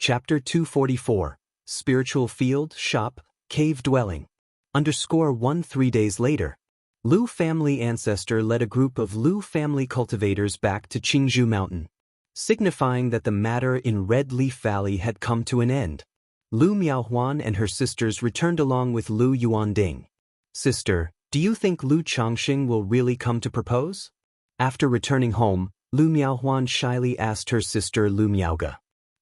Chapter 244, Spiritual Field, Shop, Cave Dwelling. _ 3 days later. Lu family ancestor led a group of Lu family cultivators back to Qingzhou Mountain, signifying that the matter in Red Leaf Valley had come to an end. Lu Miaohuan and her sisters returned along with Lu Yuanding. Sister, do you think Lu Changxing will really come to propose? After returning home, Lu Miaohuan shyly asked her sister Lu Miaoge.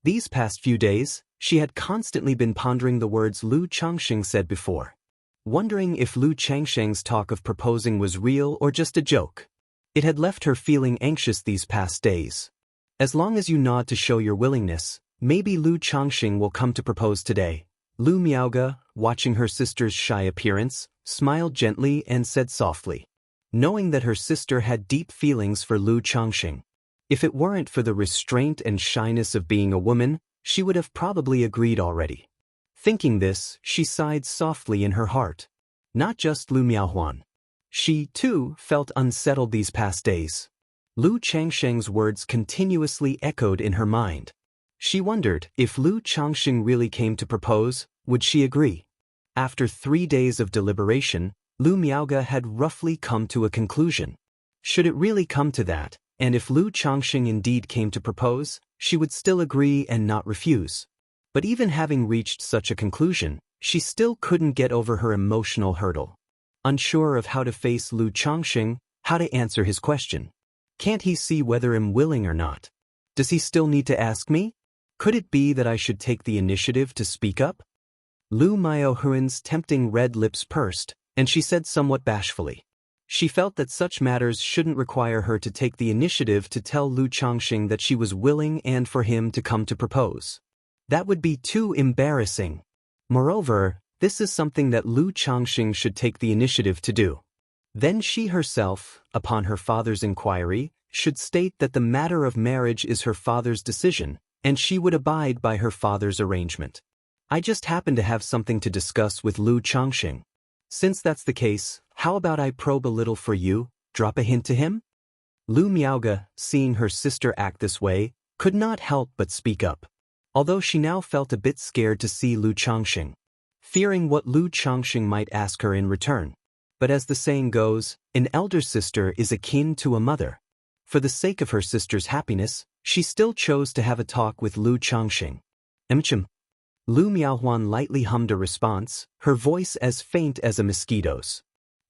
These past few days, she had constantly been pondering the words Lu Changxing said before, wondering if Lu Changxing's talk of proposing was real or just a joke. It had left her feeling anxious these past days. As long as you nod to show your willingness, maybe Lu Changxing will come to propose today. Lu Miaoge, watching her sister's shy appearance, smiled gently and said softly, knowing that her sister had deep feelings for Lu Changxing. If it weren't for the restraint and shyness of being a woman, she would have probably agreed already. Thinking this, she sighed softly in her heart. Not just Lu Miaohuan. She, too, felt unsettled these past days. Lu Changxing's words continuously echoed in her mind. She wondered, if Lu Changxing really came to propose, would she agree? After 3 days of deliberation, Lu Miaoge had roughly come to a conclusion. Should it really come to that, and if Lu Changxing indeed came to propose, she would still agree and not refuse. But even having reached such a conclusion, she still couldn't get over her emotional hurdle. Unsure of how to face Lu Changxing, how to answer his question. Can't he see whether I'm willing or not? Does he still need to ask me? Could it be that I should take the initiative to speak up? Lu Miaohuan's tempting red lips pursed, and she said somewhat bashfully. She felt that such matters shouldn't require her to take the initiative to tell Lu Changxing that she was willing and for him to come to propose. That would be too embarrassing. Moreover, this is something that Lu Changxing should take the initiative to do. Then she herself, upon her father's inquiry, should state that the matter of marriage is her father's decision, and she would abide by her father's arrangement. I just happen to have something to discuss with Lu Changxing. Since that's the case, how about I probe a little for you, drop a hint to him? Lu Miaoge, seeing her sister act this way, could not help but speak up. Although she now felt a bit scared to see Lu Changxing, fearing what Lu Changxing might ask her in return. But as the saying goes, an elder sister is akin to a mother. For the sake of her sister's happiness, she still chose to have a talk with Lu Changxing. Lu Miaohuan lightly hummed a response, her voice as faint as a mosquito's.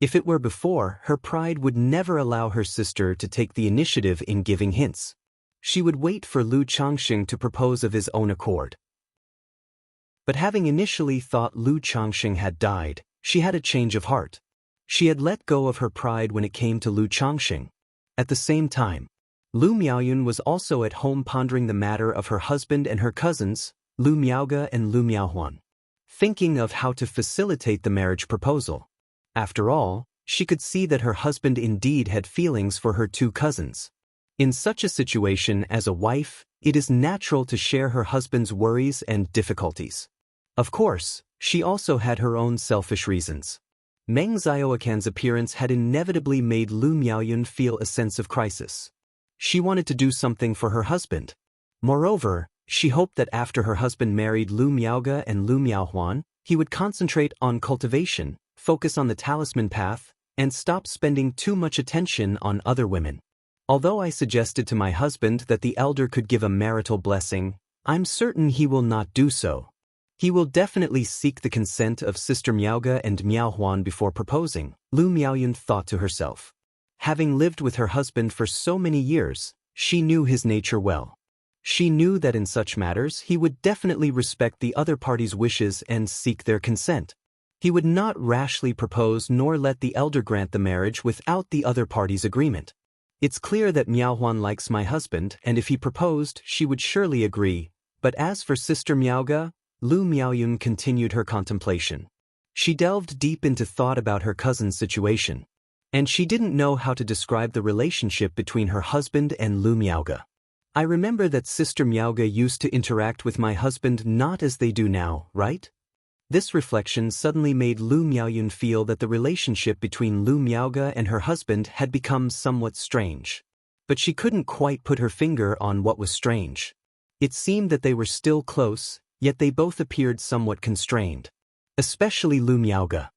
If it were before, her pride would never allow her sister to take the initiative in giving hints. She would wait for Lu Changxing to propose of his own accord. But having initially thought Lu Changxing had died, she had a change of heart. She had let go of her pride when it came to Lu Changxing. At the same time, Lu Miaoyun was also at home pondering the matter of her husband and her cousins, Lu Miaoge and Lu Miaohuan, thinking of how to facilitate the marriage proposal. After all, she could see that her husband indeed had feelings for her 2 cousins. In such a situation as a wife, it is natural to share her husband's worries and difficulties. Of course, she also had her own selfish reasons. Meng Xiaoquan's appearance had inevitably made Lu Miaoyun feel a sense of crisis. She wanted to do something for her husband. Moreover, she hoped that after her husband married Lu Miaoge and Lu Miaohuan, he would concentrate on cultivation, focus on the talisman path, and stop spending too much attention on other women. Although I suggested to my husband that the elder could give a marital blessing, I'm certain he will not do so. He will definitely seek the consent of Sister Miaoge and Miaohuan before proposing, Lu Miaoyun thought to herself. Having lived with her husband for so many years, she knew his nature well. She knew that in such matters he would definitely respect the other party's wishes and seek their consent. He would not rashly propose nor let the elder grant the marriage without the other party's agreement. It's clear that Miaohuan likes my husband, and if he proposed, she would surely agree. But as for Sister Miaoge, Lu Miaoyun continued her contemplation. She delved deep into thought about her cousin's situation. And she didn't know how to describe the relationship between her husband and Lu Miaoge. I remember that Sister Miaoge used to interact with my husband not as they do now, right? This reflection suddenly made Lu Miaoyun feel that the relationship between Lu Miaoge and her husband had become somewhat strange. But she couldn't quite put her finger on what was strange. It seemed that they were still close, yet they both appeared somewhat constrained. Especially Lu Miaoge.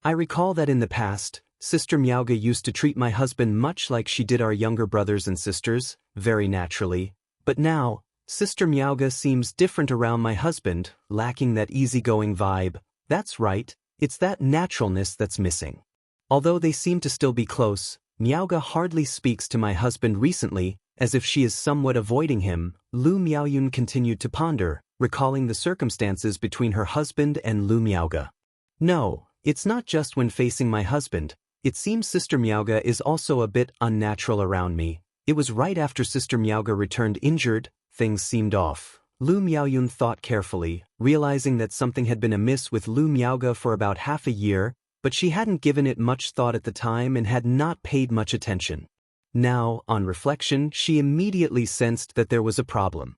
I recall that in the past, Sister Miaoge used to treat my husband much like she did our younger brothers and sisters, very naturally, but now, Sister Miaoge seems different around my husband, lacking that easygoing vibe. That's right, it's that naturalness that's missing. Although they seem to still be close, Miaoge hardly speaks to my husband recently, as if she is somewhat avoiding him. Lu Miaoyun continued to ponder, recalling the circumstances between her husband and Lu Miaoge. No, it's not just when facing my husband. It seems Sister Miaoge is also a bit unnatural around me. It was right after Sister Miaoge returned injured, things seemed off. Lu Miaoyun thought carefully, realizing that something had been amiss with Lu Miaoge for about half a year, but she hadn't given it much thought at the time and had not paid much attention. Now, on reflection, she immediately sensed that there was a problem.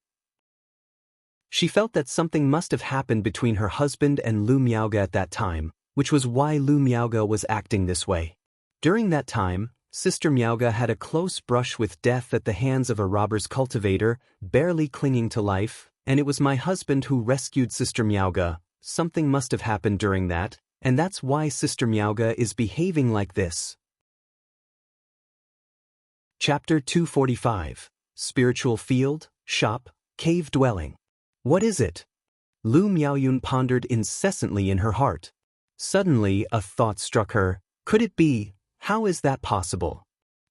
She felt that something must have happened between her husband and Lu Miaoge at that time, which was why Lu Miaoge was acting this way. During that time, Sister Miaoge had a close brush with death at the hands of a robber's cultivator, barely clinging to life, and it was my husband who rescued Sister Miaoge. Something must have happened during that, and that's why Sister Miaoge is behaving like this. Chapter 245. Spiritual Field, Shop, Cave Dwelling. What is it? Lu Miaoyun pondered incessantly in her heart. Suddenly, a thought struck her. Could it be? How is that possible?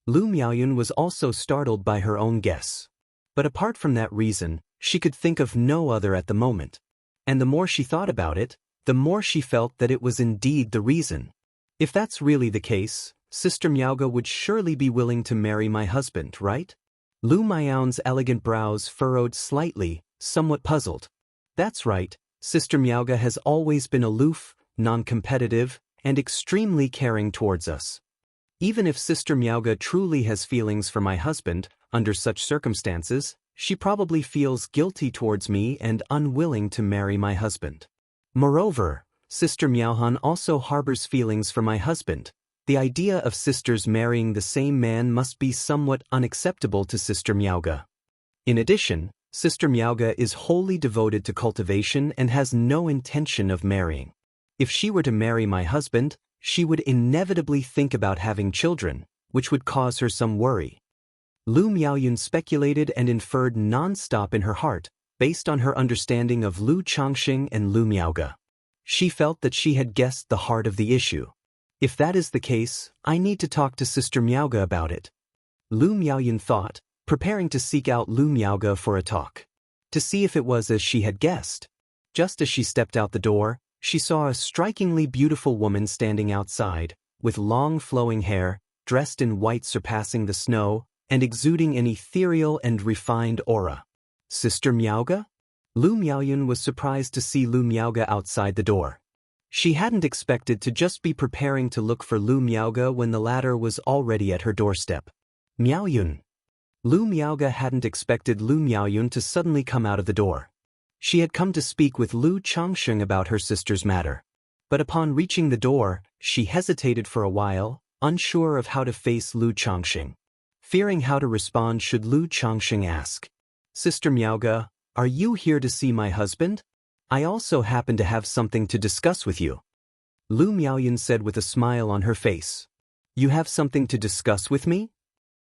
Lu Miaoyun was also startled by her own guess. But apart from that reason, she could think of no other at the moment. And the more she thought about it, the more she felt that it was indeed the reason. If that's really the case, Sister Miaoge would surely be willing to marry my husband, right? Lu Miaoyun's elegant brows furrowed slightly, somewhat puzzled. That's right, Sister Miaoge has always been aloof, non-competitive, and extremely caring towards us. Even if Sister Miaoge truly has feelings for my husband, under such circumstances, she probably feels guilty towards me and unwilling to marry my husband. Moreover, Sister Miaohan also harbors feelings for my husband. The idea of sisters marrying the same man must be somewhat unacceptable to Sister Miaoge. In addition, Sister Miaoge is wholly devoted to cultivation and has no intention of marrying. If she were to marry my husband, she would inevitably think about having children, which would cause her some worry. Lu Miaoyun speculated and inferred non-stop in her heart, based on her understanding of Lu Changxing and Lu Miaoge. She felt that she had guessed the heart of the issue. If that is the case, I need to talk to Sister Miaoge about it. Lu Miaoyun thought, preparing to seek out Lu Miaoge for a talk. To see if it was as she had guessed. Just as she stepped out the door, she saw a strikingly beautiful woman standing outside, with long flowing hair, dressed in white surpassing the snow, and exuding an ethereal and refined aura. Sister Miaoge? Lu Miaoyun was surprised to see Lu Miaoge outside the door. She hadn't expected to just be preparing to look for Lu Miaoge when the latter was already at her doorstep. Miaoyun. Lu Miaoge hadn't expected Lu Miaoyun to suddenly come out of the door. She had come to speak with Lu Changxing about her sister's matter. But upon reaching the door, she hesitated for a while, unsure of how to face Lu Changxing. Fearing how to respond should Lu Changxing ask, "Sister Miaoge, are you here to see my husband? I also happen to have something to discuss with you." Lu Miaoyun said with a smile on her face. "You have something to discuss with me?"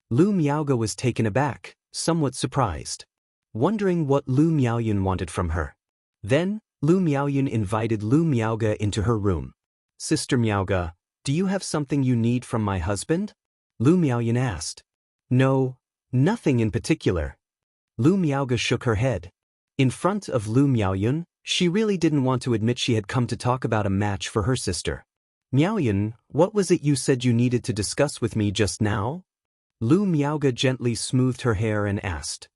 Lu Miaoge was taken aback, somewhat surprised, wondering what Lu Miaoyun wanted from her. Then, Lu Miaoyun invited Lu Miaoge into her room. "Sister Miaoge, do you have something you need from my husband?" Lu Miaoyun asked. "No, nothing in particular." Lu Miaoge shook her head. In front of Lu Miaoyun, she really didn't want to admit she had come to talk about a match for her sister. "Miaoyun, what was it you said you needed to discuss with me just now?" Lu Miaoge gently smoothed her hair and asked.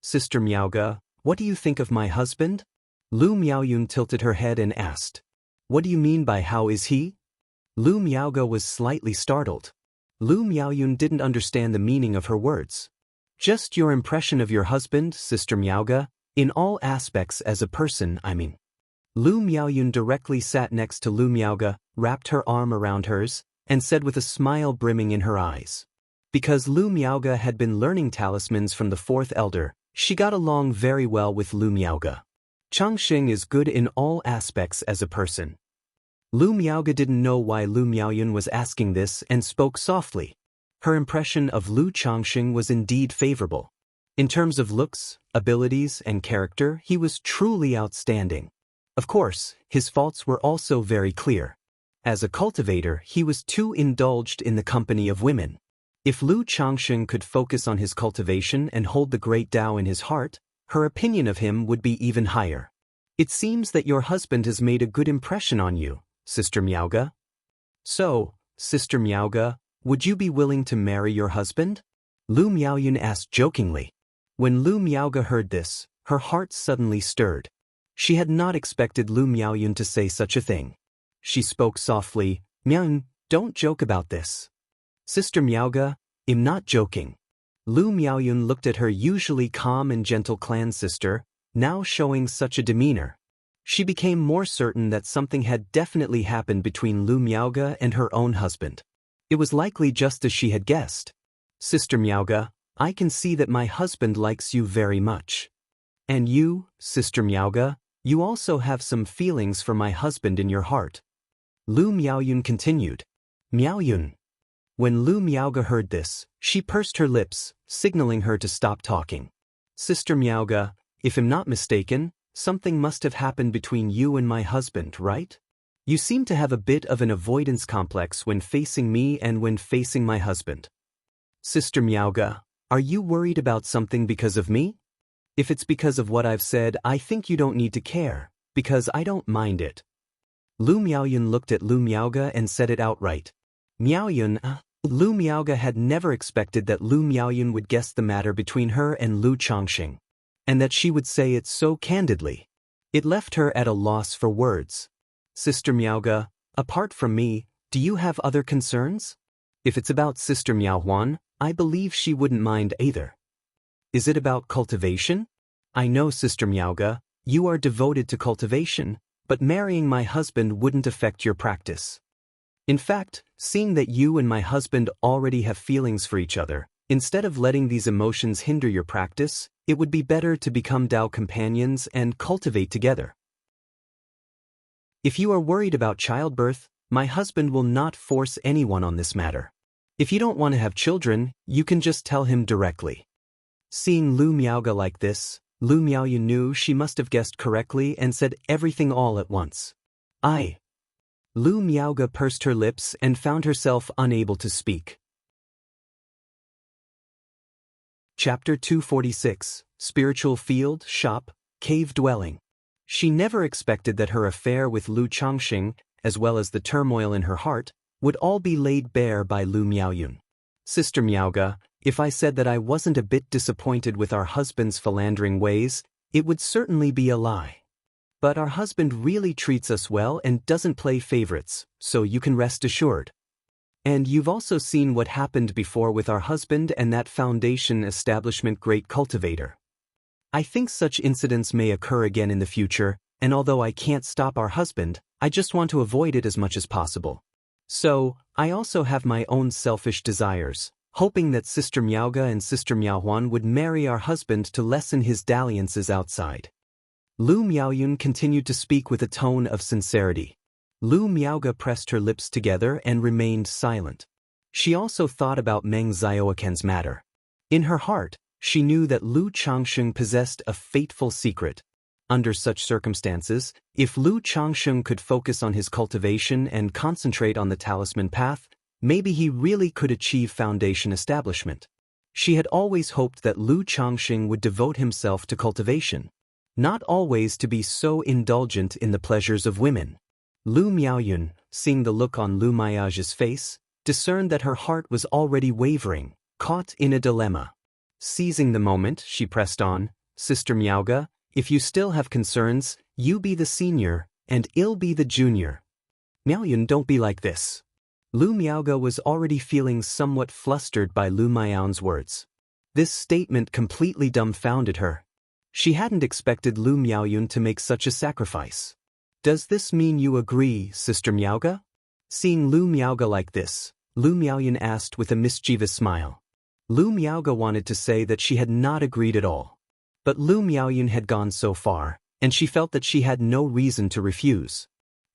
"Sister Miaoge, what do you think of my husband?" Lu Miaoyun tilted her head and asked. "What do you mean by how is he?" Lu Miaoge was slightly startled. Lu Miaoyun didn't understand the meaning of her words. "Just your impression of your husband, Sister Miaoge, in all aspects as a person, I mean." Lu Miaoyun directly sat next to Lu Miaoge, wrapped her arm around hers, and said with a smile brimming in her eyes. Because Lu Miaoge had been learning talismans from the fourth elder, She got along very well with Lu Miaoge. Changxing is good in all aspects as a person. Lu Miaoge didn't know why Lu Miaoyun was asking this and spoke softly. Her impression of Lu Changxing was indeed favorable. In terms of looks, abilities, and character, he was truly outstanding. Of course, his faults were also very clear. As a cultivator, he was too indulged in the company of women. If Lu Changxing could focus on his cultivation and hold the great Tao in his heart, her opinion of him would be even higher. It seems that your husband has made a good impression on you, Sister Miaoge. So, Sister Miaoge, would you be willing to marry your husband? Lu Miaoyun asked jokingly. When Lu Miaoge heard this, her heart suddenly stirred. She had not expected Lu Miaoyun to say such a thing. She spoke softly, Miaoyun, don't joke about this. Sister Miaoge, I'm not joking. Lu Miaoyun looked at her usually calm and gentle clan sister, now showing such a demeanor. She became more certain that something had definitely happened between Lu Miaoge and her own husband. It was likely just as she had guessed. Sister Miaoge, I can see that my husband likes you very much. And you, Sister Miaoge, you also have some feelings for my husband in your heart. Lu Miaoyun continued. Miaoyun. When Lu Miaoge heard this, she pursed her lips, signaling her to stop talking. Sister Miaoge, if I'm not mistaken, something must have happened between you and my husband, right? You seem to have a bit of an avoidance complex when facing me and when facing my husband. Sister Miaoge, are you worried about something because of me? If it's because of what I've said, I think you don't need to care, because I don't mind it. Lu Miaoyun looked at Lu Miaoge and said it outright. Miaoyun, Lu Miaoge had never expected that Lu Miaoyun would guess the matter between her and Lu Changxing, and that she would say it so candidly. It left her at a loss for words. Sister Miaoge, apart from me, do you have other concerns? If it's about Sister Miaohuan, I believe she wouldn't mind either. Is it about cultivation? I know, Sister Miaoge, you are devoted to cultivation, but marrying my husband wouldn't affect your practice. In fact, seeing that you and my husband already have feelings for each other, instead of letting these emotions hinder your practice, it would be better to become Tao companions and cultivate together. If you are worried about childbirth, my husband will not force anyone on this matter. If you don't want to have children, you can just tell him directly. Seeing Lu Miaoge like this, Lu Miaoyun knew she must have guessed correctly and said everything all at once. Lu Miaoge pursed her lips and found herself unable to speak. Chapter 246, Spiritual Field, Shop, Cave Dwelling. She never expected that her affair with Lu Changxing, as well as the turmoil in her heart, would all be laid bare by Lu Miaoyun. Sister Miaoge, if I said that I wasn't a bit disappointed with our husband's philandering ways, it would certainly be a lie. But our husband really treats us well and doesn't play favorites, so you can rest assured. And you've also seen what happened before with our husband and that foundation establishment great cultivator. I think such incidents may occur again in the future, and although I can't stop our husband, I just want to avoid it as much as possible. So, I also have my own selfish desires, hoping that Sister Miaoge and Sister Miaohuan would marry our husband to lessen his dalliances outside. Lu Miaoyun continued to speak with a tone of sincerity. Lu Miaoge pressed her lips together and remained silent. She also thought about Meng Xiaoquan's matter. In her heart, she knew that Lu Changxing possessed a fateful secret. Under such circumstances, if Lu Changxing could focus on his cultivation and concentrate on the talisman path, maybe he really could achieve foundation establishment. She had always hoped that Lu Changxing would devote himself to cultivation, not always to be so indulgent in the pleasures of women. Lu Miaoyun, seeing the look on Lu Miaoge's face, discerned that her heart was already wavering, caught in a dilemma. Seizing the moment, she pressed on, Sister Miaoge, if you still have concerns, you be the senior, and I'll be the junior. Miaoyun, don't be like this. Lu Miaoge was already feeling somewhat flustered by Lu Miaoyun's words. This statement completely dumbfounded her. She hadn't expected Lu Miaoyun to make such a sacrifice. Does this mean you agree, Sister Miaoge? Seeing Lu Miaoge like this, Lu Miaoyun asked with a mischievous smile. Lu Miaoge wanted to say that she had not agreed at all. But Lu Miaoyun had gone so far, and she felt that she had no reason to refuse.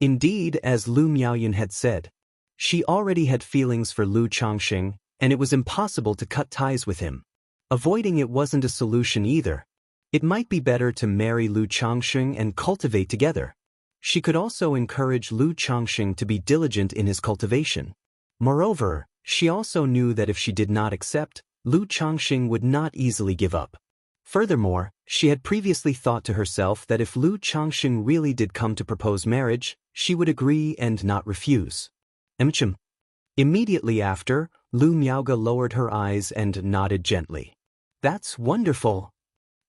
Indeed, as Lu Miaoyun had said, she already had feelings for Lu Changxing, and it was impossible to cut ties with him. Avoiding it wasn't a solution either. It might be better to marry Lu Changxing and cultivate together. She could also encourage Lu Changxing to be diligent in his cultivation. Moreover, she also knew that if she did not accept, Lu Changxing would not easily give up. Furthermore, she had previously thought to herself that if Lu Changxing really did come to propose marriage, she would agree and not refuse. Immediately after, Lu Miaoge lowered her eyes and nodded gently. That's wonderful.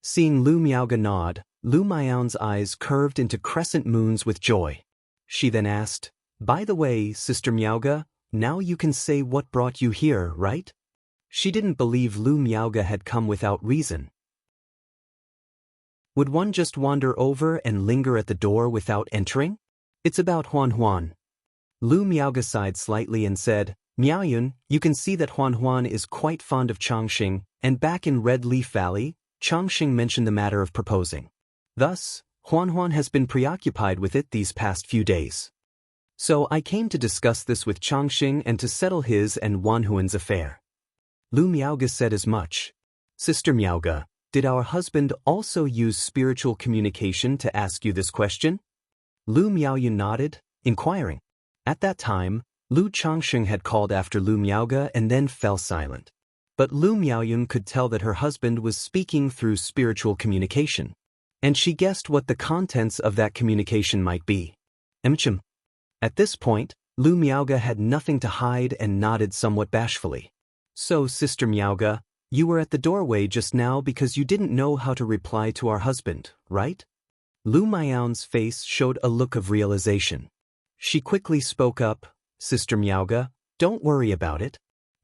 Seeing Lu Miaoge nod, Lu Miaoyun's eyes curved into crescent moons with joy. She then asked, "By the way, Sister Miaoge, now you can say what brought you here, right?" She didn't believe Lu Miaoge had come without reason. Would one just wander over and linger at the door without entering? It's about Huan Huan. Lu Miaoge sighed slightly and said, "Miaoyun, you can see that Huan Huan is quite fond of Changxing, and back in Red Leaf Valley, Changxing mentioned the matter of proposing. Thus, Huan Huan has been preoccupied with it these past few days. So I came to discuss this with Changxing and to settle his and Wan Huan's affair." Lu Miaoge said as much. "Sister Miaoge, did our husband also use spiritual communication to ask you this question?" Lu Miaoyun nodded, inquiring. At that time, Lu Changxing had called after Lu Miaoge and then fell silent. But Lu Miaoyun could tell that her husband was speaking through spiritual communication, and she guessed what the contents of that communication might be. At this point, Lu Miaoge had nothing to hide and nodded somewhat bashfully. "So, Sister Miaoge, you were at the doorway just now because you didn't know how to reply to our husband, right?" Lu Miaoyun's face showed a look of realization. She quickly spoke up, "Sister Miaoge, don't worry about it.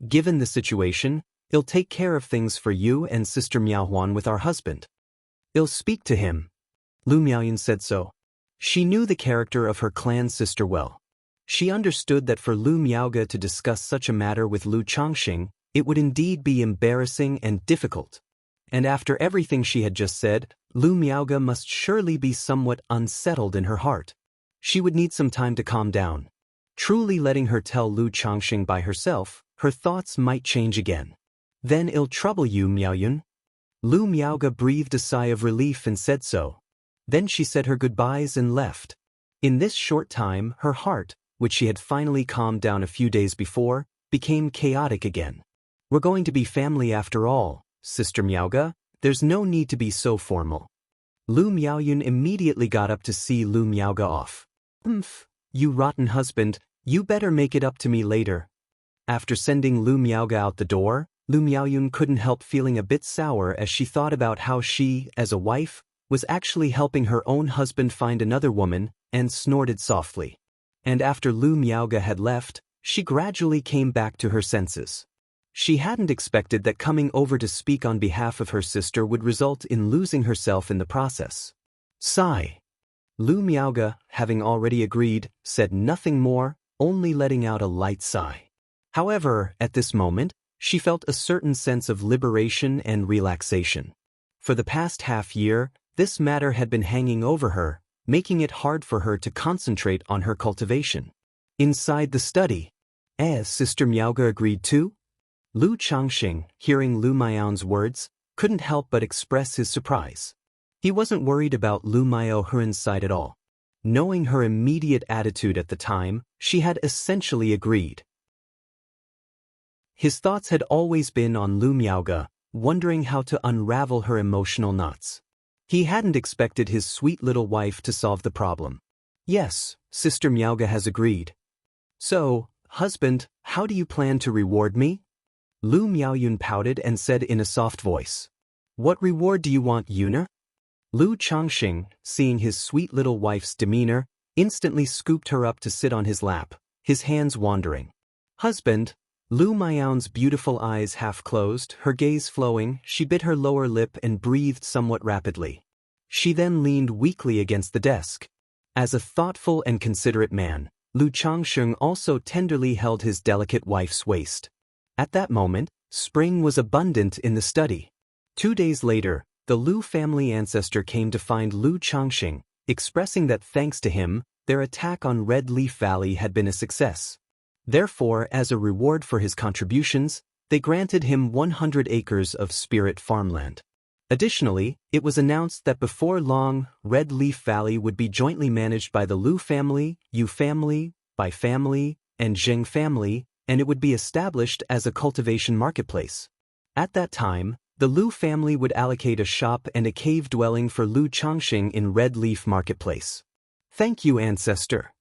Given the situation, I'll take care of things for you and Sister Miaohuan with our husband. I'll speak to him." Lu Miaoyun said so. She knew the character of her clan sister well. She understood that for Lu Miaoge to discuss such a matter with Lu Changxing, it would indeed be embarrassing and difficult. And after everything she had just said, Lu Miaoge must surely be somewhat unsettled in her heart. She would need some time to calm down. Truly letting her tell Lu Changxing by herself, her thoughts might change again. "Then it'll trouble you, Miaoyun." Lu Miaoge breathed a sigh of relief and said so. Then she said her goodbyes and left. In this short time, her heart, which she had finally calmed down a few days before, became chaotic again. "We're going to be family after all, Sister Miaoge. There's no need to be so formal." Lu Miaoyun immediately got up to see Lu Miaoge off. You rotten husband, you better make it up to me later." After sending Lu Miaoge out the door, Lu Miaoyun couldn't help feeling a bit sour as she thought about how she, as a wife, was actually helping her own husband find another woman, and snorted softly. And after Lu Miaoge had left, she gradually came back to her senses. She hadn't expected that coming over to speak on behalf of her sister would result in losing herself in the process. Sigh. Lu Miaoge, having already agreed, said nothing more, only letting out a light sigh. However, at this moment, she felt a certain sense of liberation and relaxation. For the past half-year, this matter had been hanging over her, making it hard for her to concentrate on her cultivation. Inside the study, Sister Miaoge agreed too? Lu Changxing, hearing Lu Miaoyun's words, couldn't help but express his surprise. He wasn't worried about Lu Miaoyun's side at all. Knowing her immediate attitude at the time, she had essentially agreed. His thoughts had always been on Lu Miaoge, wondering how to unravel her emotional knots. He hadn't expected his sweet little wife to solve the problem. "Yes, Sister Miaoge has agreed." "So, husband, how do you plan to reward me?" Lu Miaoyun pouted and said in a soft voice. "What reward do you want, Yuna?" Lu Changxing, seeing his sweet little wife's demeanor, instantly scooped her up to sit on his lap, his hands wandering. "Husband," Lu Miaoyun's beautiful eyes half closed, her gaze flowing, she bit her lower lip and breathed somewhat rapidly. She then leaned weakly against the desk. As a thoughtful and considerate man, Lu Changxing also tenderly held his delicate wife's waist. At that moment, spring was abundant in the study. 2 days later, the Lu family ancestor came to find Lu Changxing, expressing that thanks to him, their attack on Red Leaf Valley had been a success. Therefore, as a reward for his contributions, they granted him 100 acres of spirit farmland. Additionally, it was announced that before long, Red Leaf Valley would be jointly managed by the Lu family, Yu family, Bai family, and Zheng family, and it would be established as a cultivation marketplace. At that time, the Lu family would allocate a shop and a cave dwelling for Lu Changxing in Red Leaf Marketplace. Thank you, ancestor.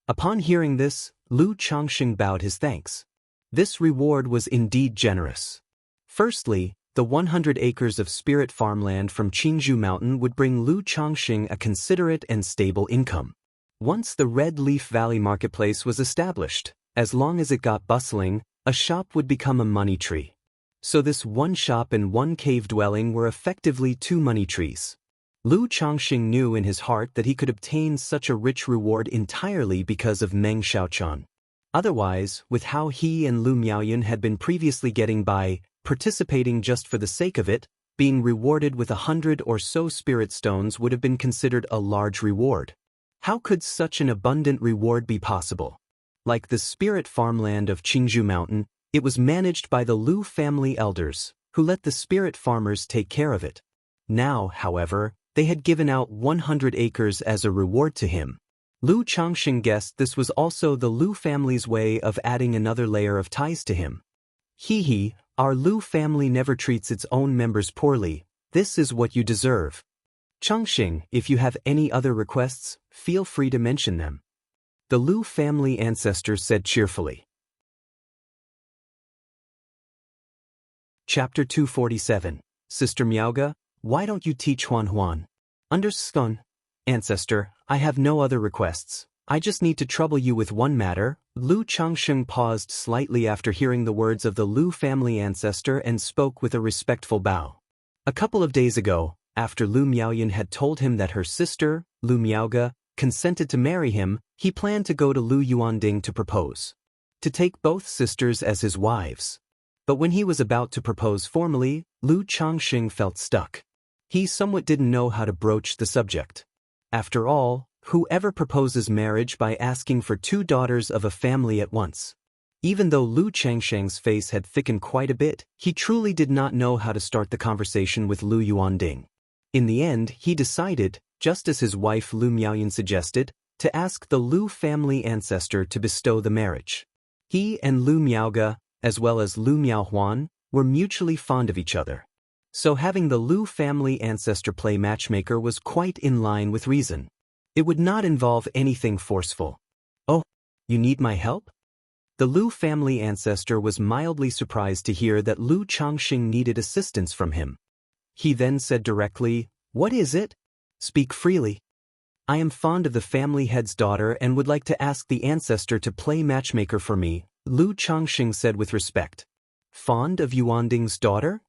Upon hearing this, Lu Changxing bowed his thanks. This reward was indeed generous. Firstly, the 100 acres of spirit farmland from Qingzhou Mountain would bring Lu Changxing a considerate and stable income. Once the Red Leaf Valley Marketplace was established, as long as it got bustling, a shop would become a money tree. So this one shop and one cave dwelling were effectively two money trees. Lu Changxing knew in his heart that he could obtain such a rich reward entirely because of Meng Xiaochuan. Otherwise, with how he and Lu Miaoyan had been previously getting by, participating just for the sake of it, being rewarded with 100 or so spirit stones would have been considered a large reward. How could such an abundant reward be possible? Like the spirit farmland of Qingzhou Mountain, it was managed by the Lu family elders, who let the spirit farmers take care of it. Now, however, they had given out 100 acres as a reward to him. Lu Changxing guessed this was also the Lu family's way of adding another layer of ties to him. Hee, our Lu family never treats its own members poorly. This is what you deserve. Changxing, if you have any other requests, feel free to mention them. The Lu family ancestor said cheerfully. Chapter 247. Sister Miaoga, why don't you teach Huan? Understood. Ancestor, I have no other requests. I just need to trouble you with one matter. Lu Changxing paused slightly after hearing the words of the Lu family ancestor and spoke with a respectful bow. A couple of days ago, after Lu Miaoyan had told him that her sister, Lu Miaoga, consented to marry him, he planned to go to Lu Yuanding to propose. To take both sisters as his wives. But when he was about to propose formally, Lu Changxing felt stuck. He somewhat didn't know how to broach the subject. After all, whoever proposes marriage by asking for two daughters of a family at once? Even though Lu Changxing's face had thickened quite a bit, he truly did not know how to start the conversation with Lu Yuanding. In the end, he decided, just as his wife Lu Miaoyan suggested, to ask the Lu family ancestor to bestow the marriage. He and Lu Miaoga, as well as Lu Miaohuan, were mutually fond of each other. So having the Lu family ancestor play matchmaker was quite in line with reason. It would not involve anything forceful. Oh, you need my help? The Lu family ancestor was mildly surprised to hear that Lu Changxing needed assistance from him. He then said directly, "What is it? Speak freely." "I am fond of the family head's daughter and would like to ask the ancestor to play matchmaker for me," Lu Changxing said with respect. "Fond of Yuanding's daughter?"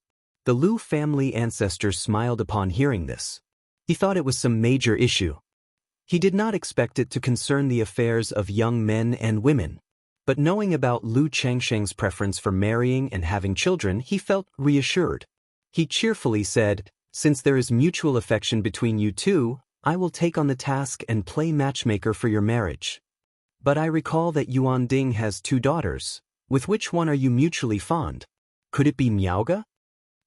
The Lu family ancestor smiled upon hearing this. He thought it was some major issue. He did not expect it to concern the affairs of young men and women. But knowing about Lu Changxing's preference for marrying and having children, he felt reassured. He cheerfully said, "Since there is mutual affection between you two, I will take on the task and play matchmaker for your marriage. But I recall that Yuanding has two daughters. With which one are you mutually fond? Could it be Miaoga?"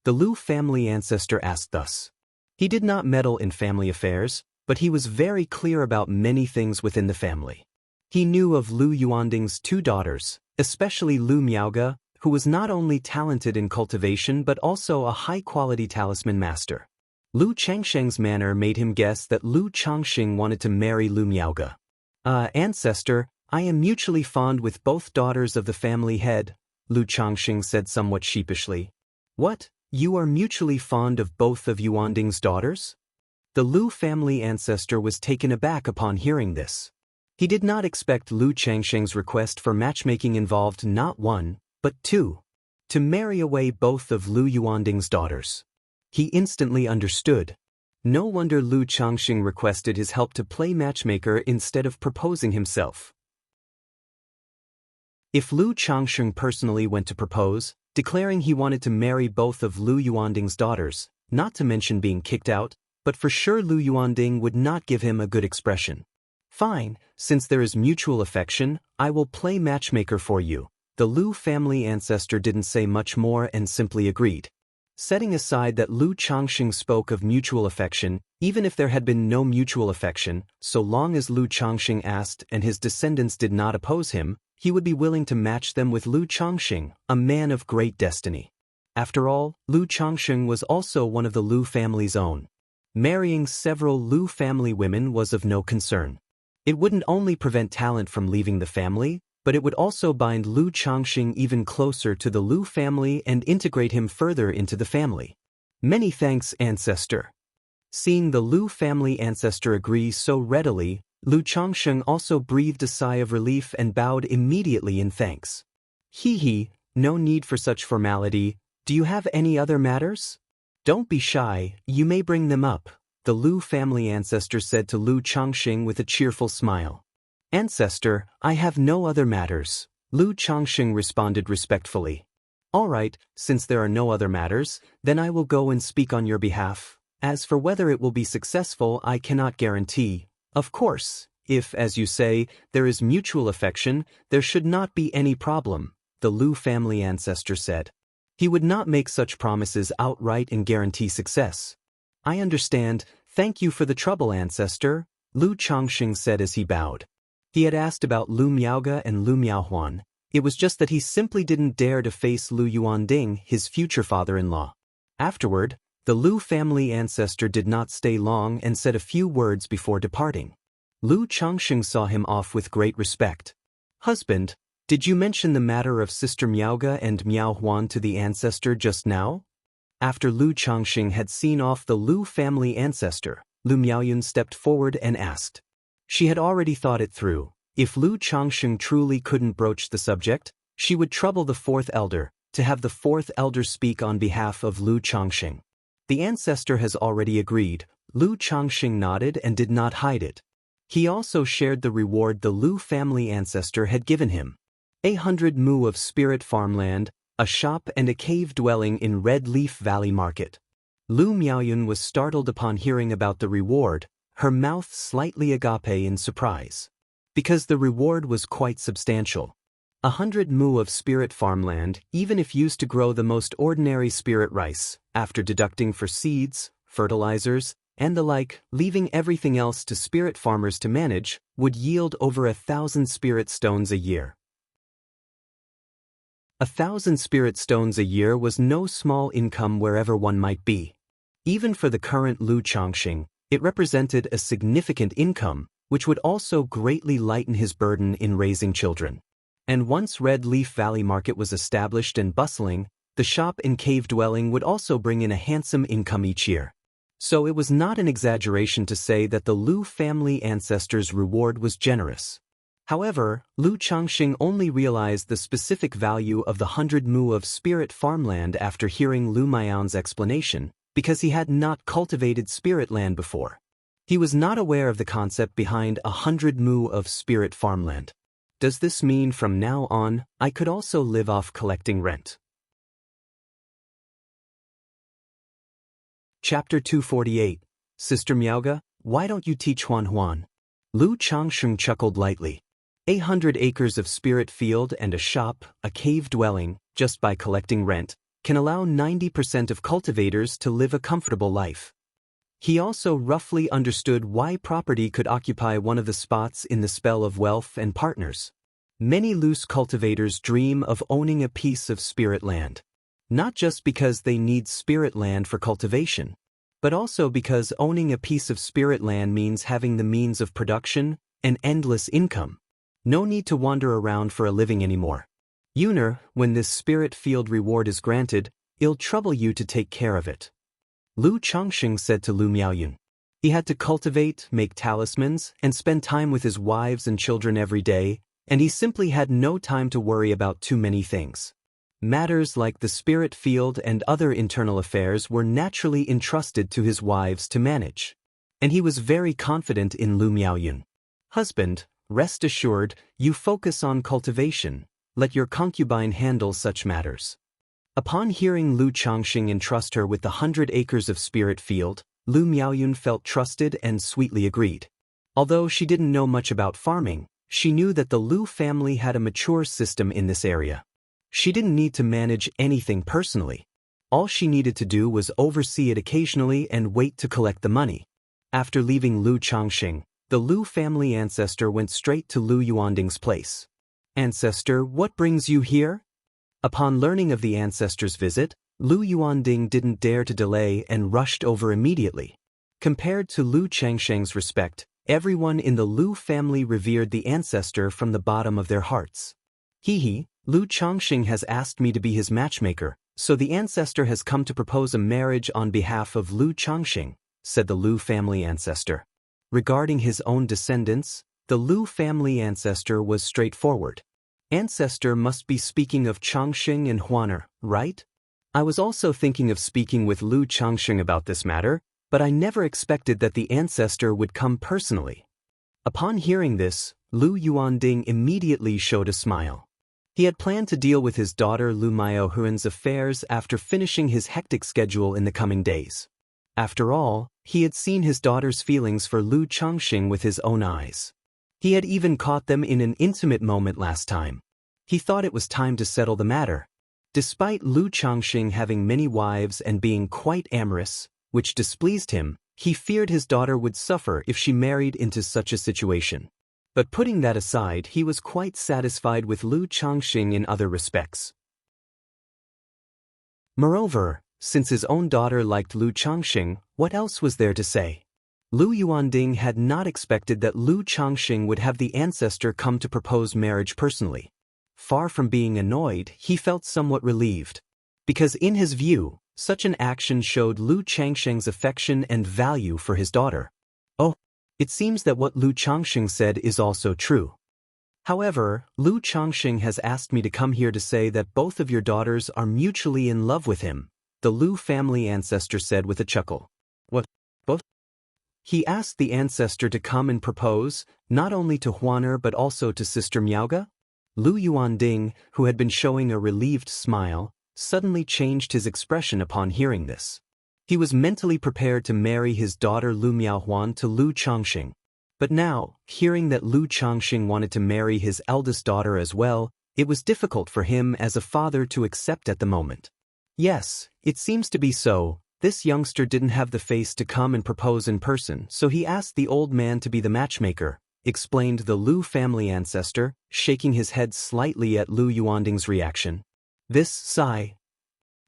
The Lu family ancestor asked thus. He did not meddle in family affairs, but he was very clear about many things within the family. He knew of Lu Yuanding's two daughters, especially Lu Miaoga, who was not only talented in cultivation but also a high-quality talisman master. Lu Changxing's manner made him guess that Lu Changxing wanted to marry Lu Miaoga. Ancestor, I am mutually fond with both daughters of the family head," Lu Changxing said somewhat sheepishly. "What? You are mutually fond of both of Yuanding's daughters?" The Lu family ancestor was taken aback upon hearing this. He did not expect Lu Changxing's request for matchmaking involved not one, but two. To marry away both of Lu Yuanding's daughters. He instantly understood. No wonder Lu Changxing requested his help to play matchmaker instead of proposing himself. If Lu Changxing personally went to propose, declaring he wanted to marry both of Lu Yuanding's daughters, not to mention being kicked out, but for sure Lu Yuanding would not give him a good expression. Fine, since there is mutual affection, I will play matchmaker for you. The Lu family ancestor didn't say much more and simply agreed. Setting aside that Lu Changxing spoke of mutual affection, even if there had been no mutual affection, so long as Lu Changxing asked and his descendants did not oppose him, he would be willing to match them with Lu Changxing, a man of great destiny. After all, Lu Changxing was also one of the Lu family's own. Marrying several Lu family women was of no concern. It wouldn't only prevent talent from leaving the family, but it would also bind Lu Changxing even closer to the Lu family and integrate him further into the family. Many thanks, ancestor. Seeing the Lu family ancestor agree so readily, Lu Changxing also breathed a sigh of relief and bowed immediately in thanks. Hee, no need for such formality. Do you have any other matters? Don't be shy, you may bring them up, the Lu family ancestor said to Lu Changxing with a cheerful smile. Ancestor, I have no other matters, Lu Changxing responded respectfully. All right, since there are no other matters, then I will go and speak on your behalf. As for whether it will be successful, I cannot guarantee. Of course, if, as you say, there is mutual affection, there should not be any problem, the Lu family ancestor said. He would not make such promises outright and guarantee success. I understand, thank you for the trouble, ancestor, Lu Changxing said as he bowed. He had asked about Lu Miaoge and Lu Miaohuan. It was just that he simply didn't dare to face Lu Yuanding, his future father-in-law. Afterward, the Lu family ancestor did not stay long and said a few words before departing. Lu Changxing saw him off with great respect. Husband, did you mention the matter of Sister Miaoge and Miaohuan to the ancestor just now? After Lu Changxing had seen off the Lu family ancestor, Lu Miaoyun stepped forward and asked. She had already thought it through. If Lu Changxing truly couldn't broach the subject, she would trouble the fourth elder, to have the fourth elder speak on behalf of Lu Changxing. The ancestor has already agreed. Lu Changxing nodded and did not hide it. He also shared the reward the Lu family ancestor had given him. 100 mu of spirit farmland, a shop and a cave dwelling in Red Leaf Valley Market. Lu Miaoyun was startled upon hearing about the reward, her mouth slightly agape in surprise. Because the reward was quite substantial. 100 mu of spirit farmland, even if used to grow the most ordinary spirit rice, after deducting for seeds, fertilizers, and the like, leaving everything else to spirit farmers to manage, would yield over 1,000 spirit stones a year. 1,000 spirit stones a year was no small income wherever one might be. Even for the current Lu Changxing, it represented a significant income, which would also greatly lighten his burden in raising children. And once Red Leaf Valley Market was established and bustling, the shop and cave dwelling would also bring in a handsome income each year. So it was not an exaggeration to say that the Lu family ancestor's reward was generous. However, Lu Changxing only realized the specific value of the 100 mu of spirit farmland after hearing Lu Miaoyun's explanation, because he had not cultivated spirit land before. He was not aware of the concept behind 100 mu of spirit farmland. Does this mean from now on, I could also live off collecting rent? Chapter 248. Sister Miaoge, why don't you teach Huan? Lu Changxing chuckled lightly. 100 acres of spirit field and a shop, a cave dwelling, just by collecting rent, can allow 90% of cultivators to live a comfortable life. He also roughly understood why property could occupy one of the spots in the spell of wealth and partners. Many loose cultivators dream of owning a piece of spirit land. Not just because they need spirit land for cultivation, but also because owning a piece of spirit land means having the means of production and endless income. No need to wander around for a living anymore. Yuner, when this spirit field reward is granted, it'll trouble you to take care of it. Lu Changxing said to Lu Miaoyun. He had to cultivate, make talismans, and spend time with his wives and children every day, and he simply had no time to worry about too many things. Matters like the spirit field and other internal affairs were naturally entrusted to his wives to manage. And he was very confident in Lu Miaoyun. Husband, rest assured, you focus on cultivation. Let your concubine handle such matters. Upon hearing Lu Changxing entrust her with the 100 acres of spirit field, Lu Miaoyun felt trusted and sweetly agreed. Although she didn't know much about farming, she knew that the Lu family had a mature system in this area. She didn't need to manage anything personally. All she needed to do was oversee it occasionally and wait to collect the money. After leaving Lu Changxing, the Lu family ancestor went straight to Lu Yuanding's place. "Ancestor, what brings you here?" Upon learning of the ancestor's visit, Lu Yuanding didn't dare to delay and rushed over immediately. Compared to Lu Changsheng's respect, everyone in the Lu family revered the ancestor from the bottom of their hearts. Lu Changxing has asked me to be his matchmaker, so the ancestor has come to propose a marriage on behalf of Lu Changxing, said the Lu family ancestor. Regarding his own descendants, the Lu family ancestor was straightforward. "Ancestor must be speaking of Changxing and Huaner, right? I was also thinking of speaking with Lu Changxing about this matter, but I never expected that the ancestor would come personally." Upon hearing this, Lu Yuanding immediately showed a smile. He had planned to deal with his daughter Lu Miaohuan's affairs after finishing his hectic schedule in the coming days. After all, he had seen his daughter's feelings for Lu Changxing with his own eyes. He had even caught them in an intimate moment last time. He thought it was time to settle the matter. Despite Lu Changxing having many wives and being quite amorous, which displeased him, he feared his daughter would suffer if she married into such a situation. But putting that aside, he was quite satisfied with Lu Changxing in other respects. Moreover, since his own daughter liked Lu Changxing, what else was there to say? Lu Yuanding had not expected that Lu Changxing would have the ancestor come to propose marriage personally. Far from being annoyed, he felt somewhat relieved. Because in his view, such an action showed Lu Changxing's affection and value for his daughter. Oh, it seems that what Lu Changxing said is also true. However, Lu Changxing has asked me to come here to say that both of your daughters are mutually in love with him, the Lu family ancestor said with a chuckle. What? Both? He asked the ancestor to come and propose, not only to Huaner but also to Sister Miaoga? Lu Yuanding, who had been showing a relieved smile, suddenly changed his expression upon hearing this. He was mentally prepared to marry his daughter Lu Miaohuan to Lu Changxing. But now, hearing that Lu Changxing wanted to marry his eldest daughter as well, it was difficult for him as a father to accept at the moment. Yes, it seems to be so. This youngster didn't have the face to come and propose in person, so he asked the old man to be the matchmaker, explained the Lu family ancestor, shaking his head slightly at Lu Yuanding's reaction. This sigh.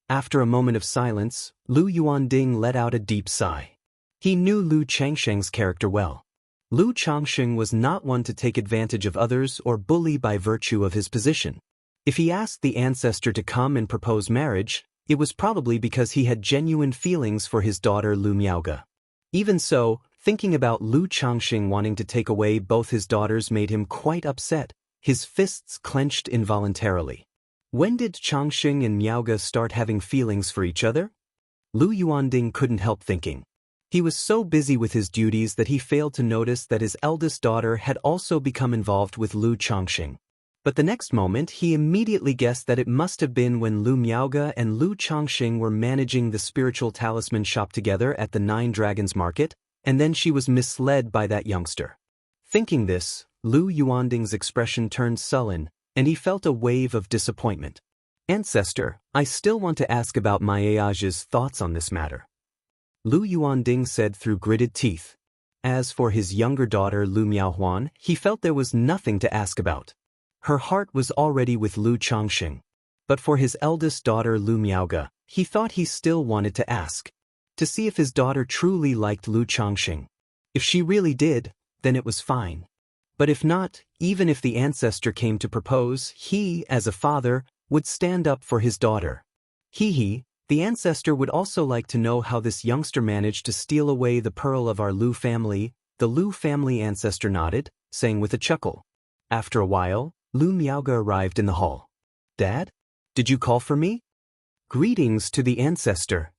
After a moment of silence, Lu Yuanding let out a deep sigh. He knew Lu Changsheng's character well. Lu Changxing was not one to take advantage of others or bully by virtue of his position. If he asked the ancestor to come and propose marriage, it was probably because he had genuine feelings for his daughter Lu Miaoga. Even so, thinking about Lu Changxing wanting to take away both his daughters made him quite upset. His fists clenched involuntarily. When did Changxing and Miaoga start having feelings for each other? Lu Yuanding couldn't help thinking. He was so busy with his duties that he failed to notice that his eldest daughter had also become involved with Lu Changxing. But the next moment he immediately guessed that it must have been when Lu Miaoga and Lu Changxing were managing the spiritual talisman shop together at the Nine Dragons Market, and then she was misled by that youngster. Thinking this, Lu Yuanding's expression turned sullen, and he felt a wave of disappointment. "Ancestor, I still want to ask about Maiage's thoughts on this matter," Lu Yuanding said through gritted teeth. As for his younger daughter Lu Miaohuan, he felt there was nothing to ask about. Her heart was already with Lu Changxing. But for his eldest daughter Lu Miaoga, he thought he still wanted to ask. To see if his daughter truly liked Lu Changxing. If she really did, then it was fine. But if not, even if the ancestor came to propose, he, as a father, would stand up for his daughter. The ancestor would also like to know how this youngster managed to steal away the pearl of our Lu family. The Lu family ancestor nodded, saying with a chuckle. After a while, Lu Miaoga arrived in the hall. "Dad? Did you call for me?" "Greetings to the ancestor."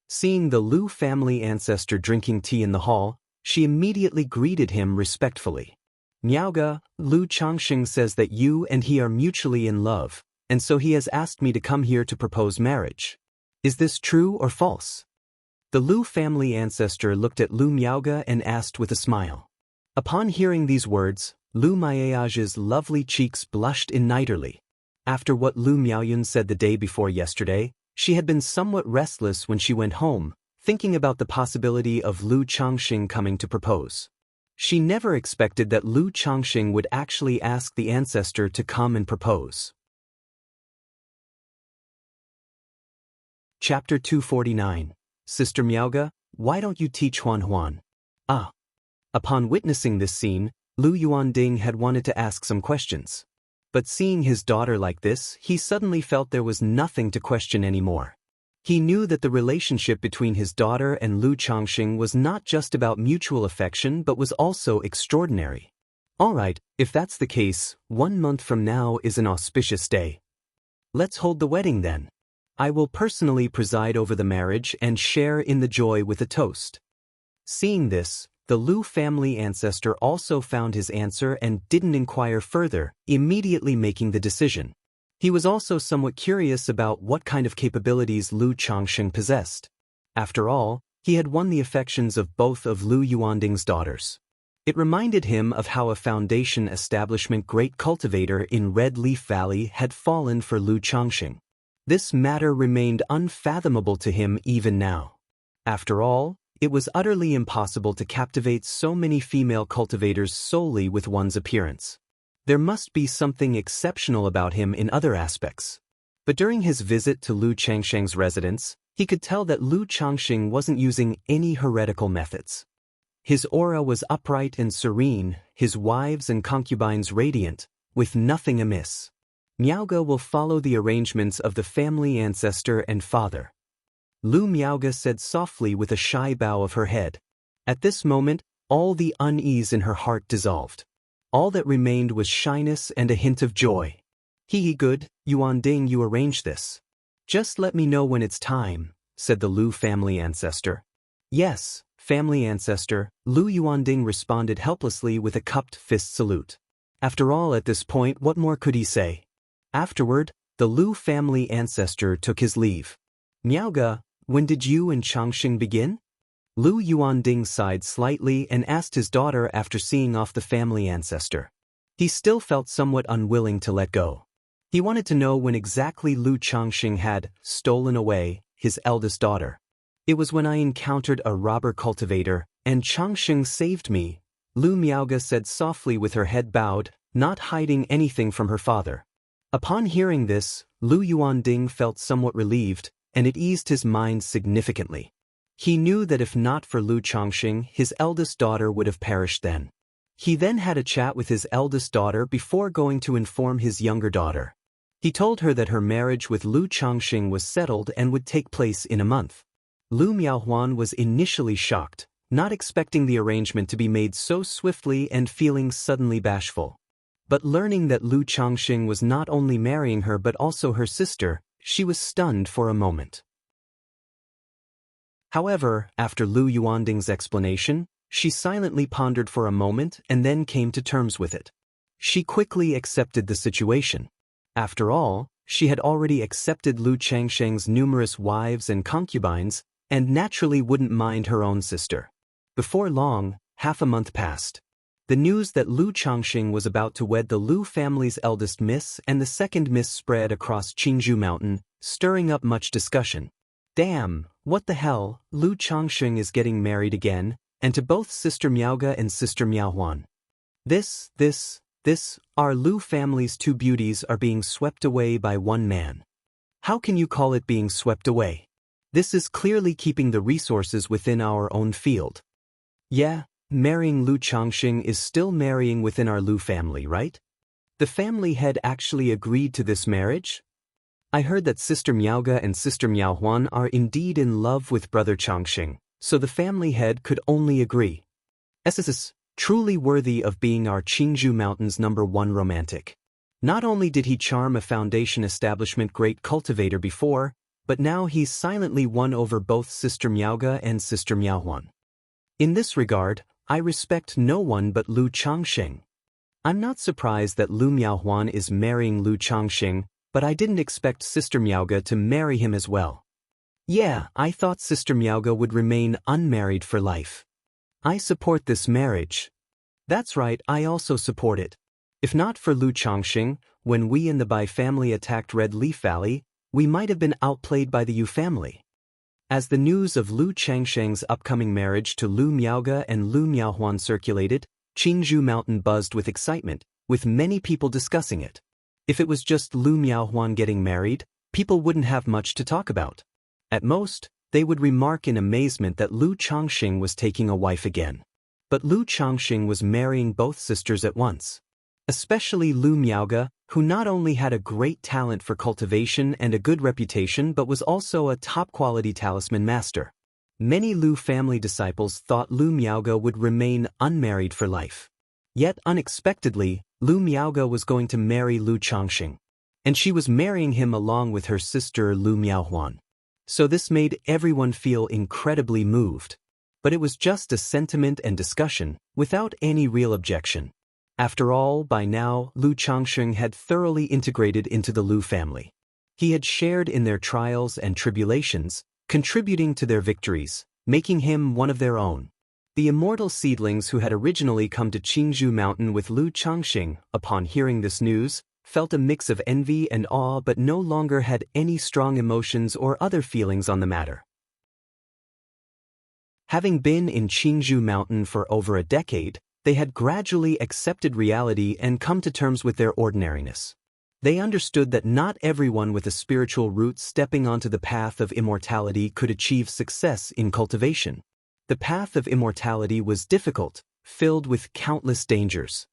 Seeing the Lu family ancestor drinking tea in the hall, she immediately greeted him respectfully. "Miaoga, Lu Changxing says that you and he are mutually in love, and so he has asked me to come here to propose marriage. Is this true or false? The Lu family ancestor looked at Lu Miaoge and asked with a smile. Upon hearing these words, Lu Miaoge's lovely cheeks blushed ignitedly. After what Lu Miaoyun said the day before yesterday, she had been somewhat restless when she went home, thinking about the possibility of Lu Changxing coming to propose. She never expected that Lu Changxing would actually ask the ancestor to come and propose. Chapter 249. Sister Miaoge, why don't you teach Huan? Ah. Upon witnessing this scene, Lu Yuanding had wanted to ask some questions. But seeing his daughter like this, he suddenly felt there was nothing to question anymore. He knew that the relationship between his daughter and Lu Changxing was not just about mutual affection but was also extraordinary. Alright, if that's the case, 1 month from now is an auspicious day. Let's hold the wedding then. I will personally preside over the marriage and share in the joy with a toast. Seeing this, the Lu family ancestor also found his answer and didn't inquire further, immediately making the decision. He was also somewhat curious about what kind of capabilities Lu Changxing possessed. After all, he had won the affections of both of Lu Yuanding's daughters. It reminded him of how a foundation establishment great cultivator in Red Leaf Valley had fallen for Lu Changxing. This matter remained unfathomable to him even now. After all, it was utterly impossible to captivate so many female cultivators solely with one's appearance. There must be something exceptional about him in other aspects. But during his visit to Lu Changxing's residence, he could tell that Lu Changxing wasn't using any heretical methods. His aura was upright and serene, his wives and concubines radiant, with nothing amiss. Miaoge will follow the arrangements of the family ancestor and father. Lu Miaoge said softly with a shy bow of her head. At this moment, all the unease in her heart dissolved. All that remained was shyness and a hint of joy. Good, Yuanding, you arrange this. Just let me know when it's time, said the Lu family ancestor. Yes, family ancestor, Lu Yuanding responded helplessly with a cupped fist salute. After all, at this point, what more could he say? Afterward, the Lu family ancestor took his leave. Miaoge, when did you and Changxing begin? Lu Yuanding sighed slightly and asked his daughter after seeing off the family ancestor. He still felt somewhat unwilling to let go. He wanted to know when exactly Lu Changxing had stolen away his eldest daughter. It was when I encountered a robber cultivator, and Changxing saved me, Lu Miaoge said softly with her head bowed, not hiding anything from her father. Upon hearing this, Lu Yuanding felt somewhat relieved, and it eased his mind significantly. He knew that if not for Lu Changxing, his eldest daughter would have perished then. He then had a chat with his eldest daughter before going to inform his younger daughter. He told her that her marriage with Lu Changxing was settled and would take place in a month. Lu Miaohuan was initially shocked, not expecting the arrangement to be made so swiftly and feeling suddenly bashful. But learning that Lu Changxing was not only marrying her but also her sister, she was stunned for a moment. However, after Lu Yuanding's explanation, she silently pondered for a moment and then came to terms with it. She quickly accepted the situation. After all, she had already accepted Lu Changxing's numerous wives and concubines, and naturally wouldn't mind her own sister. Before long, half a month passed. The news that Lu Changxing was about to wed the Lu family's eldest miss and the second miss spread across Qingzhou Mountain, stirring up much discussion. Damn, what the hell, Lu Changxing is getting married again, and to both Sister Miaoge and Sister Miaohuan. Our Lu family's two beauties are being swept away by one man. How can you call it being swept away? This is clearly keeping the resources within our own field. Yeah, marrying Lu Changxing is still marrying within our Lu family, right? The family head actually agreed to this marriage? I heard that Sister Miaoge and Sister Miaohuan are indeed in love with Brother Changxing, so the family head could only agree. This truly worthy of being our Qingzhou Mountain's #1 romantic. Not only did he charm a foundation establishment great cultivator before, but now he's silently won over both Sister Miaoge and Sister Miaohuan. In this regard, I respect no one but Lu Changxing. I'm not surprised that Lu Miaohuan is marrying Lu Changxing, but I didn't expect Sister Miaoge to marry him as well. Yeah, I thought Sister Miaoge would remain unmarried for life. I support this marriage. That's right, I also support it. If not for Lu Changxing, when we and the Bai family attacked Red Leaf Valley, we might have been outplayed by the Yu family. As the news of Lu Changsheng's upcoming marriage to Lu Miaoge and Lu Miaohuan circulated, Qingzhou Mountain buzzed with excitement, with many people discussing it. If it was just Lu Miaohuan getting married, people wouldn't have much to talk about. At most, they would remark in amazement that Lu Changxing was taking a wife again. But Lu Changxing was marrying both sisters at once. Especially Lu Miaoge, who not only had a great talent for cultivation and a good reputation but was also a top-quality talisman master. Many Lu family disciples thought Lu Miaoge would remain unmarried for life. Yet unexpectedly, Lu Miaoge was going to marry Lu Changxing. And she was marrying him along with her sister Lu Miaohuan. So this made everyone feel incredibly moved. But it was just a sentiment and discussion, without any real objection. After all, by now, Lu Changxing had thoroughly integrated into the Lu family. He had shared in their trials and tribulations, contributing to their victories, making him one of their own. The immortal seedlings who had originally come to Qingzhou Mountain with Lu Changxing, upon hearing this news, felt a mix of envy and awe but no longer had any strong emotions or other feelings on the matter. Having been in Qingzhou Mountain for over a decade, they had gradually accepted reality and come to terms with their ordinariness. They understood that not everyone with a spiritual root stepping onto the path of immortality could achieve success in cultivation. The path of immortality was difficult, filled with countless dangers.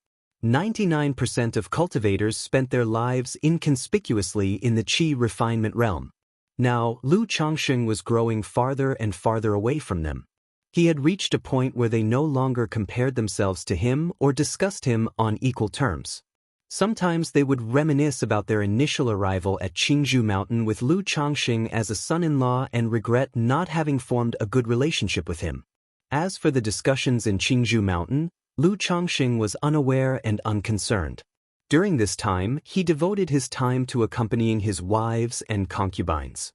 99% of cultivators spent their lives inconspicuously in the qi refinement realm. Now, Lu Changxing was growing farther and farther away from them. He had reached a point where they no longer compared themselves to him or discussed him on equal terms. Sometimes they would reminisce about their initial arrival at Qingzhou Mountain with Lu Changxing as a son-in-law and regret not having formed a good relationship with him. As for the discussions in Qingzhou Mountain, Lu Changxing was unaware and unconcerned. During this time, he devoted his time to accompanying his wives and concubines.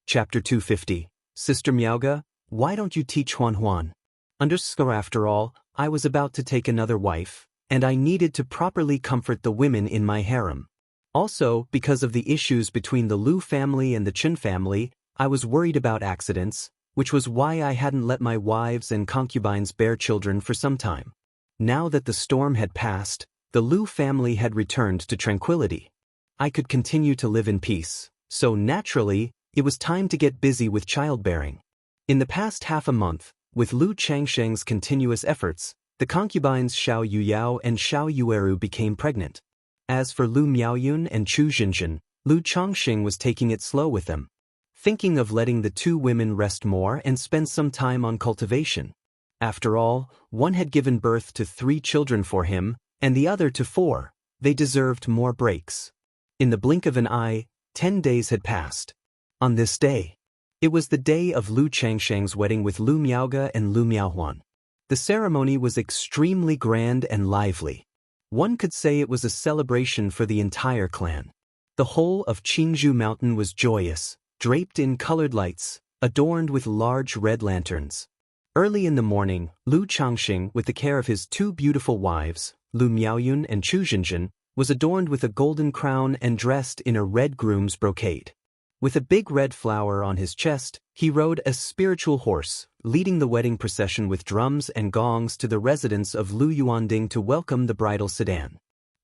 Chapter 250. Sister Miaoge, why don't you teach Huan? After all, I was about to take another wife, and I needed to properly comfort the women in my harem. Also, because of the issues between the Lu family and the Chen family, I was worried about accidents, which was why I hadn't let my wives and concubines bear children for some time. Now that the storm had passed, the Lu family had returned to tranquility. I could continue to live in peace, so naturally, it was time to get busy with childbearing. In the past half a month, with Lu Changsheng's continuous efforts, the concubines Xiao Yuyao and Xiao Yueru became pregnant. As for Lu Miaoyun and Chu Jinjin, Lu Changxing was taking it slow with them, thinking of letting the two women rest more and spend some time on cultivation. After all, one had given birth to 3 children for him, and the other to 4. They deserved more breaks. In the blink of an eye, 10 days had passed. On this day, it was the day of Lu Changsheng's wedding with Lu Miaoge and Lu Miaohuan. The ceremony was extremely grand and lively. One could say it was a celebration for the entire clan. The whole of Qingzhou Mountain was joyous, draped in colored lights, adorned with large red lanterns. Early in the morning, Lu Changxing, with the care of his 2 beautiful wives, Lu Miaoyun and Chu Jinjin, was adorned with a golden crown and dressed in a red groom's brocade. With a big red flower on his chest, he rode a spiritual horse, leading the wedding procession with drums and gongs to the residence of Lu Yuanding to welcome the bridal sedan.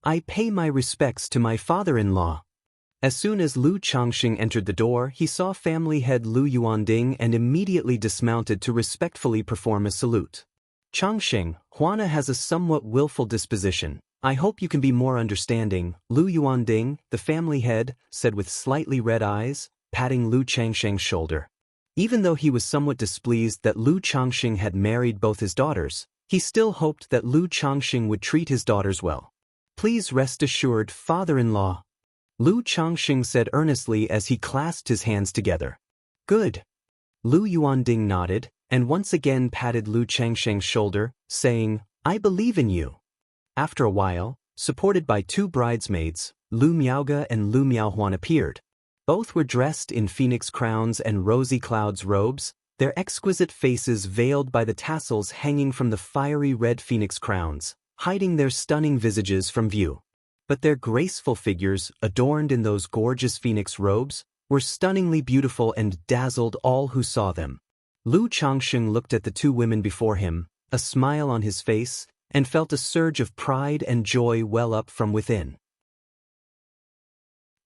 I pay my respects to my father-in-law. As soon as Lu Changxing entered the door, he saw family head Lu Yuanding and immediately dismounted to respectfully perform a salute. Changxing, Huana has a somewhat willful disposition. I hope you can be more understanding, Lu Yuanding, the family head, said with slightly red eyes, patting Lu Changxing's shoulder. Even though he was somewhat displeased that Lu Changxing had married both his daughters, he still hoped that Lu Changxing would treat his daughters well. Please rest assured, father-in-law, Lu Changxing said earnestly as he clasped his hands together. Good. Lu Yuanding nodded, and once again patted Lu Changxing's shoulder, saying, I believe in you. After a while, supported by two bridesmaids, Lu Miaoge and Lu Miaohuan appeared. Both were dressed in phoenix crowns and rosy clouds robes, their exquisite faces veiled by the tassels hanging from the fiery red phoenix crowns, hiding their stunning visages from view. But their graceful figures, adorned in those gorgeous phoenix robes, were stunningly beautiful and dazzled all who saw them. Lu Changsheng looked at the two women before him, a smile on his face, and felt a surge of pride and joy well up from within.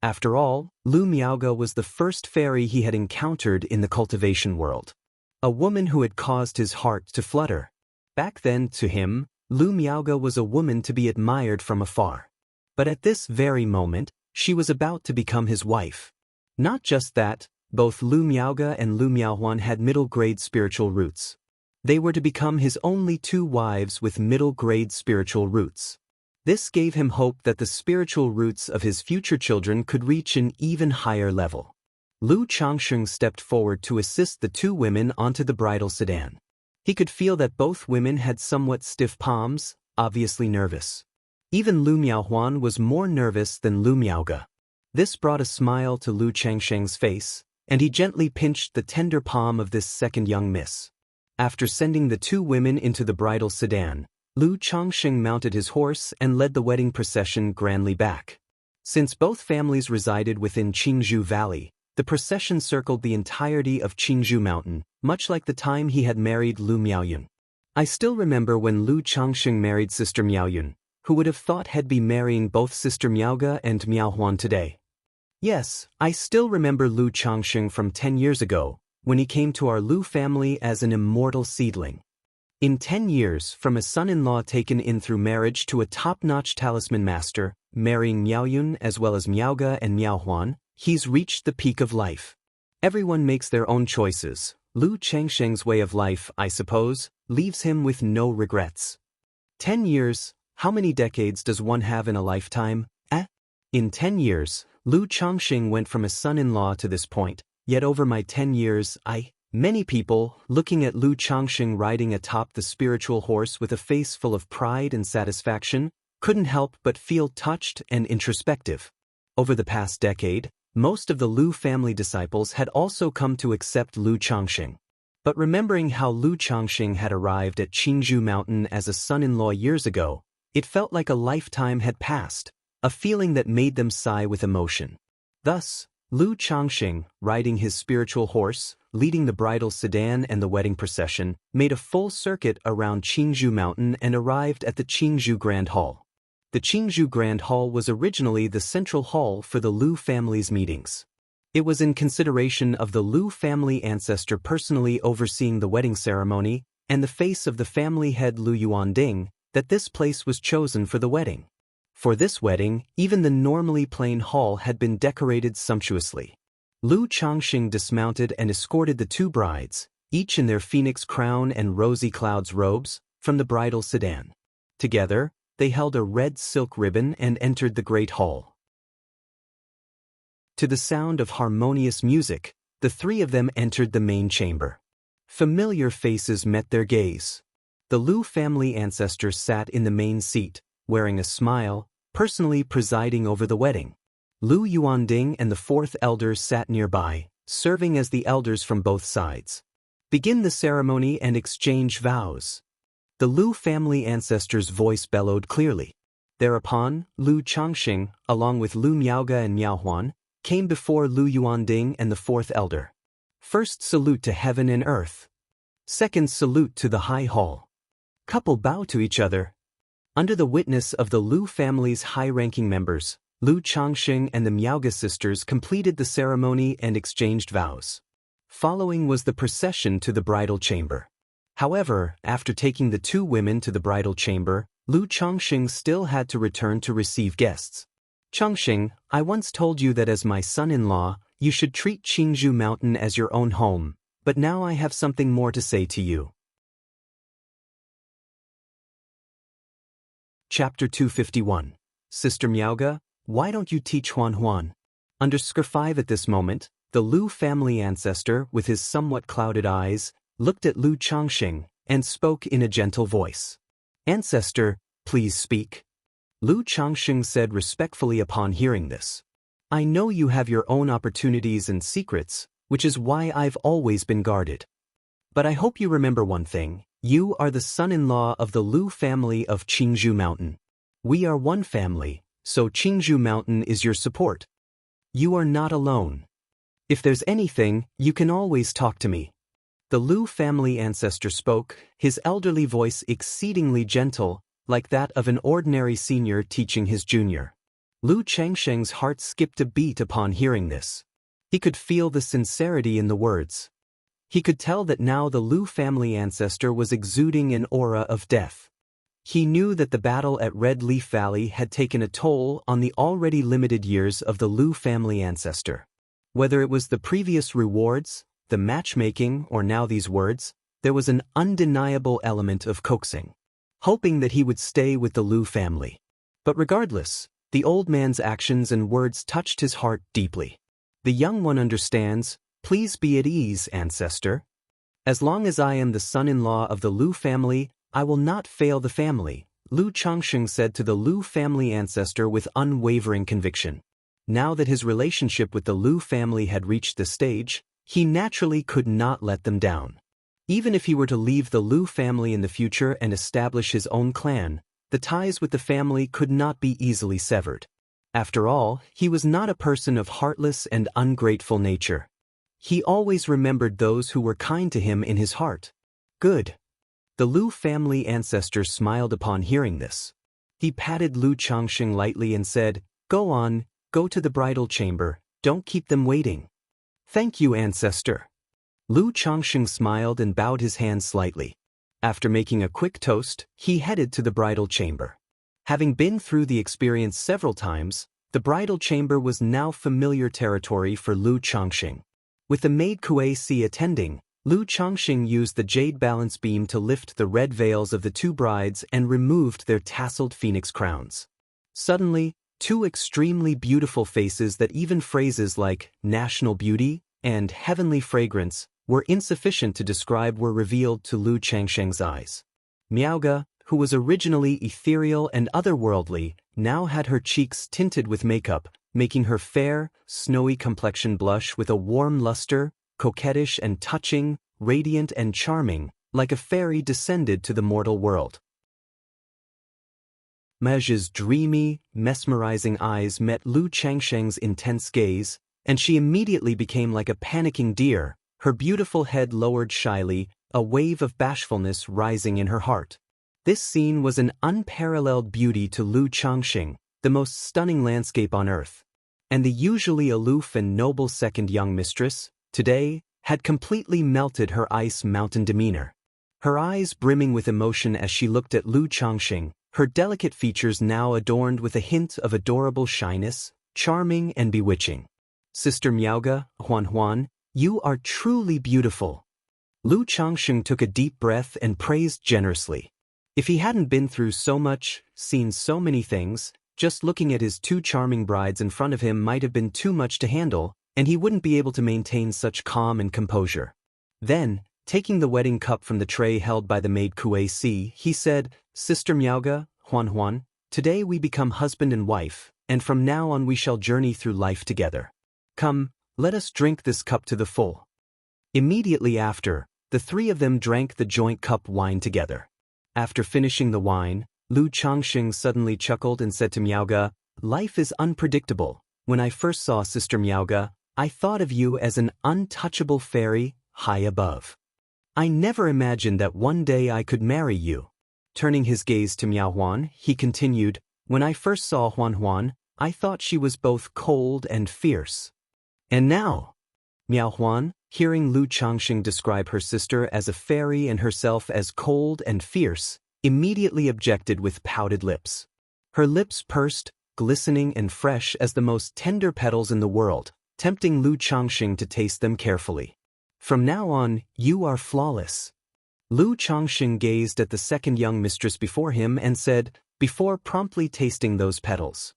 After all, Lu Miaoge was the first fairy he had encountered in the cultivation world. A woman who had caused his heart to flutter. Back then, to him, Lu Miaoge was a woman to be admired from afar. But at this very moment, she was about to become his wife. Not just that, both Lu Miaoge and Lu Miaohuan had middle-grade spiritual roots. They were to become his only two wives with middle-grade spiritual roots. This gave him hope that the spiritual roots of his future children could reach an even higher level. Lu Changsheng stepped forward to assist the two women onto the bridal sedan. He could feel that both women had somewhat stiff palms, obviously nervous. Even Lu Miaohuan was more nervous than Lu Miaoge. This brought a smile to Lu Changsheng's face, and he gently pinched the tender palm of this second young miss. After sending the two women into the bridal sedan, Lu Changsheng mounted his horse and led the wedding procession grandly back. Since both families resided within Qingzhou Valley, the procession circled the entirety of Qingzhou Mountain, much like the time he had married Lu Miaoyun. I still remember when Lu Changsheng married Sister Miaoyun. Who would have thought he'd be marrying both Sister Miaoge and Miaohuan today? Yes, I still remember Lu Changsheng from 10 years ago, when he came to our Lu family as an immortal seedling. In 10 years, from a son-in-law taken in through marriage to a top-notch talisman master, marrying Miaoyun as well as Miaoge and Miaohuan, he's reached the peak of life. Everyone makes their own choices. Lu Changsheng's way of life, I suppose, leaves him with no regrets. 10 years, how many decades does one have in a lifetime? In 10 years, Lu Changsheng went from a son-in-law to this point, yet over my 10 years, many people, looking at Lu Changsheng riding atop the spiritual horse with a face full of pride and satisfaction, couldn't help but feel touched and introspective. Over the past decade, most of the Lu family disciples had also come to accept Lu Changsheng. But remembering how Lu Changsheng had arrived at Qingzhou Mountain as a son-in-law years ago, it felt like a lifetime had passed, a feeling that made them sigh with emotion. Thus, Lu Changsheng, riding his spiritual horse, leading the bridal sedan and the wedding procession, made a full circuit around Qingzhou Mountain and arrived at the Qingzhou Grand Hall. The Qingzhou Grand Hall was originally the central hall for the Lu family's meetings. It was in consideration of the Lu family ancestor personally overseeing the wedding ceremony and the face of the family head Lu Yuanding, that this place was chosen for the wedding. For this wedding, even the normally plain hall had been decorated sumptuously. Lu Changsheng dismounted and escorted the two brides, each in their phoenix crown and rosy clouds robes, from the bridal sedan. Together, they held a red silk ribbon and entered the great hall. To the sound of harmonious music, the three of them entered the main chamber. Familiar faces met their gaze. The Lu family ancestor sat in the main seat, wearing a smile, personally presiding over the wedding. Lu Yuanding and the fourth elder sat nearby, serving as the elders from both sides. Begin the ceremony and exchange vows. The Lu family ancestor's voice bellowed clearly. Thereupon, Lu Changsheng, along with Lu Miaoge and Miaohuan, came before Lu Yuanding and the fourth elder. First salute to heaven and earth. Second salute to the high hall. Couple bow to each other. Under the witness of the Lu family's high-ranking members, Lu Changsheng and the Miaoge sisters completed the ceremony and exchanged vows. Following was the procession to the bridal chamber. However, after taking the two women to the bridal chamber, Lu Changsheng still had to return to receive guests. Changsheng, I once told you that as my son-in-law, you should treat Qingzhou Mountain as your own home, but now I have something more to say to you. Chapter 251. Sister Miaoge, why don't you teach Huan? Under Scar 5 at this moment, the Lu family ancestor, with his somewhat clouded eyes, looked at Lu Changsheng and spoke in a gentle voice. Ancestor, please speak. Lu Changsheng said respectfully upon hearing this. I know you have your own opportunities and secrets, which is why I've always been guarded. But I hope you remember one thing. You are the son-in-law of the Lu family of Qingzhou Mountain. We are one family, so Qingzhou Mountain is your support. You are not alone. If there's anything, you can always talk to me. The Lu family ancestor spoke, his elderly voice exceedingly gentle, like that of an ordinary senior teaching his junior. Lu Changsheng's heart skipped a beat upon hearing this. He could feel the sincerity in the words. He could tell that now the Lu family ancestor was exuding an aura of death. He knew that the battle at Red Leaf Valley had taken a toll on the already limited years of the Lu family ancestor. Whether it was the previous rewards, the matchmaking, or now these words, there was an undeniable element of coaxing, hoping that he would stay with the Lu family. But regardless, the old man's actions and words touched his heart deeply. The young one understands. Please be at ease, ancestor. As long as I am the son-in-law of the Lu family, I will not fail the family, Lu Changsheng said to the Lu family ancestor with unwavering conviction. Now that his relationship with the Lu family had reached this stage, he naturally could not let them down. Even if he were to leave the Lu family in the future and establish his own clan, the ties with the family could not be easily severed. After all, he was not a person of heartless and ungrateful nature. He always remembered those who were kind to him in his heart. Good. The Lu family ancestor smiled upon hearing this. He patted Lu Changsheng lightly and said, Go on, go to the bridal chamber, don't keep them waiting. Thank you, ancestor. Lu Changsheng smiled and bowed his hand slightly. After making a quick toast, he headed to the bridal chamber. Having been through the experience several times, the bridal chamber was now familiar territory for Lu Changsheng. With the maid Kuei-si attending, Lu Changsheng used the jade balance beam to lift the red veils of the two brides and removed their tasseled phoenix crowns. Suddenly, two extremely beautiful faces that even phrases like national beauty and heavenly fragrance were insufficient to describe were revealed to Lu Changsheng's eyes. Miaoge, who was originally ethereal and otherworldly, now had her cheeks tinted with makeup, making her fair, snowy complexion blush with a warm luster, coquettish and touching, radiant and charming, like a fairy descended to the mortal world. Miaoge's dreamy, mesmerizing eyes met Lu Changsheng's intense gaze, and she immediately became like a panicking deer, her beautiful head lowered shyly, a wave of bashfulness rising in her heart. This scene was an unparalleled beauty to Lu Changsheng, the most stunning landscape on earth. And the usually aloof and noble second young mistress, today, had completely melted her ice mountain demeanor. Her eyes brimming with emotion as she looked at Lu Changsheng, her delicate features now adorned with a hint of adorable shyness, charming and bewitching. Sister Miaoge, Huan, you are truly beautiful. Lu Changsheng took a deep breath and praised generously. If he hadn't been through so much, seen so many things, just looking at his two charming brides in front of him might have been too much to handle, and he wouldn't be able to maintain such calm and composure. Then, taking the wedding cup from the tray held by the maid Kuei-si, he said, Sister Miaoge, Huan, today we become husband and wife, and from now on we shall journey through life together. Come, let us drink this cup to the full. Immediately after, the three of them drank the joint cup wine together. After finishing the wine, Lu Changsheng suddenly chuckled and said to Miaoge, Life is unpredictable. When I first saw Sister Miaoge, I thought of you as an untouchable fairy, high above. I never imagined that one day I could marry you. Turning his gaze to Miao Huan, he continued, When I first saw Huan, I thought she was both cold and fierce. And now? Miao Huan, hearing Lu Changsheng describe her sister as a fairy and herself as cold and fierce, immediately objected with pouted lips. Her lips pursed, glistening and fresh as the most tender petals in the world, tempting Lu Changsheng to taste them carefully. From now on, you are flawless. Lu Changsheng gazed at the second young mistress before him and said, before promptly tasting those petals.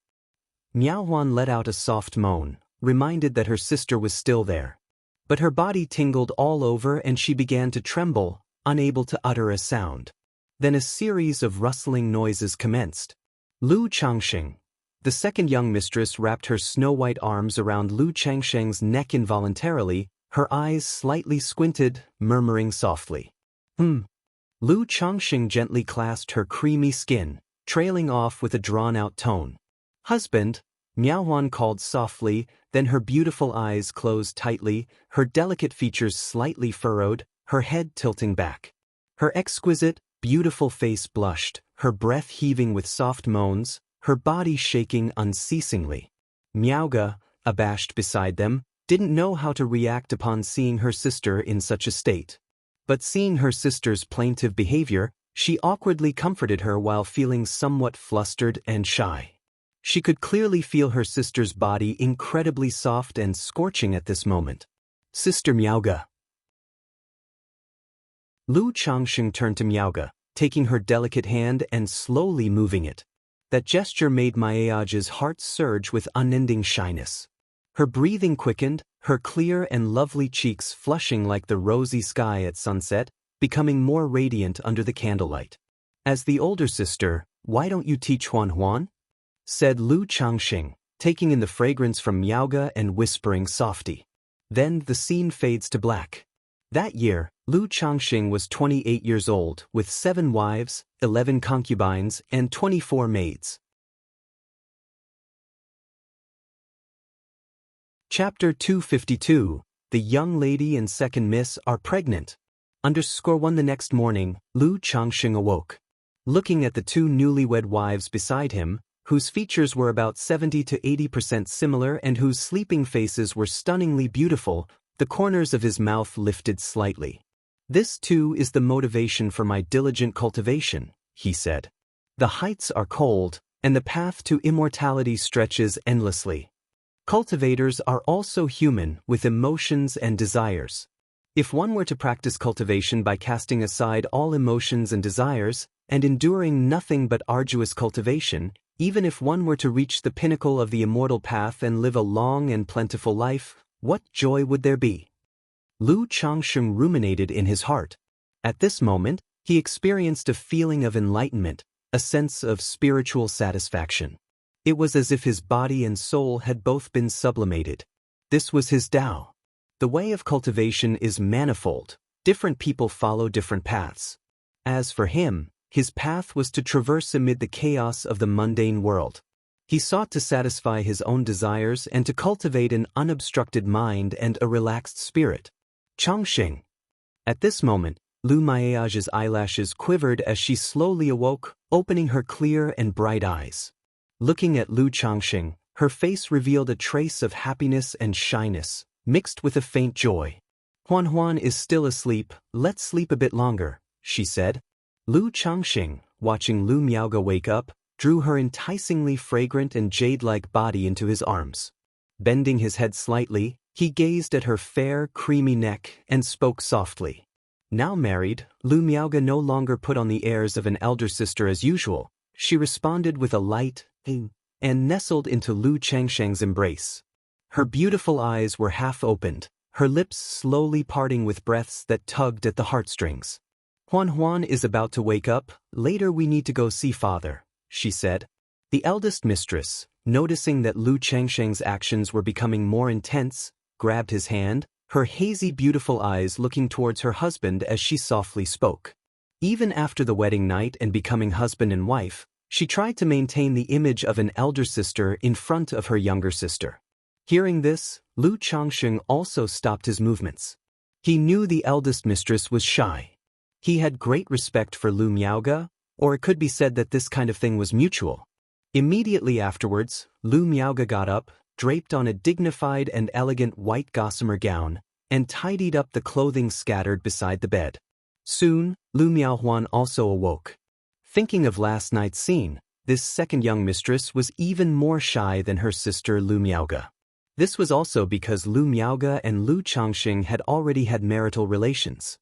Miao Huan let out a soft moan, reminded that her sister was still there. But her body tingled all over and she began to tremble, unable to utter a sound. Then a series of rustling noises commenced. Lu Changxing. The second young mistress wrapped her snow-white arms around Lu Changsheng's neck involuntarily, her eyes slightly squinted, murmuring softly. Lu Changxing gently clasped her creamy skin, trailing off with a drawn-out tone. Husband, Miaohuan called softly, then her beautiful eyes closed tightly, her delicate features slightly furrowed, her head tilting back. Her exquisite, beautiful face blushed, her breath heaving with soft moans, her body shaking unceasingly. Miaoga, abashed beside them, didn't know how to react upon seeing her sister in such a state. But seeing her sister's plaintive behavior, she awkwardly comforted her while feeling somewhat flustered and shy. She could clearly feel her sister's body incredibly soft and scorching at this moment. Sister Miaoga. Lu Changxing turned to Miaoga, taking her delicate hand and slowly moving it. That gesture made Miaoga's heart surge with unending shyness. Her breathing quickened, her clear and lovely cheeks flushing like the rosy sky at sunset, becoming more radiant under the candlelight. As the older sister, why don't you teach Huan? Said Lu Changxing, taking in the fragrance from Miaoga and whispering softly. Then the scene fades to black. That year, Lu Changxing was 28 years old, with 7 wives, 11 concubines, and 24 maids. Chapter 252. The young lady and second miss are pregnant. _1 The next morning, Lu Changxing awoke. Looking at the 2 newlywed wives beside him, whose features were about 70 to 80% similar and whose sleeping faces were stunningly beautiful, the corners of his mouth lifted slightly. This too is the motivation for my diligent cultivation, he said. The heights are cold, and the path to immortality stretches endlessly. Cultivators are also human, with emotions and desires. If one were to practice cultivation by casting aside all emotions and desires, and enduring nothing but arduous cultivation, even if one were to reach the pinnacle of the immortal path and live a long and plentiful life, what joy would there be? Lu Changxing ruminated in his heart. At this moment, he experienced a feeling of enlightenment, a sense of spiritual satisfaction. It was as if his body and soul had both been sublimated. This was his Tao. The way of cultivation is manifold. Different people follow different paths. As for him, his path was to traverse amid the chaos of the mundane world. He sought to satisfy his own desires and to cultivate an unobstructed mind and a relaxed spirit. Changxing. At this moment, Lu Miaoga's eyelashes quivered as she slowly awoke, opening her clear and bright eyes. Looking at Lu Changxing, her face revealed a trace of happiness and shyness, mixed with a faint joy. Huan is still asleep, let's sleep a bit longer, she said. Lu Changxing, watching Lu Miaoga wake up, drew her enticingly fragrant and jade-like body into his arms. Bending his head slightly, he gazed at her fair, creamy neck and spoke softly. Now married, Lu Miaoga no longer put on the airs of an elder sister as usual. She responded with a light and nestled into Lu Changxing's embrace. Her beautiful eyes were half opened, her lips slowly parting with breaths that tugged at the heartstrings. Huan is about to wake up, later we need to go see father, she said. The eldest mistress, noticing that Lu Changxing's actions were becoming more intense, grabbed his hand, her hazy beautiful eyes looking towards her husband as she softly spoke. Even after the wedding night and becoming husband and wife, she tried to maintain the image of an elder sister in front of her younger sister. Hearing this, Lu Changxing also stopped his movements. He knew the eldest mistress was shy. He had great respect for Lu Miaoga, or it could be said that this kind of thing was mutual. Immediately afterwards, Lu Miaoga got up, draped on a dignified and elegant white gossamer gown, and tidied up the clothing scattered beside the bed. Soon, Lu Miaohuan also awoke. Thinking of last night's scene, this second young mistress was even more shy than her sister Lu Miaoga. This was also because Lu Miaoga and Lu Changxing had already had marital relations.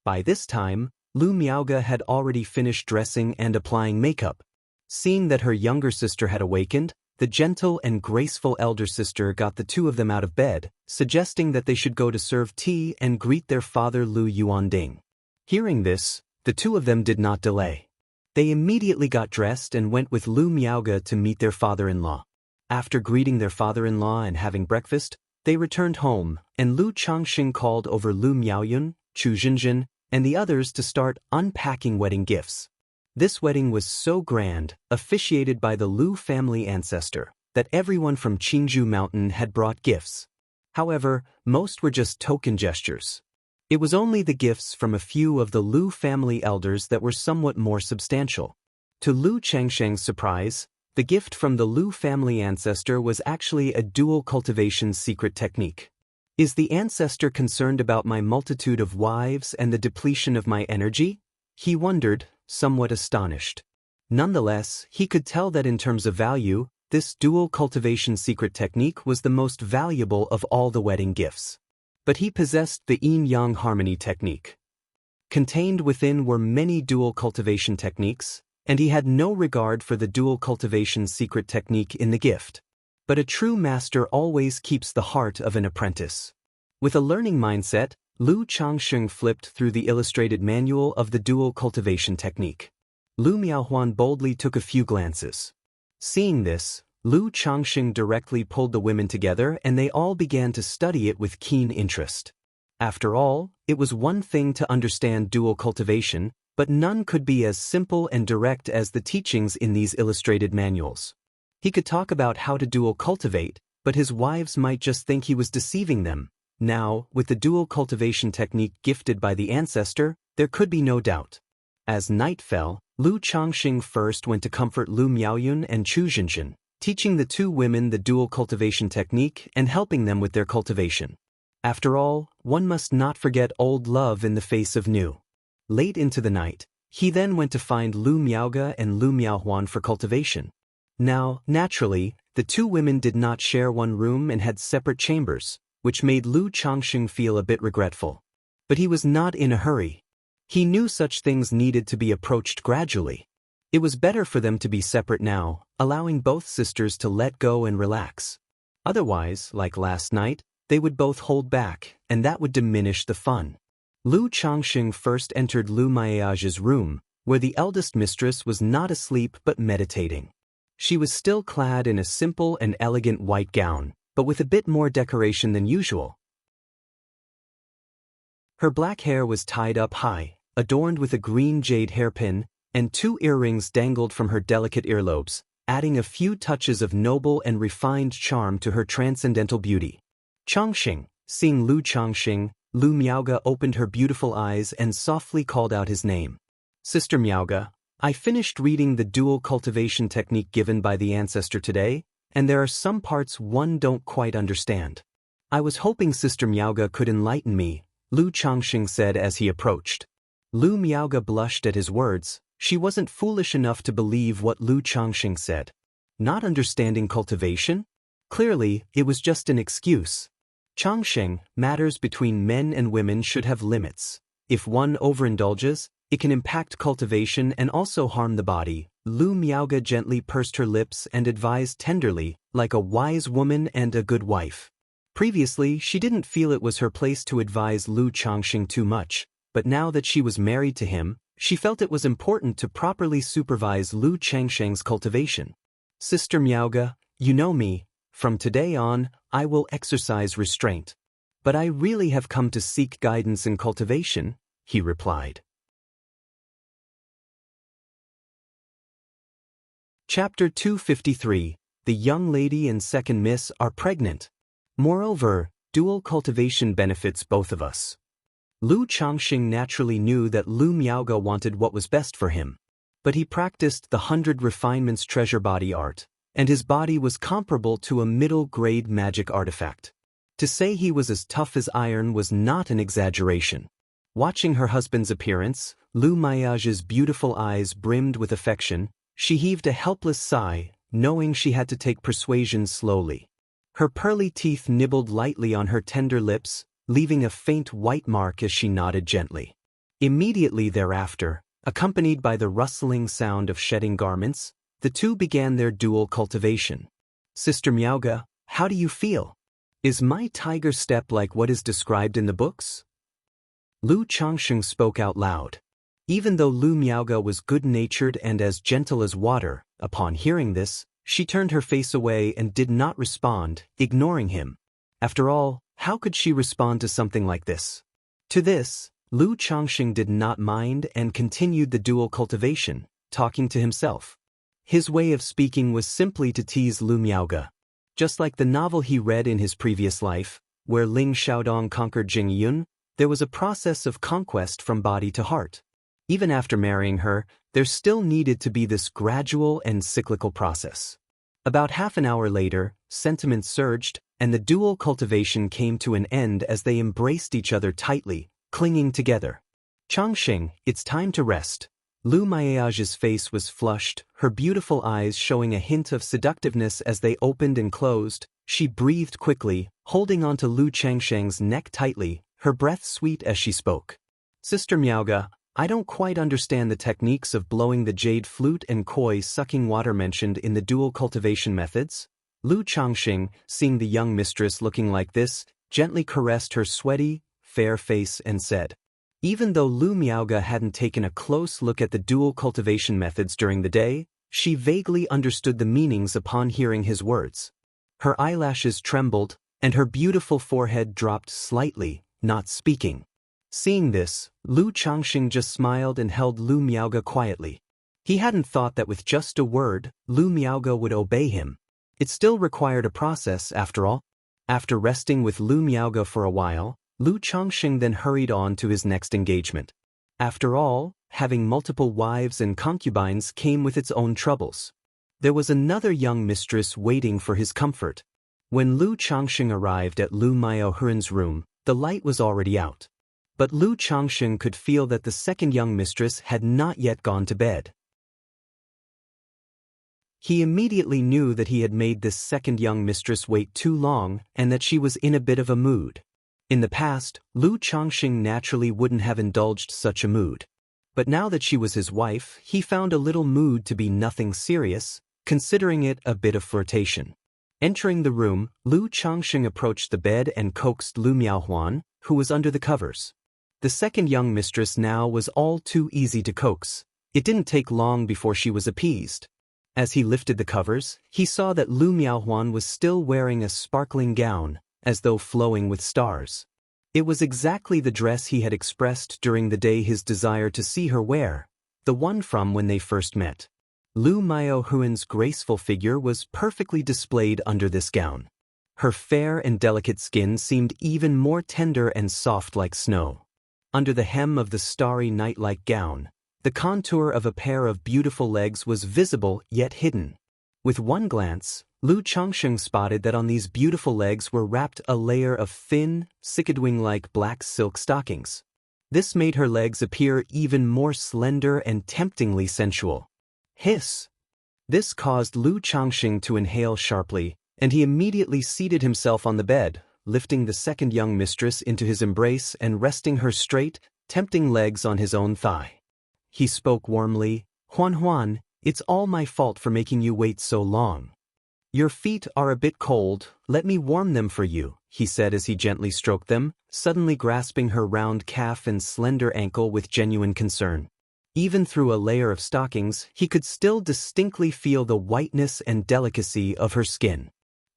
By this time, Lu Miaoga had already finished dressing and applying makeup. Seeing that her younger sister had awakened, the gentle and graceful elder sister got the 2 of them out of bed, suggesting that they should go to serve tea and greet their father Lu Yuanding. Hearing this, the 2 of them did not delay. They immediately got dressed and went with Lu Miaoge to meet their father-in-law. After greeting their father-in-law and having breakfast, they returned home, and Lu Changxing called over Lu Miaoyun, Chu Zhenzhen, and the others to start unpacking wedding gifts. This wedding was so grand, officiated by the Lu family ancestor, that everyone from Qingzhou Mountain had brought gifts. However, most were just token gestures. It was only the gifts from a few of the Lu family elders that were somewhat more substantial. To Lu Changsheng's surprise, the gift from the Lu family ancestor was actually a dual cultivation secret technique. Is the ancestor concerned about my multitude of wives and the depletion of my energy? He wondered, somewhat astonished. Nonetheless, he could tell that in terms of value, this dual cultivation secret technique was the most valuable of all the wedding gifts. But he possessed the yin-yang harmony technique. Contained within were many dual cultivation techniques, and he had no regard for the dual cultivation secret technique in the gift. But a true master always keeps the heart of an apprentice. With a learning mindset, Lu Changxing flipped through the illustrated manual of the dual cultivation technique. Lu Miaohuan boldly took a few glances. Seeing this, Lu Changxing directly pulled the women together and they all began to study it with keen interest. After all, it was one thing to understand dual cultivation, but none could be as simple and direct as the teachings in these illustrated manuals. He could talk about how to dual cultivate, but his wives might just think he was deceiving them. Now, with the dual cultivation technique gifted by the ancestor, there could be no doubt. As night fell, Lu Changxing first went to comfort Lu Miaoyun and Chu Zhenzhen, teaching the two women the dual cultivation technique and helping them with their cultivation. After all, one must not forget old love in the face of new. Late into the night, he then went to find Lu Miaoge and Lu Miaohuan for cultivation. Now, naturally, the two women did not share one room and had separate chambers, which made Lu Changxing feel a bit regretful. But he was not in a hurry. He knew such things needed to be approached gradually. It was better for them to be separate now, allowing both sisters to let go and relax. Otherwise, like last night, they would both hold back, and that would diminish the fun. Lu Changxing first entered Lu Miaoge's room, where the eldest mistress was not asleep but meditating. She was still clad in a simple and elegant white gown, but with a bit more decoration than usual. Her black hair was tied up high, adorned with a green jade hairpin, and 2 earrings dangled from her delicate earlobes, adding a few touches of noble and refined charm to her transcendental beauty. Changxing, seeing Lu Changxing, Lu Miaoge opened her beautiful eyes and softly called out his name. Sister Miaoge, I finished reading the dual cultivation technique given by the ancestor today, and there are some parts one don't quite understand. I was hoping Sister Miaoge could enlighten me, Lu Changxing said as he approached. Lu Miaoge blushed at his words. She wasn't foolish enough to believe what Lu Changxing said. Not understanding cultivation? Clearly, it was just an excuse. Changxing, matters between men and women should have limits. If one overindulges, it can impact cultivation and also harm the body. Lu Miaoge gently pursed her lips and advised tenderly, like a wise woman and a good wife. Previously, she didn't feel it was her place to advise Lu Changxing too much, but now that she was married to him, she felt it was important to properly supervise Lu Changxing's cultivation. Sister Miaoge, you know me, from today on, I will exercise restraint. But I really have come to seek guidance in cultivation, he replied. Chapter 253, The Young Lady and Second Miss are pregnant. Moreover, dual cultivation benefits both of us. Lu Changxing naturally knew that Lu Miaoge wanted what was best for him. But he practiced the 100 refinements treasure body art, and his body was comparable to a middle-grade magic artifact. To say he was as tough as iron was not an exaggeration. Watching her husband's appearance, Lu Miaoge's beautiful eyes brimmed with affection. She heaved a helpless sigh, knowing she had to take persuasion slowly. Her pearly teeth nibbled lightly on her tender lips, leaving a faint white mark as she nodded gently. Immediately thereafter, accompanied by the rustling sound of shedding garments, the two began their dual cultivation. Sister Miaoge, how do you feel? Is my tiger step like what is described in the books? Lu Changxing spoke out loud. Even though Lu Miaoge was good-natured and as gentle as water, upon hearing this, she turned her face away and did not respond, ignoring him. After all, how could she respond to something like this? To this, Lu Changxing did not mind and continued the dual cultivation, talking to himself. His way of speaking was simply to tease Lu Miaoge. Just like the novel he read in his previous life, where Ling Xiaodong conquered Jing Yun, there was a process of conquest from body to heart. Even after marrying her, there still needed to be this gradual and cyclical process. About half an hour later, sentiment surged, and the dual cultivation came to an end as they embraced each other tightly, clinging together. Changxing, it's time to rest. Lu Miaoge's face was flushed, her beautiful eyes showing a hint of seductiveness as they opened and closed. She breathed quickly, holding onto Lu Changxing's neck tightly, her breath sweet as she spoke. Sister Miaoge, I don't quite understand the techniques of blowing the jade flute and koi sucking water mentioned in the dual cultivation methods. Lu Changxing, seeing the young mistress looking like this, gently caressed her sweaty, fair face and said. Even though Lu Miaoge hadn't taken a close look at the dual cultivation methods during the day, she vaguely understood the meanings upon hearing his words. Her eyelashes trembled, and her beautiful forehead dropped slightly, not speaking. Seeing this, Lu Changxing just smiled and held Lu Miaoge quietly. He hadn't thought that with just a word, Lu Miaoge would obey him. It still required a process, after all. After resting with Lu Miaoge for a while, Lu Changxing then hurried on to his next engagement. After all, having multiple wives and concubines came with its own troubles. There was another young mistress waiting for his comfort. When Lu Changxing arrived at Lu Miaohe's room, the light was already out. But Lu Changxing could feel that the second young mistress had not yet gone to bed. He immediately knew that he had made this second young mistress wait too long and that she was in a bit of a mood. In the past, Lu Changxing naturally wouldn't have indulged such a mood. But now that she was his wife, he found a little mood to be nothing serious, considering it a bit of flirtation. Entering the room, Lu Changxing approached the bed and coaxed Lu Miaohuan, who was under the covers. The second young mistress now was all too easy to coax. It didn't take long before she was appeased. As he lifted the covers, he saw that Lu Miaohuan was still wearing a sparkling gown, as though flowing with stars. It was exactly the dress he had expressed during the day his desire to see her wear, the one from when they first met. Lu Miaohuan's graceful figure was perfectly displayed under this gown. Her fair and delicate skin seemed even more tender and soft like snow. Under the hem of the starry night-like gown, the contour of a pair of beautiful legs was visible yet hidden. With one glance, Lu Changxing spotted that on these beautiful legs were wrapped a layer of thin, cicadwing-like black silk stockings. This made her legs appear even more slender and temptingly sensual. Hiss! This caused Lu Changxing to inhale sharply, and he immediately seated himself on the bed, lifting the second young mistress into his embrace and resting her straight, tempting legs on his own thigh. He spoke warmly, "Huan Huan, it's all my fault for making you wait so long. Your feet are a bit cold, let me warm them for you," he said as he gently stroked them, suddenly grasping her round calf and slender ankle with genuine concern. Even through a layer of stockings, he could still distinctly feel the whiteness and delicacy of her skin.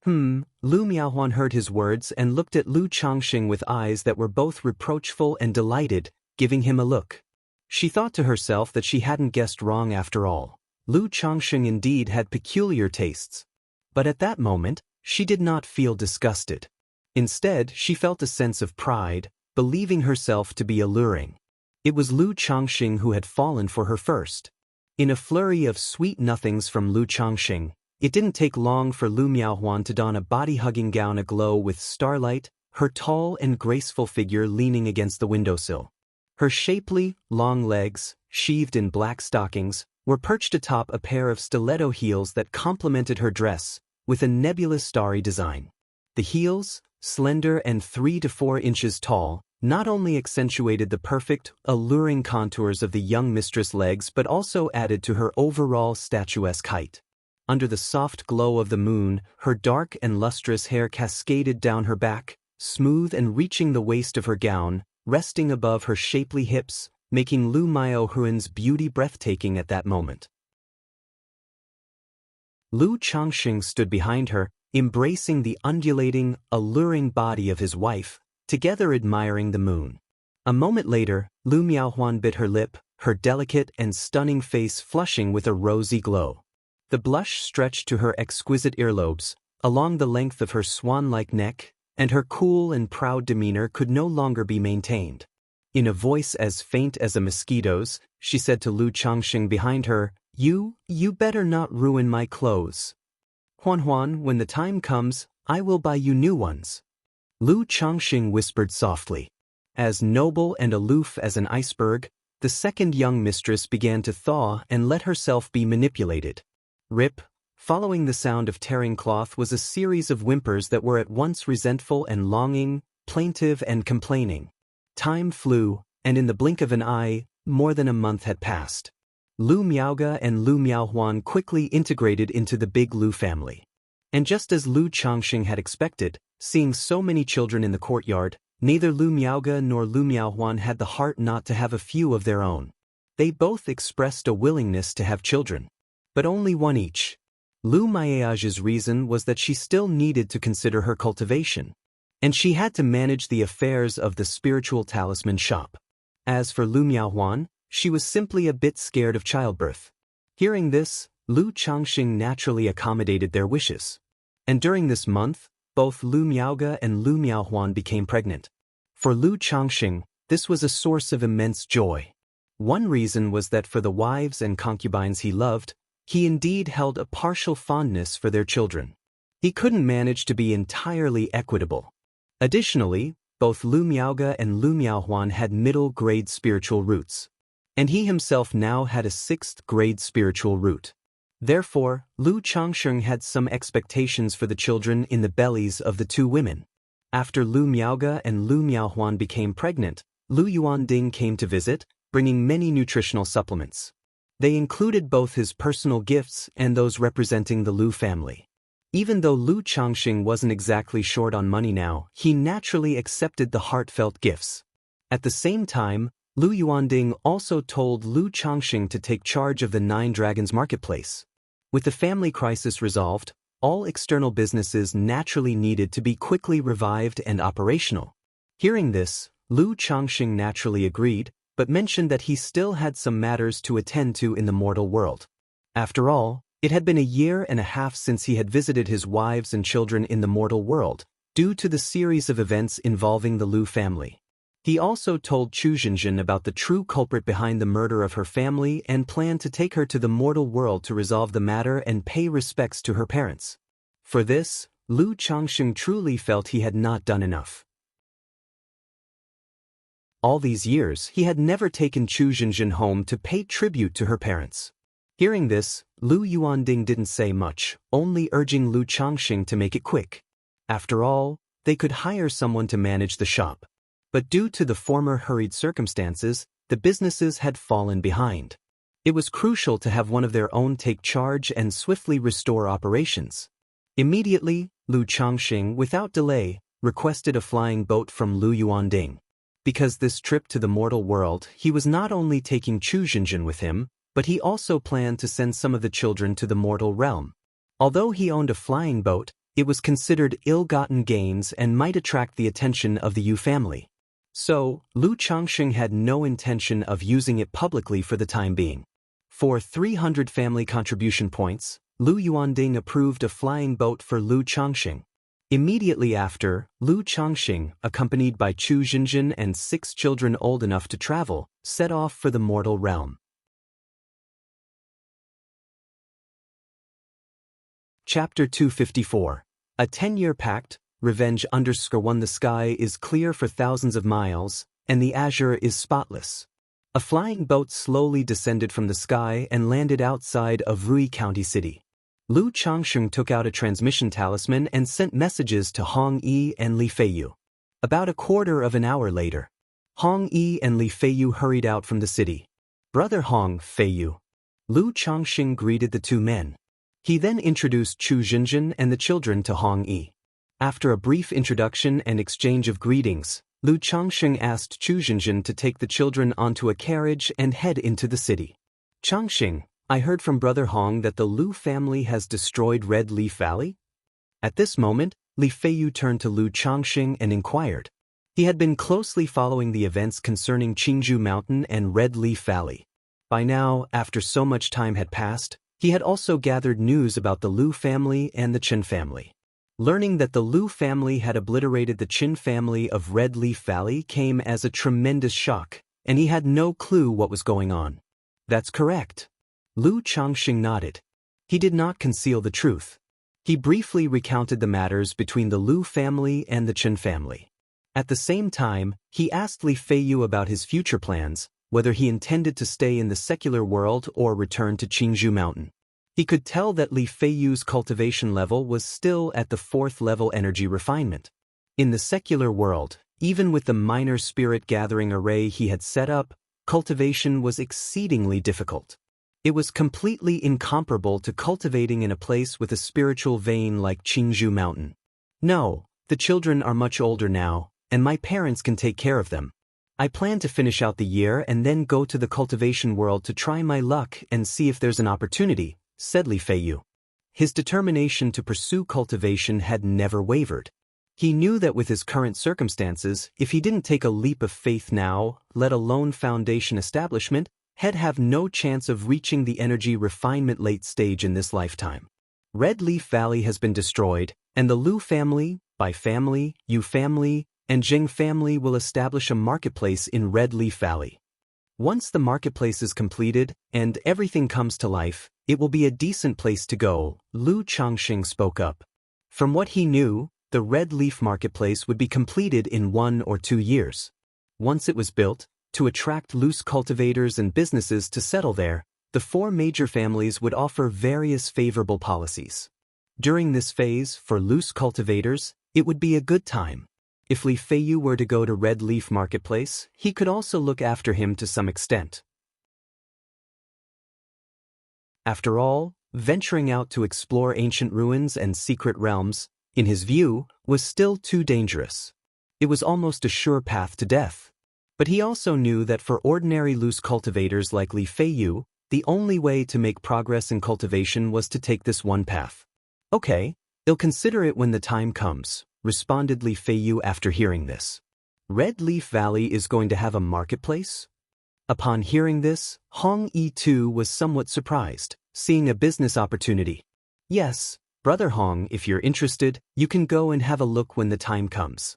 Lu Miaohuan heard his words and looked at Lu Changxing with eyes that were both reproachful and delighted, giving him a look. She thought to herself that she hadn't guessed wrong after all. Lu Changxing indeed had peculiar tastes. But at that moment, she did not feel disgusted. Instead, she felt a sense of pride, believing herself to be alluring. It was Lu Changxing who had fallen for her first. In a flurry of sweet nothings from Lu Changxing, it didn't take long for Lu Miaohuan to don a body-hugging gown aglow with starlight, her tall and graceful figure leaning against the windowsill. Her shapely, long legs, sheathed in black stockings, were perched atop a pair of stiletto heels that complemented her dress, with a nebulous starry design. The heels, slender and 3 to 4 inches tall, not only accentuated the perfect, alluring contours of the young mistress' legs but also added to her overall statuesque height. Under the soft glow of the moon, her dark and lustrous hair cascaded down her back, smooth and reaching the waist of her gown, resting above her shapely hips, making Lu Miaohuan's beauty breathtaking at that moment. Lu Changxing stood behind her, embracing the undulating, alluring body of his wife, together admiring the moon. A moment later, Lu Miaohuan bit her lip, her delicate and stunning face flushing with a rosy glow. The blush stretched to her exquisite earlobes, along the length of her swan-like neck, and her cool and proud demeanor could no longer be maintained. In a voice as faint as a mosquito's, she said to Lu Changxing behind her, You better not ruin my clothes. Huan, when the time comes, I will buy you new ones. Lu Changxing whispered softly. As noble and aloof as an iceberg, the second young mistress began to thaw and let herself be manipulated. Rip, following the sound of tearing cloth was a series of whimpers that were at once resentful and longing, plaintive and complaining. Time flew, and in the blink of an eye, more than a month had passed. Lu Miaoge and Lu Miaohuan quickly integrated into the big Lu family. And just as Lu Changxing had expected, seeing so many children in the courtyard, neither Lu Miaoge nor Lu Miaohuan had the heart not to have a few of their own. They both expressed a willingness to have children, but only one each. Lu Miaoge's reason was that she still needed to consider her cultivation, and she had to manage the affairs of the spiritual talisman shop. As for Lu Miaohuan, she was simply a bit scared of childbirth. Hearing this, Lu Changxing naturally accommodated their wishes. And during this month, both Lu Miaoge and Lu Miaohuan became pregnant. For Lu Changxing, this was a source of immense joy. One reason was that for the wives and concubines he loved, he indeed held a partial fondness for their children. He couldn't manage to be entirely equitable. Additionally, both Lu Miaoge and Lu Miaohuan had middle-grade spiritual roots, and he himself now had a 6th-grade spiritual root. Therefore, Lu Changxing had some expectations for the children in the bellies of the two women. After Lu Miaoge and Lu Miaohuan became pregnant, Lu Yuanding came to visit, bringing many nutritional supplements. They included both his personal gifts and those representing the Lu family. Even though Lu Changxing wasn't exactly short on money now, he naturally accepted the heartfelt gifts. At the same time, Lu Yuanding also told Lu Changxing to take charge of the 9 Dragons marketplace. With the family crisis resolved, all external businesses naturally needed to be quickly revived and operational. Hearing this, Lu Changxing naturally agreed, but mentioned that he still had some matters to attend to in the mortal world. After all, it had been a year and a half since he had visited his wives and children in the mortal world, due to the series of events involving the Lu family. He also told Chu Zhenjin about the true culprit behind the murder of her family and planned to take her to the mortal world to resolve the matter and pay respects to her parents. For this, Lu Changxing truly felt he had not done enough. All these years, he had never taken Chu Zhenjin home to pay tribute to her parents. Hearing this, Lu Yuanding didn't say much, only urging Lu Changxing to make it quick. After all, they could hire someone to manage the shop. But due to the former hurried circumstances, the businesses had fallen behind. It was crucial to have one of their own take charge and swiftly restore operations. Immediately, Lu Changxing, without delay, requested a flying boat from Lu Yuanding. Because this trip to the mortal world, he was not only taking Chu Zhenjin with him, but he also planned to send some of the children to the mortal realm. Although he owned a flying boat, it was considered ill-gotten gains and might attract the attention of the Yu family. So, Lu Changxing had no intention of using it publicly for the time being. For 300 family contribution points, Lu Yuanding approved a flying boat for Lu Changxing. Immediately after, Lu Changxing, accompanied by Chu Zhenjin and 6 children old enough to travel, set off for the mortal realm. Chapter 254. A 10-year pact. Revenge _1 The sky is clear for thousands of miles, and the azure is spotless. A flying boat slowly descended from the sky and landed outside of Rui County City. Lu Changxing took out a transmission talisman and sent messages to Hong Yi and Li Feiyu. About a quarter of an hour later, Hong Yi and Li Feiyu hurried out from the city. Brother Hong, Feiyu. Lu Changxing greeted the two men. He then introduced Chu Zhenjin and the children to Hong Yi. After a brief introduction and exchange of greetings, Lu Changsheng asked Chu Zhenjin to take the children onto a carriage and head into the city. Changsheng, I heard from Brother Hong that the Lu family has destroyed Red Leaf Valley? At this moment, Li Feiyu turned to Lu Changsheng and inquired. He had been closely following the events concerning Qingzhou Mountain and Red Leaf Valley. By now, after so much time had passed, he had also gathered news about the Lu family and the Qin family. Learning that the Lu family had obliterated the Qin family of Red Leaf Valley came as a tremendous shock, and he had no clue what was going on. That's correct. Lu Changsheng nodded. He did not conceal the truth. He briefly recounted the matters between the Lu family and the Qin family. At the same time, he asked Li Feiyu about his future plans, whether he intended to stay in the secular world or return to Qingzhou Mountain. He could tell that Li Feiyu's cultivation level was still at the 4th level energy refinement. In the secular world, even with the minor spirit gathering array he had set up, cultivation was exceedingly difficult. It was completely incomparable to cultivating in a place with a spiritual vein like Qingzhou Mountain. No, the children are much older now, and my parents can take care of them. I plan to finish out the year and then go to the cultivation world to try my luck and see if there's an opportunity, said Li Feiyu. His determination to pursue cultivation had never wavered. He knew that with his current circumstances, if he didn't take a leap of faith now, let alone foundation establishment, he'd have no chance of reaching the energy refinement late stage in this lifetime. Red Leaf Valley has been destroyed, and the Lu family, Bai family, Yu family, and Zheng family will establish a marketplace in Red Leaf Valley. Once the marketplace is completed and everything comes to life, it will be a decent place to go, Lu Changsheng spoke up. From what he knew, the Red Leaf Marketplace would be completed in 1 or 2 years. Once it was built, to attract loose cultivators and businesses to settle there, the 4 major families would offer various favorable policies. During this phase, for loose cultivators, it would be a good time. If Li Feiyu were to go to Red Leaf Marketplace, he could also look after him to some extent. After all, venturing out to explore ancient ruins and secret realms, in his view, was still too dangerous. It was almost a sure path to death. But he also knew that for ordinary loose cultivators like Li Feiyu, the only way to make progress in cultivation was to take this one path. Okay, I'll consider it when the time comes, responded Li Feiyu after hearing this. Red Leaf Valley is going to have a marketplace? Upon hearing this, Hong Yi too was somewhat surprised, seeing a business opportunity. Yes, Brother Hong, if you're interested, you can go and have a look when the time comes.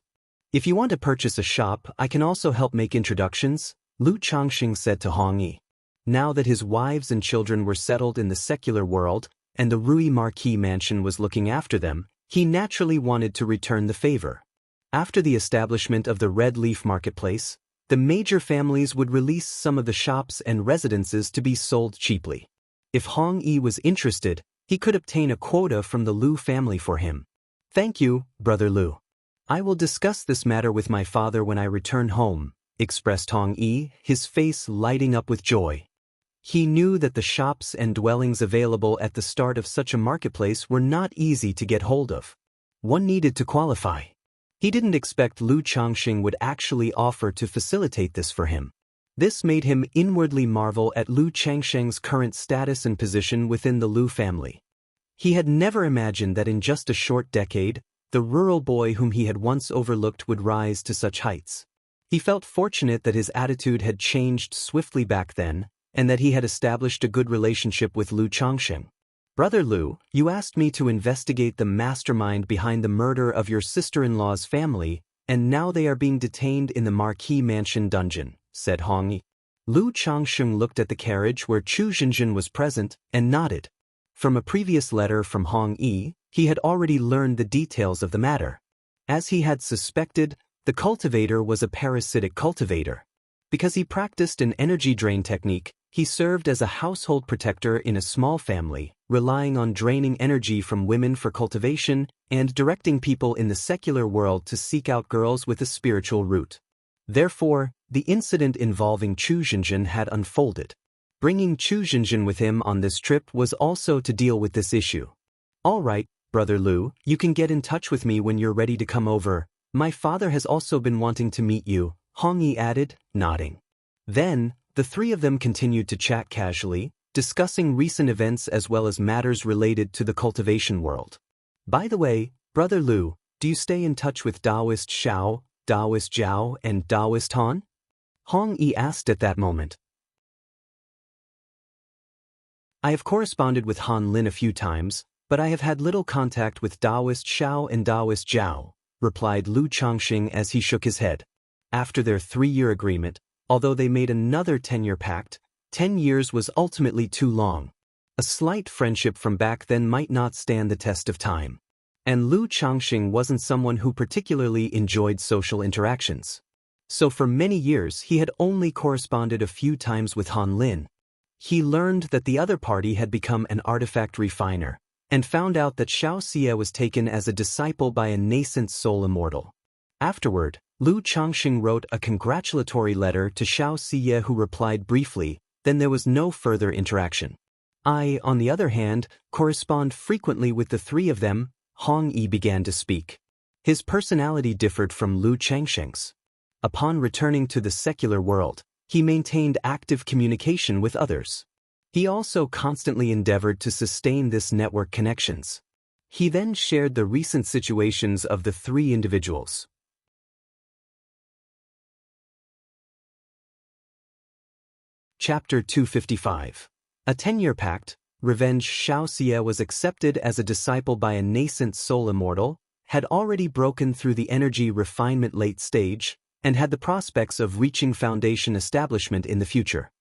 If you want to purchase a shop, I can also help make introductions, Lu Changsheng said to Hong Yi. Now that his wives and children were settled in the secular world, and the Rui Marquis mansion was looking after them, he naturally wanted to return the favor. After the establishment of the Red Leaf Marketplace, the major families would release some of the shops and residences to be sold cheaply. If Hong Yi was interested, he could obtain a quota from the Lu family for him. Thank you, Brother Lu. I will discuss this matter with my father when I return home, expressed Hong Yi, his face lighting up with joy. He knew that the shops and dwellings available at the start of such a marketplace were not easy to get hold of. One needed to qualify. He didn't expect Lu Changsheng would actually offer to facilitate this for him. This made him inwardly marvel at Lu Changsheng's current status and position within the Lu family. He had never imagined that in just a short decade, the rural boy whom he had once overlooked would rise to such heights. He felt fortunate that his attitude had changed swiftly back then, and that he had established a good relationship with Lu Changsheng. Brother Lu, you asked me to investigate the mastermind behind the murder of your sister-in-law's family, and now they are being detained in the Marquis Mansion dungeon, said Hong Yi. Lu Changsheng looked at the carriage where Chu Zhenjin was present and nodded. From a previous letter from Hong Yi, he had already learned the details of the matter. As he had suspected, the cultivator was a parasitic cultivator. Because he practiced an energy drain technique, he served as a household protector in a small family, relying on draining energy from women for cultivation and directing people in the secular world to seek out girls with a spiritual root. Therefore, the incident involving Chu Zhenjin had unfolded. Bringing Chu Zhenjin with him on this trip was also to deal with this issue. All right, Brother Lu, you can get in touch with me when you're ready to come over, My father has also been wanting to meet you, Hong Yi added, nodding. Then, the three of them continued to chat casually, discussing recent events as well as matters related to the cultivation world. By the way, Brother Lu, do you stay in touch with Daoist Xiao, Daoist Zhao, and Daoist Han? Hong Yi asked at that moment. I have corresponded with Han Lin a few times, but I have had little contact with Daoist Xiao and Daoist Zhao, replied Lu Changxing as he shook his head. After their 3-year agreement, although they made another 10-year pact, 10 years was ultimately too long. A slight friendship from back then might not stand the test of time. And Lu Changxing wasn't someone who particularly enjoyed social interactions. So for many years he had only corresponded a few times with Han Lin. He learned that the other party had become an artifact refiner, and found out that Xianxia was taken as a disciple by a nascent soul immortal. Afterward, Lu Changxing wrote a congratulatory letter to Xianxia who replied briefly, then there was no further interaction. I, on the other hand, correspond frequently with the three of them. Hong Yi began to speak. His personality differed from Lu Changxing's. Upon returning to the secular world, he maintained active communication with others. He also constantly endeavored to sustain this network connections. He then shared the recent situations of the three individuals. Chapter 255. A 10-year pact. Revenge. Xianxia was accepted as a disciple by a nascent soul immortal, had already broken through the energy refinement late stage, and had the prospects of reaching foundation establishment in the future.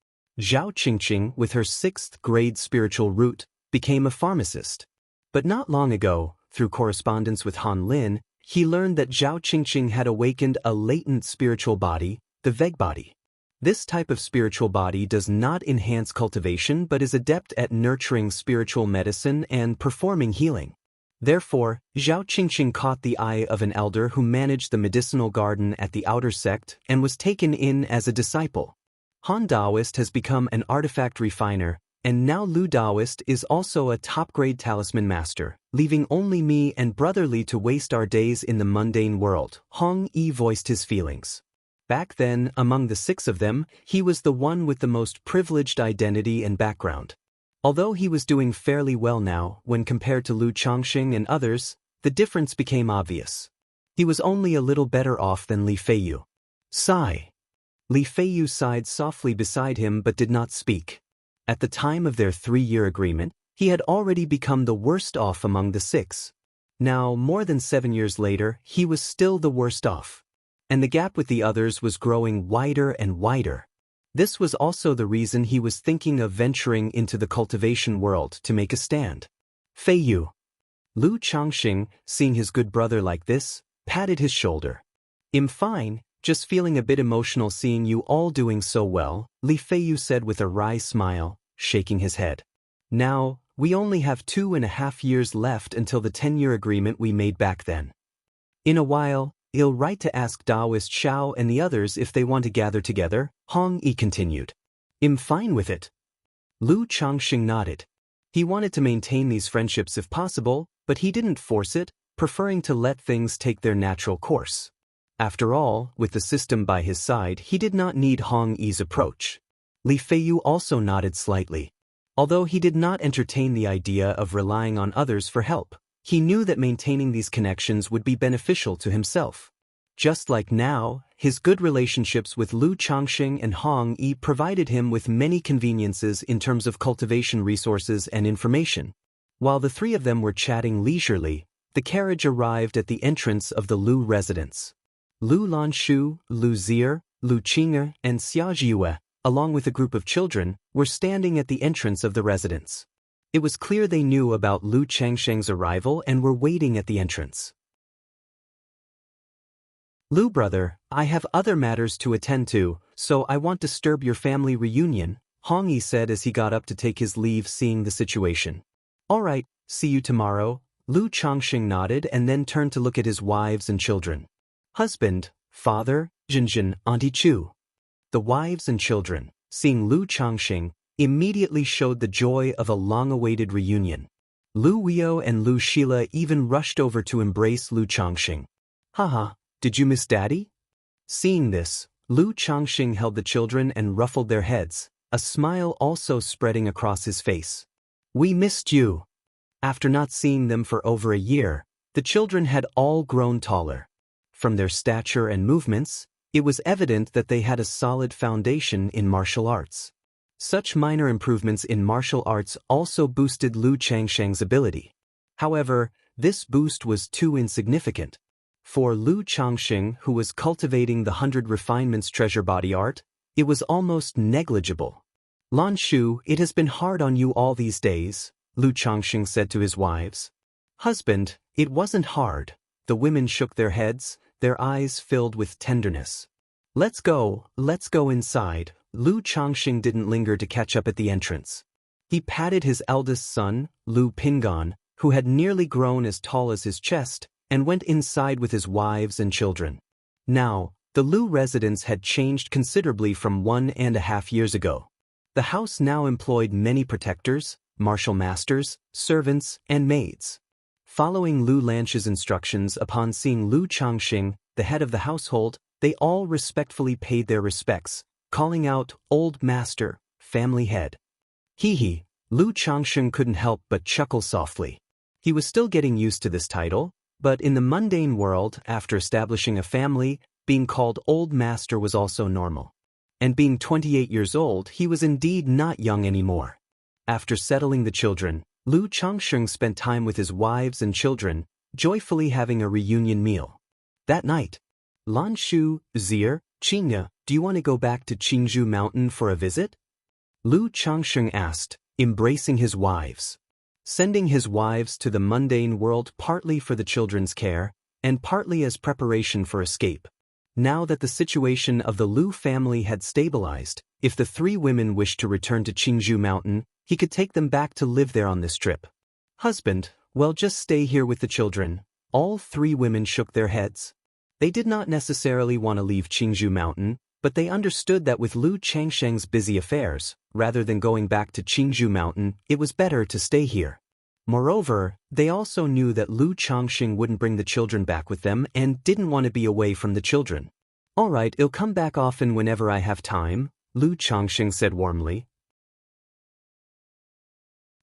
Zhao Qingqing, with her 6th grade spiritual root, became a pharmacist. But not long ago, through correspondence with Han Lin, he learned that Zhao Qingqing had awakened a latent spiritual body, the Veg body. This type of spiritual body does not enhance cultivation but is adept at nurturing spiritual medicine and performing healing. Therefore, Zhao Qingqing caught the eye of an elder who managed the medicinal garden at the outer sect and was taken in as a disciple. Han Daoist has become an artifact refiner, and now Lu Daoist is also a top-grade talisman master, leaving only me and Brother Li to waste our days in the mundane world. Hong Yi voiced his feelings. Back then, among the 6 of them, he was the one with the most privileged identity and background. Although he was doing fairly well now, when compared to Lu Changxing and others, the difference became obvious. He was only a little better off than Li Feiyu. Sigh. Li Feiyu sighed softly beside him but did not speak. At the time of their 3-year agreement, he had already become the worst off among the 6. Now, more than 7 years later, he was still the worst off. And the gap with the others was growing wider and wider. This was also the reason he was thinking of venturing into the cultivation world to make a stand. Feiyu. Lu Changxing, seeing his good brother like this, patted his shoulder. I'm fine, just feeling a bit emotional seeing you all doing so well, Li Feiyu said with a wry smile, shaking his head. Now, we only have 2.5 years left until the 10-year agreement we made back then. In a while, I'll write to ask Daoist Xiao and the others if they want to gather together, Hong Yi continued. I'm fine with it. Lu Changxing nodded. He wanted to maintain these friendships if possible, but he didn't force it, preferring to let things take their natural course. After all, with the system by his side, he did not need Hong Yi's approach. Li Feiyu also nodded slightly. Although he did not entertain the idea of relying on others for help, he knew that maintaining these connections would be beneficial to himself. Just like now, his good relationships with Lu Changxing and Hong Yi provided him with many conveniences in terms of cultivation resources and information. While the three of them were chatting leisurely, the carriage arrived at the entrance of the Lu residence. Lu Lanshu, Lu Zier, Lu Qing'er, and Xiaojue, along with a group of children, were standing at the entrance of the residence. It was clear they knew about Lu Changxing's arrival and were waiting at the entrance. Lu brother, I have other matters to attend to, so I won't disturb your family reunion, Hong Yi said as he got up to take his leave seeing the situation. All right, see you tomorrow, Lu Changxing nodded and then turned to look at his wives and children. Husband, father, Jinjin, Auntie Chu. The wives and children, seeing Lu Changxing, immediately showed the joy of a long-awaited reunion. Lu Weio and Lu Shila even rushed over to embrace Lu Changxing. Haha, Did you miss Daddy? Seeing this, Lu Changxing held the children and ruffled their heads, a smile also spreading across his face. We missed you. After not seeing them for over a year, the children had all grown taller. From their stature and movements, it was evident that they had a solid foundation in martial arts. Such minor improvements in martial arts also boosted Lu Changsheng's ability. However, this boost was too insignificant. For Lu Changxing, who was cultivating the 100 Refinements treasure body art, it was almost negligible. Lan Shu, it has been hard on you all these days, Lu Changxing said to his wives. Husband, it wasn't hard. The women shook their heads, their eyes filled with tenderness. Let's go inside. Lu Changxing didn't linger to catch up at the entrance. He patted his eldest son, Lu Pingan, who had nearly grown as tall as his chest, and went inside with his wives and children. Now, the Lu residence had changed considerably from 1.5 years ago. The house now employed many protectors, martial masters, servants, and maids. Following Lu Lansh's instructions upon seeing Lu Changxing, the head of the household, they all respectfully paid their respects, calling out, Old Master, Family Head. Hee, Lu Changxing couldn't help but chuckle softly. He was still getting used to this title, but in the mundane world, after establishing a family, being called Old Master was also normal. And being 28 years old, he was indeed not young anymore. After settling the children, Lu Changxing spent time with his wives and children, joyfully having a reunion meal. That night, Lan Shu, Zier, Qingya, do you want to go back to Qingzhou Mountain for a visit? Lu Changxing asked, embracing his wives. Sending his wives to the mundane world partly for the children's care, and partly as preparation for escape. Now that the situation of the Lu family had stabilized, if the three women wished to return to Qingzhou Mountain, he could take them back to live there on this trip. Husband, well, just stay here with the children. All three women shook their heads. They did not necessarily want to leave Qingzhou Mountain, but they understood that with Lu Changsheng's busy affairs, rather than going back to Qingzhou Mountain, it was better to stay here. Moreover, they also knew that Lu Changxing wouldn't bring the children back with them and didn't want to be away from the children. All right, I'll come back often whenever I have time, Lu Changxing said warmly.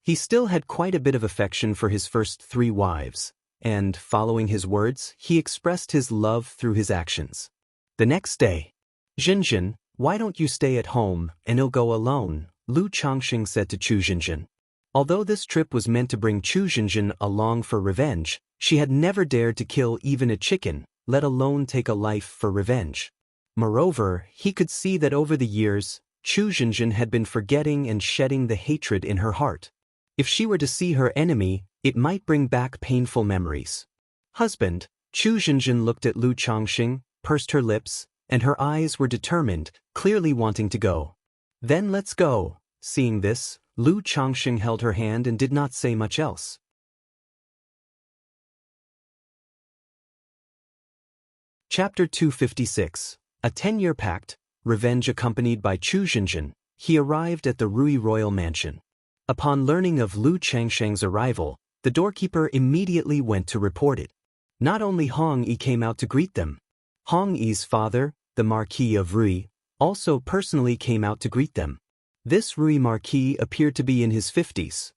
He still had quite a bit of affection for his first three wives, and, following his words, he expressed his love through his actions. The next day, Zhinzhin, why don't you stay at home, and I'll go alone, Lu Changxing said to Chu Zhinzhin. Although this trip was meant to bring Chu Zhinzhin along for revenge, she had never dared to kill even a chicken, let alone take a life for revenge. Moreover, he could see that over the years, Chu Zhinzhin had been forgetting and shedding the hatred in her heart. If she were to see her enemy, it might bring back painful memories. Husband, Chu Zhinzhin looked at Lu Changxing, pursed her lips, and her eyes were determined, clearly wanting to go. Then let's go. Seeing this, Lu Changxing held her hand and did not say much else. Chapter 256. A 10-year pact, revenge. Accompanied by Chu Zhinzhin, he arrived at the Rui royal mansion. Upon learning of Lu Changsheng's arrival, the doorkeeper immediately went to report it. Not only Hong Yi came out to greet them. Hong Yi's father, the Marquis of Rui, also personally came out to greet them. This Rui Marquis appeared to be in his 50s.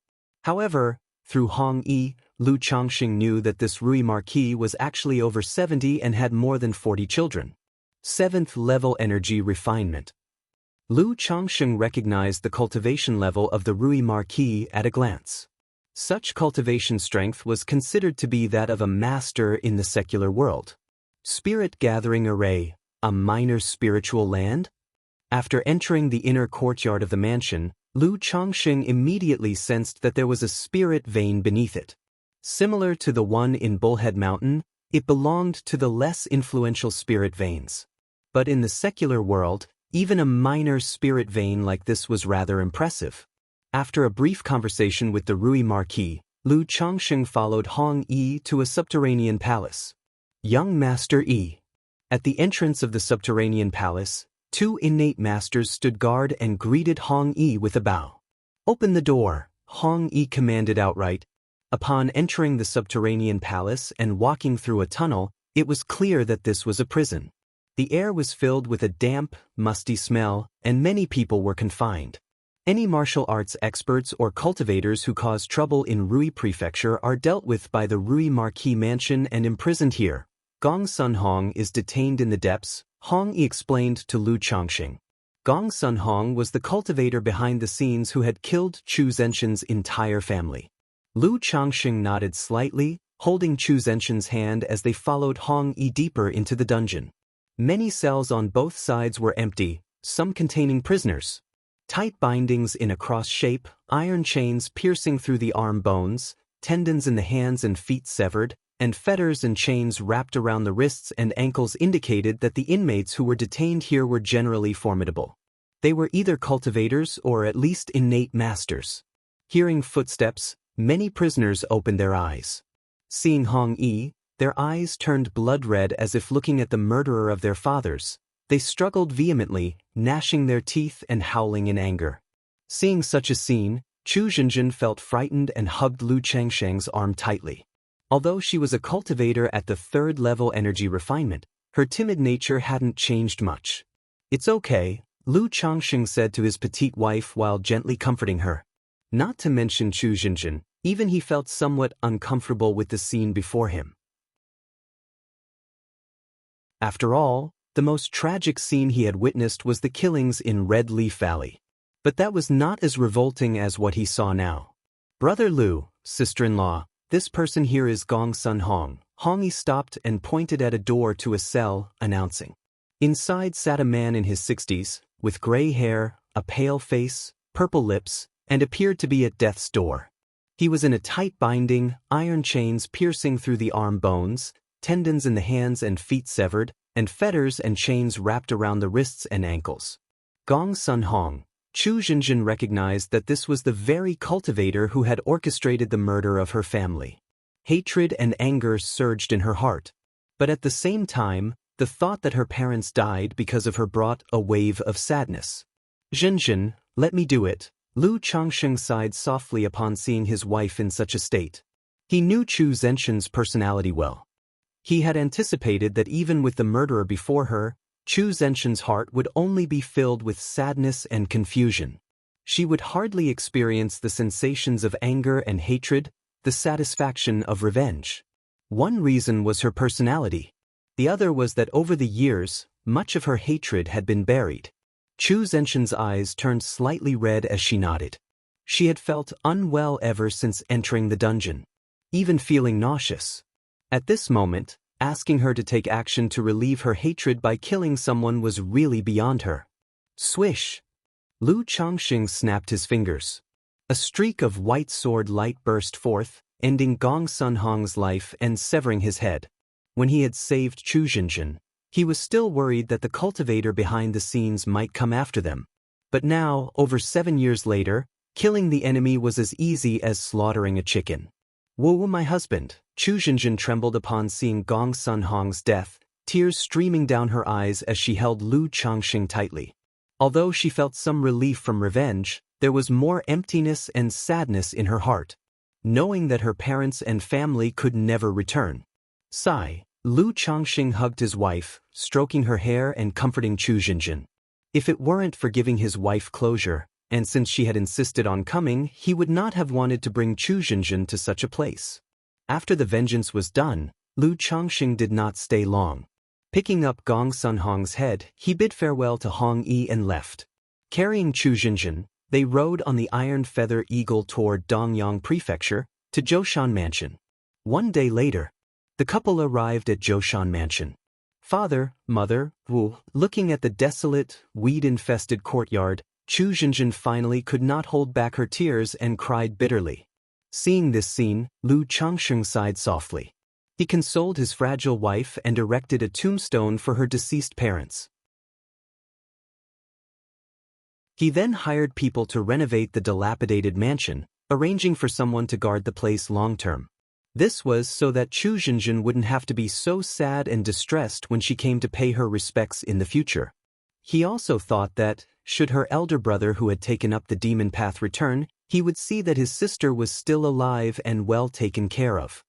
However, through Hong Yi, Lu Changxing knew that this Rui Marquis was actually over 70 and had more than 40 children. 7th level energy refinement. Lu Changxing recognized the cultivation level of the Rui Marquis at a glance. Such cultivation strength was considered to be that of a master in the secular world. Spirit gathering array, a minor spiritual land? After entering the inner courtyard of the mansion, Lu Changxing immediately sensed that there was a spirit vein beneath it. Similar to the one in Bullhead Mountain, it belonged to the less influential spirit veins. But in the secular world, even a minor spirit vein like this was rather impressive. After a brief conversation with the Rui Marquis, Lu Changxing followed Hong Yi to a subterranean palace. Young Master Yi. At the entrance of the subterranean palace, two innate masters stood guard and greeted Hong Yi with a bow. Open the door, Hong Yi commanded outright. Upon entering the subterranean palace and walking through a tunnel, It was clear that this was a prison. The air was filled with a damp, musty smell, and many people were confined. Any martial arts experts or cultivators who cause trouble in Rui Prefecture are dealt with by the Rui Marquis Mansion and imprisoned here. Gong Sun Hong is detained in the depths, Hong Yi explained to Lu Changxing. Gong Sun Hong was the cultivator behind the scenes who had killed Chu Zenshin's entire family. Lu Changxing nodded slightly, holding Chu Zenshin's hand as they followed Hong Yi deeper into the dungeon. Many cells on both sides were empty, some containing prisoners. Tight bindings in a cross shape, iron chains piercing through the arm bones, tendons in the hands and feet severed, and fetters and chains wrapped around the wrists and ankles indicated that the inmates who were detained here were generally formidable. They were either cultivators or at least innate masters. Hearing footsteps, many prisoners opened their eyes. Seeing Hong Yi, their eyes turned blood red as if looking at the murderer of their fathers. They struggled vehemently, gnashing their teeth and howling in anger. Seeing such a scene, Chu Zhenjin felt frightened and hugged Lu Changsheng's arm tightly. Although she was a cultivator at the third-level energy refinement, her timid nature hadn't changed much. "It's okay," Lu Changsheng said to his petite wife while gently comforting her. Not to mention Chu Zhenjin, even he felt somewhat uncomfortable with the scene before him. After all, the most tragic scene he had witnessed was the killings in Red Leaf Valley. But that was not as revolting as what he saw now. "Brother Lu, sister-in-law, this person here is Gong Sun Hong." Hong Yi stopped and pointed at a door to a cell, announcing. Inside sat a man in his 60s, with gray hair, a pale face, purple lips, and appeared to be at death's door. He was in a tight binding, iron chains piercing through the arm bones, tendons in the hands and feet severed, and fetters and chains wrapped around the wrists and ankles. Gong Sun Hong. Chu Zhenjin recognized that this was the very cultivator who had orchestrated the murder of her family. Hatred and anger surged in her heart. But at the same time, the thought that her parents died because of her brought a wave of sadness. "Zhenjin, let me do it." Lu Changsheng sighed softly upon seeing his wife in such a state. He knew Chu Zenshin's personality well. He had anticipated that even with the murderer before her, Chu Zenshin's heart would only be filled with sadness and confusion. She would hardly experience the sensations of anger and hatred, the satisfaction of revenge. One reason was her personality. The other was that over the years, much of her hatred had been buried. Chu Zenshin's eyes turned slightly red as she nodded. She had felt unwell ever since entering the dungeon, even feeling nauseous. At this moment, asking her to take action to relieve her hatred by killing someone was really beyond her. Swish! Lu Changxing snapped his fingers. A streak of white sword light burst forth, ending Gong Sun Hong's life and severing his head. When he had saved Chu Zhenjin, he was still worried that the cultivator behind the scenes might come after them. But now, over 7 years later, killing the enemy was as easy as slaughtering a chicken. "Wu, my husband." Chu Zhenjin trembled upon seeing Gong Sun Hong's death, tears streaming down her eyes as she held Lu Changxing tightly. Although she felt some relief from revenge, there was more emptiness and sadness in her heart, knowing that her parents and family could never return. Sigh, Lu Changxing hugged his wife, stroking her hair and comforting Chu Zhenjin. If it weren't for giving his wife closure, and since she had insisted on coming, he would not have wanted to bring Chu Zhenjin to such a place. After the vengeance was done, Lu Changxing did not stay long. Picking up Gong Sun Hong's head, he bid farewell to Hong Yi and left. Carrying Chu Zhenjin, they rode on the Iron Feather Eagle toward Dongyang Prefecture, to Zhoushan Mansion. 1 day later, the couple arrived at Zhoushan Mansion. Father, mother, Wu, looking at the desolate, weed-infested courtyard, Chu Zhenjin finally could not hold back her tears and cried bitterly. Seeing this scene, Lu Changxing sighed softly. He consoled his fragile wife and erected a tombstone for her deceased parents. He then hired people to renovate the dilapidated mansion, arranging for someone to guard the place long-term. This was so that Chu Zhenjin wouldn't have to be so sad and distressed when she came to pay her respects in the future. He also thought that, should her elder brother who had taken up the demon path return, he would see that his sister was still alive and well taken care of.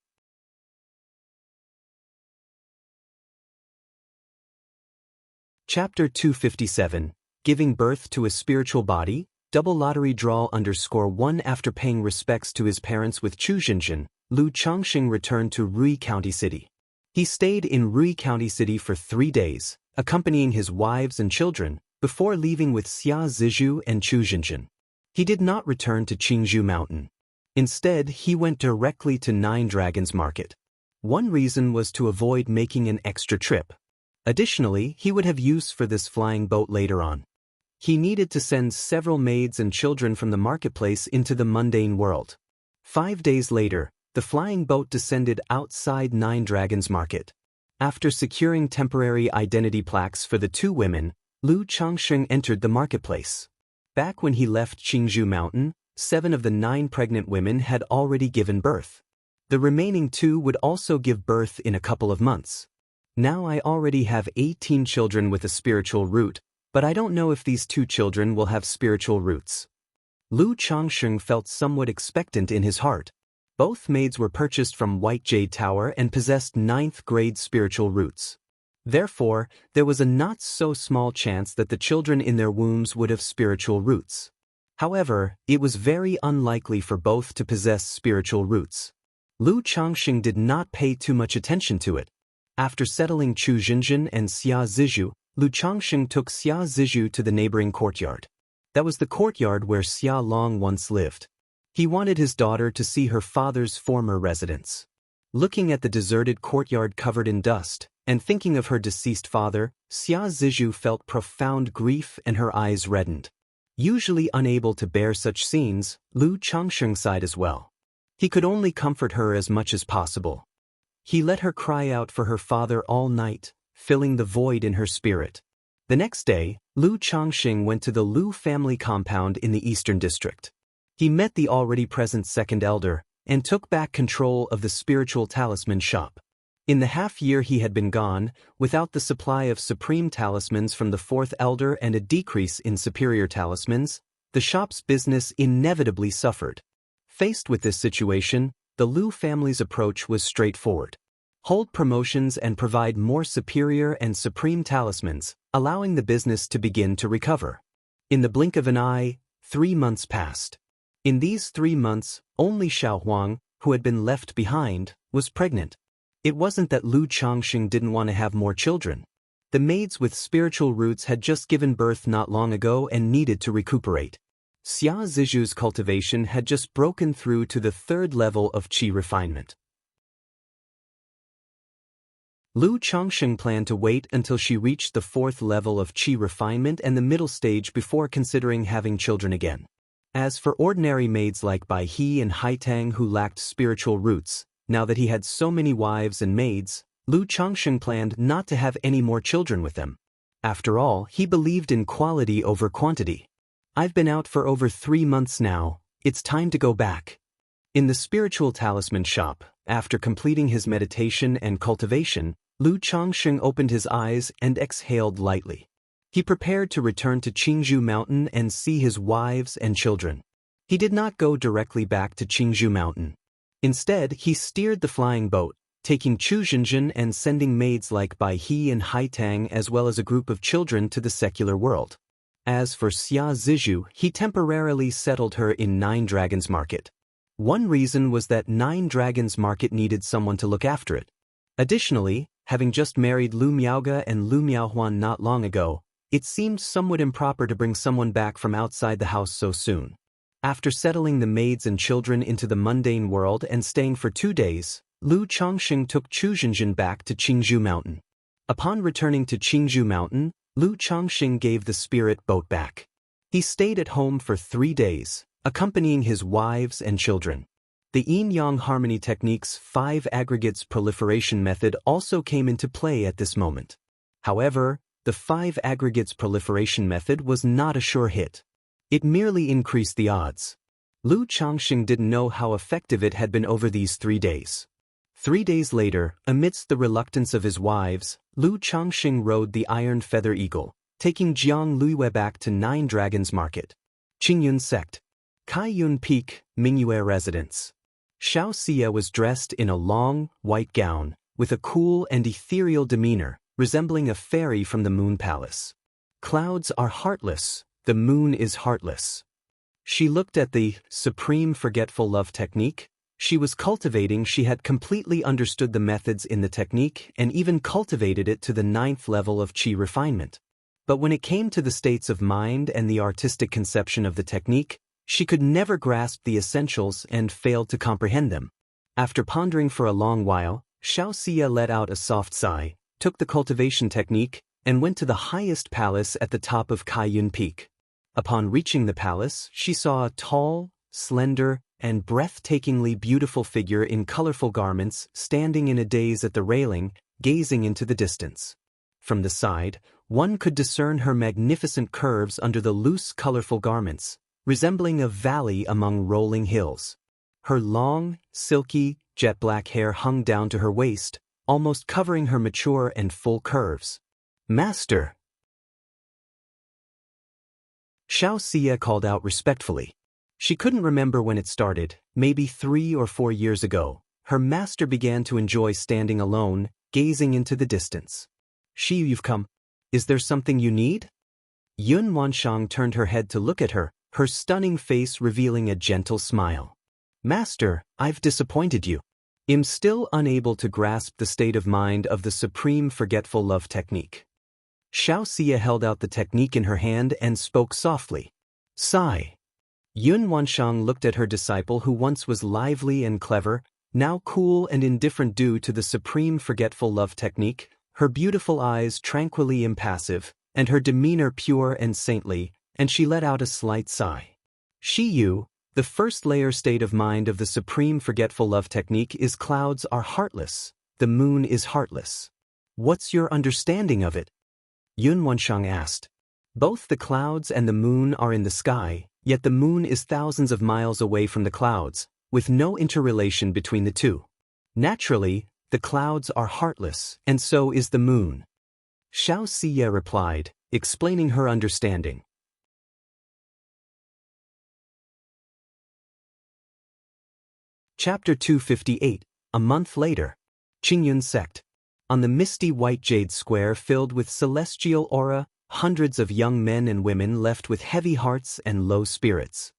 Chapter 257, Giving Birth to a Spiritual Body, Double Lottery Draw _1. After paying respects to his parents with Chu Zhenjin, Lu Changxing returned to Rui County City. He stayed in Rui County City for 3 days, accompanying his wives and children, before leaving with Xia Zizhu and Chu Zhenjin. He did not return to Qingzhou Mountain. Instead, he went directly to Nine Dragons Market. One reason was to avoid making an extra trip. Additionally, he would have use for this flying boat later on. He needed to send several maids and children from the marketplace into the mundane world. 5 days later, the flying boat descended outside Nine Dragons Market. After securing temporary identity plaques for the 2 women, Lu Changxing entered the marketplace. Back when he left Qingzhou Mountain, 7 of the 9 pregnant women had already given birth. The remaining 2 would also give birth in a couple of months. Now I already have 18 children with a spiritual root, but I don't know if these 2 children will have spiritual roots. Lu Changxing felt somewhat expectant in his heart. Both maids were purchased from White Jade Tower and possessed 9th grade spiritual roots. Therefore, there was a not-so-small chance that the children in their wombs would have spiritual roots. However, it was very unlikely for both to possess spiritual roots. Lu Changxing did not pay too much attention to it. After settling Chu Zhenjin and Xia Zizhu, Lu Changxing took Xia Zizhu to the neighboring courtyard. That was the courtyard where Xia Long once lived. He wanted his daughter to see her father's former residence. Looking at the deserted courtyard covered in dust, and thinking of her deceased father, Xia Zizhu felt profound grief and her eyes reddened. Usually unable to bear such scenes, Lu Changxing sighed as well. He could only comfort her as much as possible. He let her cry out for her father all night, filling the void in her spirit. The next day, Lu Changxing went to the Lu family compound in the Eastern District. He met the already present second elder, and took back control of the spiritual talisman shop. In the half-year he had been gone, without the supply of supreme talismans from the 4th elder and a decrease in superior talismans, the shop's business inevitably suffered. Faced with this situation, the Lu family's approach was straightforward. Hold promotions and provide more superior and supreme talismans, allowing the business to begin to recover. In the blink of an eye, 3 months passed. In these 3 months, only Xiao Huang, who had been left behind, was pregnant. It wasn't that Lu Changxing didn't want to have more children. The maids with spiritual roots had just given birth not long ago and needed to recuperate. Xia Zizhu's cultivation had just broken through to the 3rd level of qi refinement. Lu Changxing planned to wait until she reached the 4th level of qi refinement and the middle stage before considering having children again. As for ordinary maids like Bai He and Haitang who lacked spiritual roots, now that he had so many wives and maids, Lu Changxing planned not to have any more children with them. After all, he believed in quality over quantity. I've been out for over 3 months now, it's time to go back. In the spiritual talisman shop, after completing his meditation and cultivation, Lu Changxing opened his eyes and exhaled lightly. He prepared to return to Qingzhou Mountain and see his wives and children. He did not go directly back to Qingzhou Mountain. Instead, he steered the flying boat, taking Chu Zhenjin and sending maids like Bai He and Haitang as well as a group of children to the secular world. As for Xia Zizhu, he temporarily settled her in Nine Dragons Market. One reason was that Nine Dragons Market needed someone to look after it. Additionally, having just married Lu Miaoge and Lu Miaohuan not long ago, it seemed somewhat improper to bring someone back from outside the house so soon. After settling the maids and children into the mundane world and staying for 2 days, Lu Changxing took Chu Zhenjin back to Qingzhou Mountain. Upon returning to Qingzhou Mountain, Lu Changxing gave the spirit boat back. He stayed at home for 3 days, accompanying his wives and children. The yin-yang harmony technique's 5 aggregates proliferation method also came into play at this moment. However, the 5 aggregates proliferation method was not a sure hit. It merely increased the odds. Lu Changxing didn't know how effective it had been over these 3 days. 3 days later, amidst the reluctance of his wives, Lu Changxing rode the Iron Feather Eagle, taking Jiang Luiyue back to Nine Dragons Market. Qingyun Sect. Kaiyun Peak, Mingyue Residence. Xiao Xia was dressed in a long, white gown, with a cool and ethereal demeanor, resembling a fairy from the moon palace. Clouds are heartless, the moon is heartless. She looked at the supreme forgetful love technique she was cultivating. She had completely understood the methods in the technique and even cultivated it to the 9th level of qi refinement. But when it came to the states of mind and the artistic conception of the technique, she could never grasp the essentials and failed to comprehend them. After pondering for a long while, Xianxia let out a soft sigh, took the cultivation technique, and went to the highest palace at the top of Kaiyun Peak. Upon reaching the palace, she saw a tall, slender, and breathtakingly beautiful figure in colorful garments standing in a daze at the railing, gazing into the distance. From the side, one could discern her magnificent curves under the loose, colorful garments, resembling a valley among rolling hills. Her long, silky, jet-black hair hung down to her waist, almost covering her mature and full curves. "Master!" Xianxia called out respectfully. She couldn't remember when it started, maybe 3 or 4 years ago. Her master began to enjoy standing alone, gazing into the distance. "You've come. Is there something you need?" Yun Wanshang turned her head to look at her, her stunning face revealing a gentle smile. "Master, I've disappointed you. I'm still unable to grasp the state of mind of the supreme forgetful love technique." Xianxia held out the technique in her hand and spoke softly. "Sigh." Yun Wanshang looked at her disciple who once was lively and clever, now cool and indifferent due to the supreme forgetful love technique, her beautiful eyes tranquilly impassive, and her demeanor pure and saintly, and she let out a slight sigh. "Yu, the first layer state of mind of the supreme forgetful love technique is clouds are heartless, the moon is heartless. What's your understanding of it?" Yun Wanshang asked. "Both the clouds and the moon are in the sky, yet the moon is thousands of miles away from the clouds, with no interrelation between the two. Naturally, the clouds are heartless, and so is the moon." Xianxia replied, explaining her understanding. Chapter 258, a month later. Qingyun sect. On the misty white jade square filled with celestial aura, hundreds of young men and women left with heavy hearts and low spirits.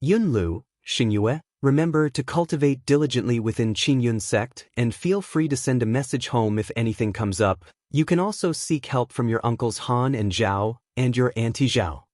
Yunlu, Xingyue, remember to cultivate diligently within Qingyun sect and feel free to send a message home if anything comes up. You can also seek help from your uncles Han and Zhao, and your auntie Zhao.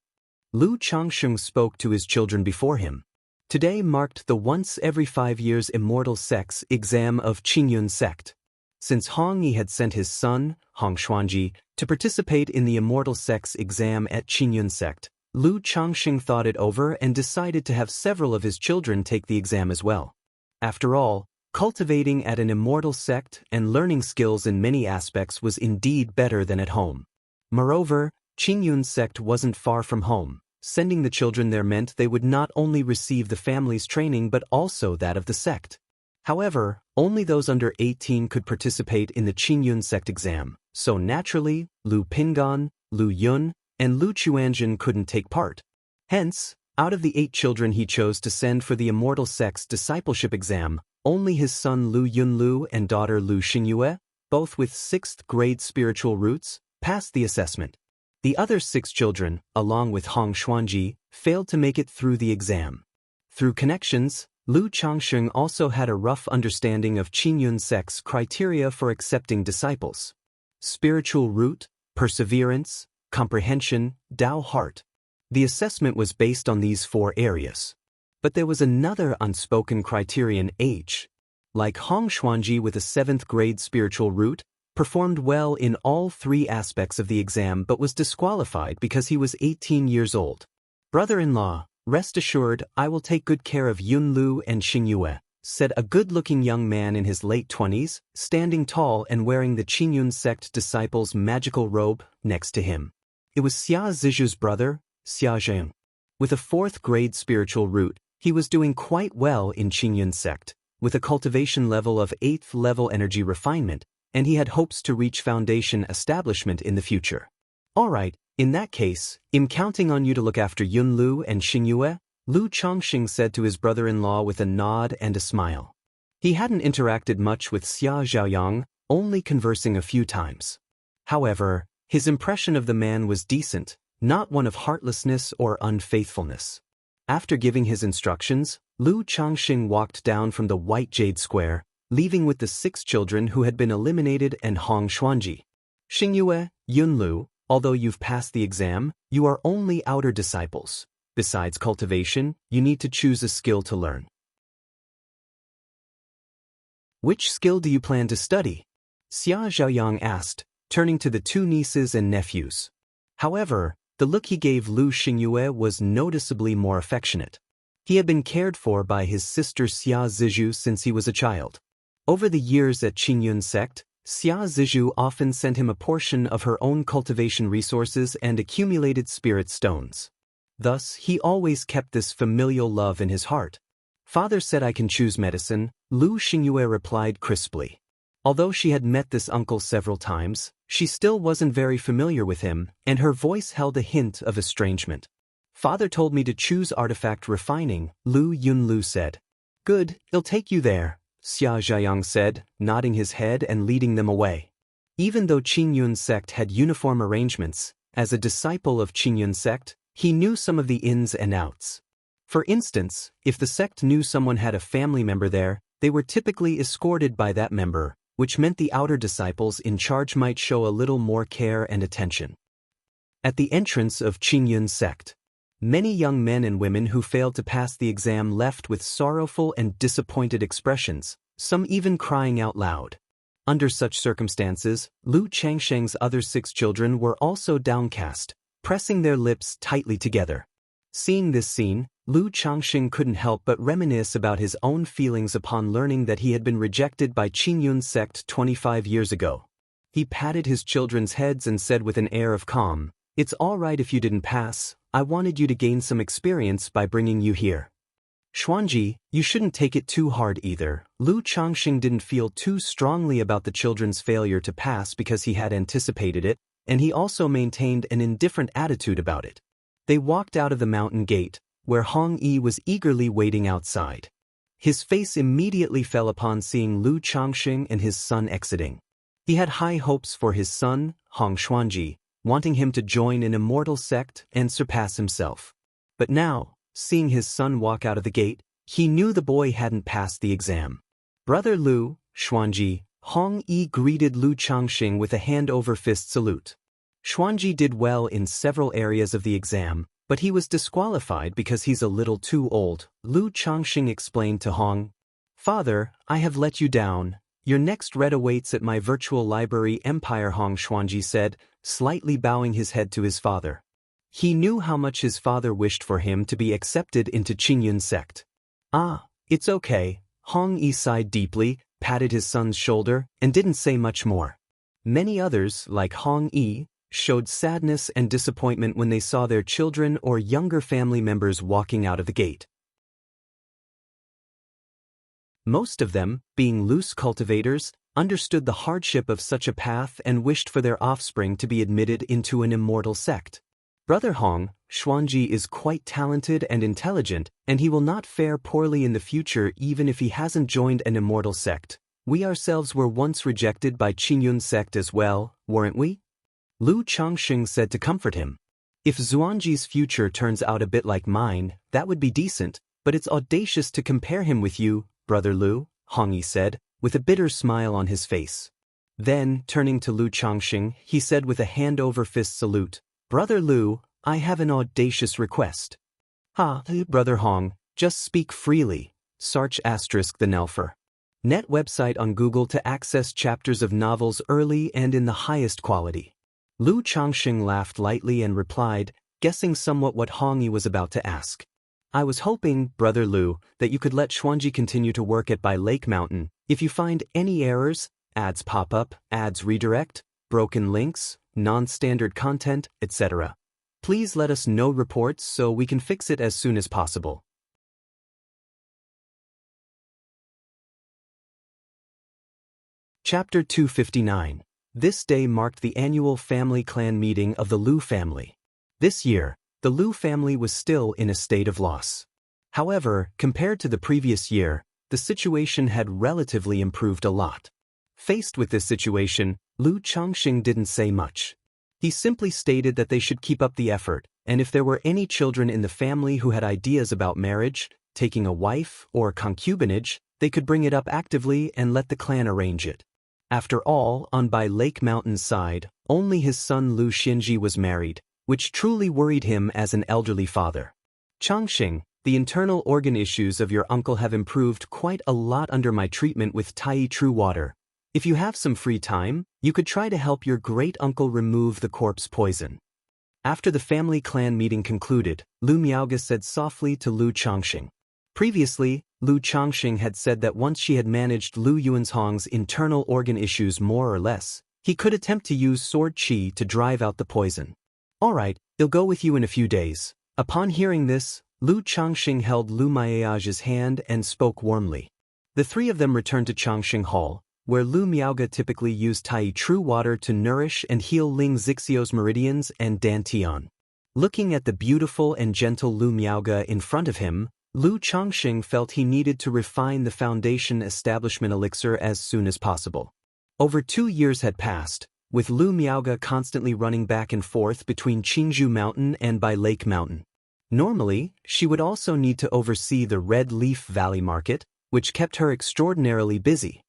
Lu Changsheng spoke to his children before him. Today marked the once every 5 years Immortal sect's exam of Qingyun sect. Since Hong Yi had sent his son, Hong Xuanji, to participate in the Immortal sect's exam at Qingyun sect, Lu Changsheng thought it over and decided to have several of his children take the exam as well. After all, cultivating at an Immortal sect and learning skills in many aspects was indeed better than at home. Moreover, Qingyun sect wasn't far from home. Sending the children there meant they would not only receive the family's training but also that of the sect. However, only those under 18 could participate in the Qingyun sect exam, so naturally, Lu Pingan, Lu Yun, and Lu Chuanjin couldn't take part. Hence, out of the 8 children he chose to send for the Immortal sect's discipleship exam, only his son Lu Yunlu and daughter Lu Xingyue, both with 6th grade spiritual roots, passed the assessment. The other 6 children, along with Hong Xuanji, failed to make it through the exam. Through connections, Lu Changsheng also had a rough understanding of Qingyun sect's criteria for accepting disciples. Spiritual root, perseverance, comprehension, Dao heart. The assessment was based on these 4 areas. But there was another unspoken criterion, age. Like Hong Xuanji with a 7th grade spiritual root, performed well in all 3 aspects of the exam but was disqualified because he was 18 years old. "Brother-in-law, rest assured I will take good care of Yunlu and Xingyue," said a good-looking young man in his late 20s, standing tall and wearing the Qingyun sect disciple's magical robe next to him. It was Xia Ziju's brother, Xia Zheng. With a 4th grade spiritual root, he was doing quite well in Qingyun sect, with a cultivation level of 8th level energy refinement, and he had hopes to reach foundation establishment in the future. "Alright, in that case, I'm counting on you to look after Yunlu and Xingyue," Lu Changxing said to his brother-in-law with a nod and a smile. He hadn't interacted much with Xia Zhaoyang, only conversing a few times. However, his impression of the man was decent, not one of heartlessness or unfaithfulness. After giving his instructions, Lu Changxing walked down from the White Jade Square, leaving with the 6 children who had been eliminated and Hong Xuanji. Xingyue, Yunlu, although you've passed the exam, you are only outer disciples. Besides cultivation, you need to choose a skill to learn. Which skill do you plan to study? Xia Zhaoyang asked, turning to the 2 nieces and nephews. However, the look he gave Lu Xingyue was noticeably more affectionate. He had been cared for by his sister Xia Zizhu since he was a child. Over the years at Qingyun sect, Xia Zizhu often sent him a portion of her own cultivation resources and accumulated spirit stones. Thus, he always kept this familial love in his heart. Father said I can choose medicine, Lu Xingyue replied crisply. Although she had met this uncle several times, she still wasn't very familiar with him, and her voice held a hint of estrangement. Father told me to choose artifact refining, Lu Yunlu said. Good, he'll take you there, Xia Zhaoyang said, nodding his head and leading them away. Even though Qingyun sect had uniform arrangements, as a disciple of Qingyun sect, he knew some of the ins and outs. For instance, if the sect knew someone had a family member there, they were typically escorted by that member, which meant the outer disciples in charge might show a little more care and attention. At the entrance of Qingyun sect, many young men and women who failed to pass the exam left with sorrowful and disappointed expressions, some even crying out loud. Under such circumstances, Lu Changsheng's other 6 children were also downcast, pressing their lips tightly together. Seeing this scene, Lu Changxing couldn't help but reminisce about his own feelings upon learning that he had been rejected by Qingyun sect 25 years ago. He patted his children's heads and said with an air of calm, "It's all right if you didn't pass, I wanted you to gain some experience by bringing you here." Xuanji, you shouldn't take it too hard either. Lu Changxing didn't feel too strongly about the children's failure to pass because he had anticipated it, and he also maintained an indifferent attitude about it. They walked out of the mountain gate, where Hong Yi was eagerly waiting outside. His face immediately fell upon seeing Lu Changxing and his son exiting. He had high hopes for his son, Hong Xuanji, wanting him to join an immortal sect and surpass himself. But now, seeing his son walk out of the gate, he knew the boy hadn't passed the exam. Brother Lu, Xuanji, Hong Yi greeted Lu Changxing with a hand-over-fist salute. Xuanji did well in several areas of the exam, but he was disqualified because he's a little too old, Lu Changxing explained to Hong. Father, I have let you down. Your next read awaits at my virtual library Empire, Hong Xuanji said, slightly bowing his head to his father. He knew how much his father wished for him to be accepted into Qingyun sect. Ah, it's okay, Hong Yi sighed deeply, patted his son's shoulder, and didn't say much more. Many others, like Hong Yi, showed sadness and disappointment when they saw their children or younger family members walking out of the gate. Most of them, being loose cultivators, understood the hardship of such a path and wished for their offspring to be admitted into an immortal sect. Brother Hong, Xuanji is quite talented and intelligent, and he will not fare poorly in the future even if he hasn't joined an immortal sect. We ourselves were once rejected by Qingyun sect as well, weren't we? Lu Changxing said to comfort him. If Xuanji's future turns out a bit like mine, that would be decent, but it's audacious to compare him with you, Brother Lu, Hong Yi said, with a bitter smile on his face. Then, turning to Lu Changxing, he said with a hand-over-fist salute, Brother Lu, I have an audacious request. Brother Hong, just speak freely, Sarch * the Nelfer. Net website on Google to access chapters of novels early and in the highest quality. Lu Changxing laughed lightly and replied, guessing somewhat what Hong Yi was about to ask. I was hoping, Brother Lu, that you could let Xuanji continue to work at by Lake Mountain. If you find any errors, ads pop up, ads redirect, broken links, non-standard content, etc. Please let us know reports so we can fix it as soon as possible. Chapter 259. This day marked the annual family clan meeting of the Lu family. This year, the Lu family was still in a state of loss. However, compared to the previous year, the situation had relatively improved a lot. Faced with this situation, Lu Changxing didn't say much. He simply stated that they should keep up the effort, and if there were any children in the family who had ideas about marriage, taking a wife, or concubinage, they could bring it up actively and let the clan arrange it. After all, on by Lake Mountain's side, only his son Lu Xinji was married, which truly worried him as an elderly father. Changxing, the internal organ issues of your uncle have improved quite a lot under my treatment with Tai True Water. If you have some free time, you could try to help your great-uncle remove the corpse poison. After the family clan meeting concluded, Lu Miaoge said softly to Lu Changxing. Previously, Lu Changxing had said that once she had managed Lu Yuanzhong's internal organ issues more or less, he could attempt to use sword qi to drive out the poison. Alright, he'll go with you in a few days. Upon hearing this, Lu Changxing held Lu Miaoge's hand and spoke warmly. The three of them returned to Changxing Hall, where Lu Miaoge typically used Tai True Water to nourish and heal Ling Zixio's meridians and Dantian. Looking at the beautiful and gentle Lu Miaoge in front of him, Lu Changxing felt he needed to refine the foundation establishment elixir as soon as possible. Over 2 years had passed, with Lu Miaoge constantly running back and forth between Qingzhou Mountain and Bai Lake Mountain. Normally, she would also need to oversee the Red Leaf Valley Market, which kept her extraordinarily busy.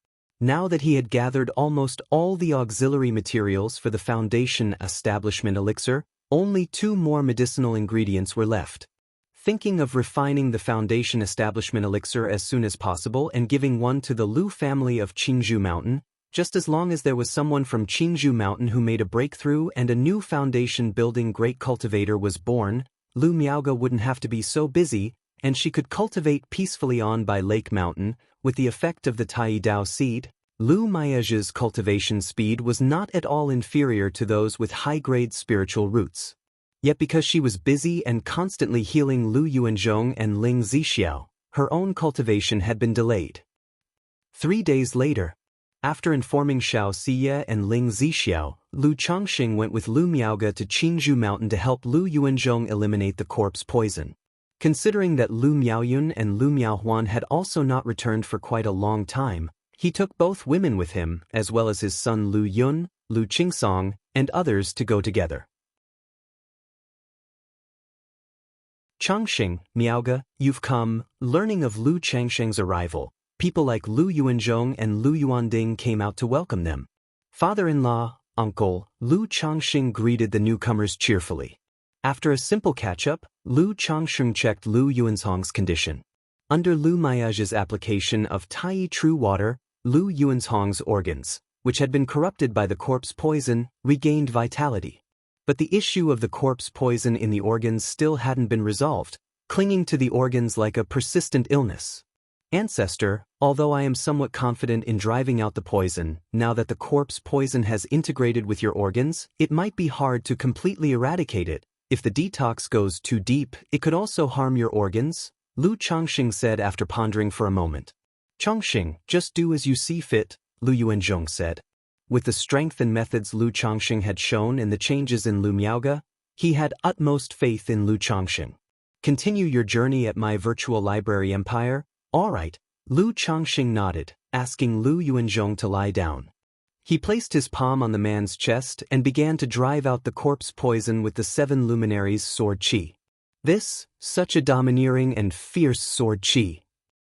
Now that he had gathered almost all the auxiliary materials for the foundation establishment elixir, only 2 more medicinal ingredients were left. Thinking of refining the foundation establishment elixir as soon as possible and giving one to the Lu family of Qingzhou Mountain, just as long as there was someone from Qingzhou Mountain who made a breakthrough and a new foundation building great cultivator was born, Lu Miaoge wouldn't have to be so busy, and she could cultivate peacefully on by Lake Mountain. With the effect of the Tai Dao seed, Lu Miaoge's cultivation speed was not at all inferior to those with high-grade spiritual roots. Yet because she was busy and constantly healing Lu Yuanzhong and Ling Zixiao, her own cultivation had been delayed. 3 days later, after informing Xiao Xie and Ling Zixiao, Lu Changxing went with Lu Miaoge to Qingzhou Mountain to help Lu Yuanzhong eliminate the corpse poison. Considering that Lu Miaoyun and Lu Miaohuan had also not returned for quite a long time, he took both women with him, as well as his son Lu Yun, Lu Qingsong, and others to go together. Changxing, Miaoge, you've come. Learning of Lu Changxing's arrival, people like Lu Yuanzhong and Lu Yuanding came out to welcome them. Father-in-law, uncle, Lu Changxing greeted the newcomers cheerfully. After a simple catch-up, Lu Changxing checked Lu Yuanzhong's condition. Under Lu Miaoge's application of Tai True Water, Lu Yuanzhong's organs, which had been corrupted by the corpse poison, regained vitality. But the issue of the corpse poison in the organs still hadn't been resolved, clinging to the organs like a persistent illness. Ancestor, although I am somewhat confident in driving out the poison, now that the corpse poison has integrated with your organs, it might be hard to completely eradicate it. If the detox goes too deep, it could also harm your organs, Lu Changxing said after pondering for a moment. Changxing, just do as you see fit, Lu Yuanzhong said. With the strength and methods Lu Changxing had shown and the changes in Lu Miaoge, he had utmost faith in Lu Changxing. Continue your journey at my virtual library empire? Alright, Lu Changxing nodded, asking Lu Yuanzhong to lie down. He placed his palm on the man's chest and began to drive out the corpse poison with the 7 luminaries' sword qi. This, such a domineering and fierce sword qi.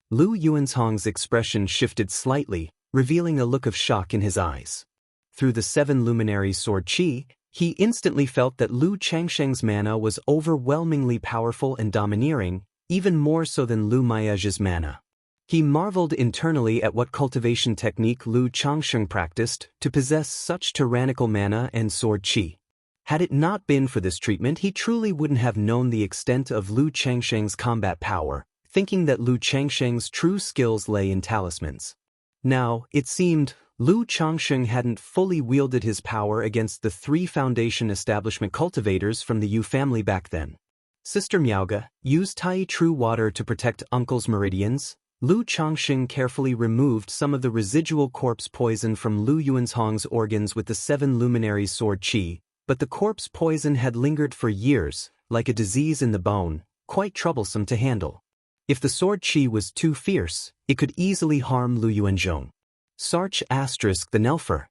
Lu Yuanzhong's expression shifted slightly, revealing a look of shock in his eyes. Through the 7 luminaries' sword qi, he instantly felt that Lu Changxing's mana was overwhelmingly powerful and domineering, even more so than Lu Miaoge's mana. He marveled internally at what cultivation technique Lu Changxing practiced to possess such tyrannical mana and sword qi. Had it not been for this treatment, he truly wouldn't have known the extent of Lu Changxing's combat power, thinking that Lu Changxing's true skills lay in talismans. Now, it seemed, Lu Changxing hadn't fully wielded his power against the 3 foundation establishment cultivators from the Yu family back then. Sister Miaoge, use Tai True Water to protect Uncle's meridians. Lu Changxing carefully removed some of the residual corpse poison from Lu Yuanzhong's organs with the 7 luminaries' sword qi, but the corpse poison had lingered for years, like a disease in the bone, quite troublesome to handle. If the sword qi was too fierce, it could easily harm Lu Yuanzhong. Sarch * the Nelfer.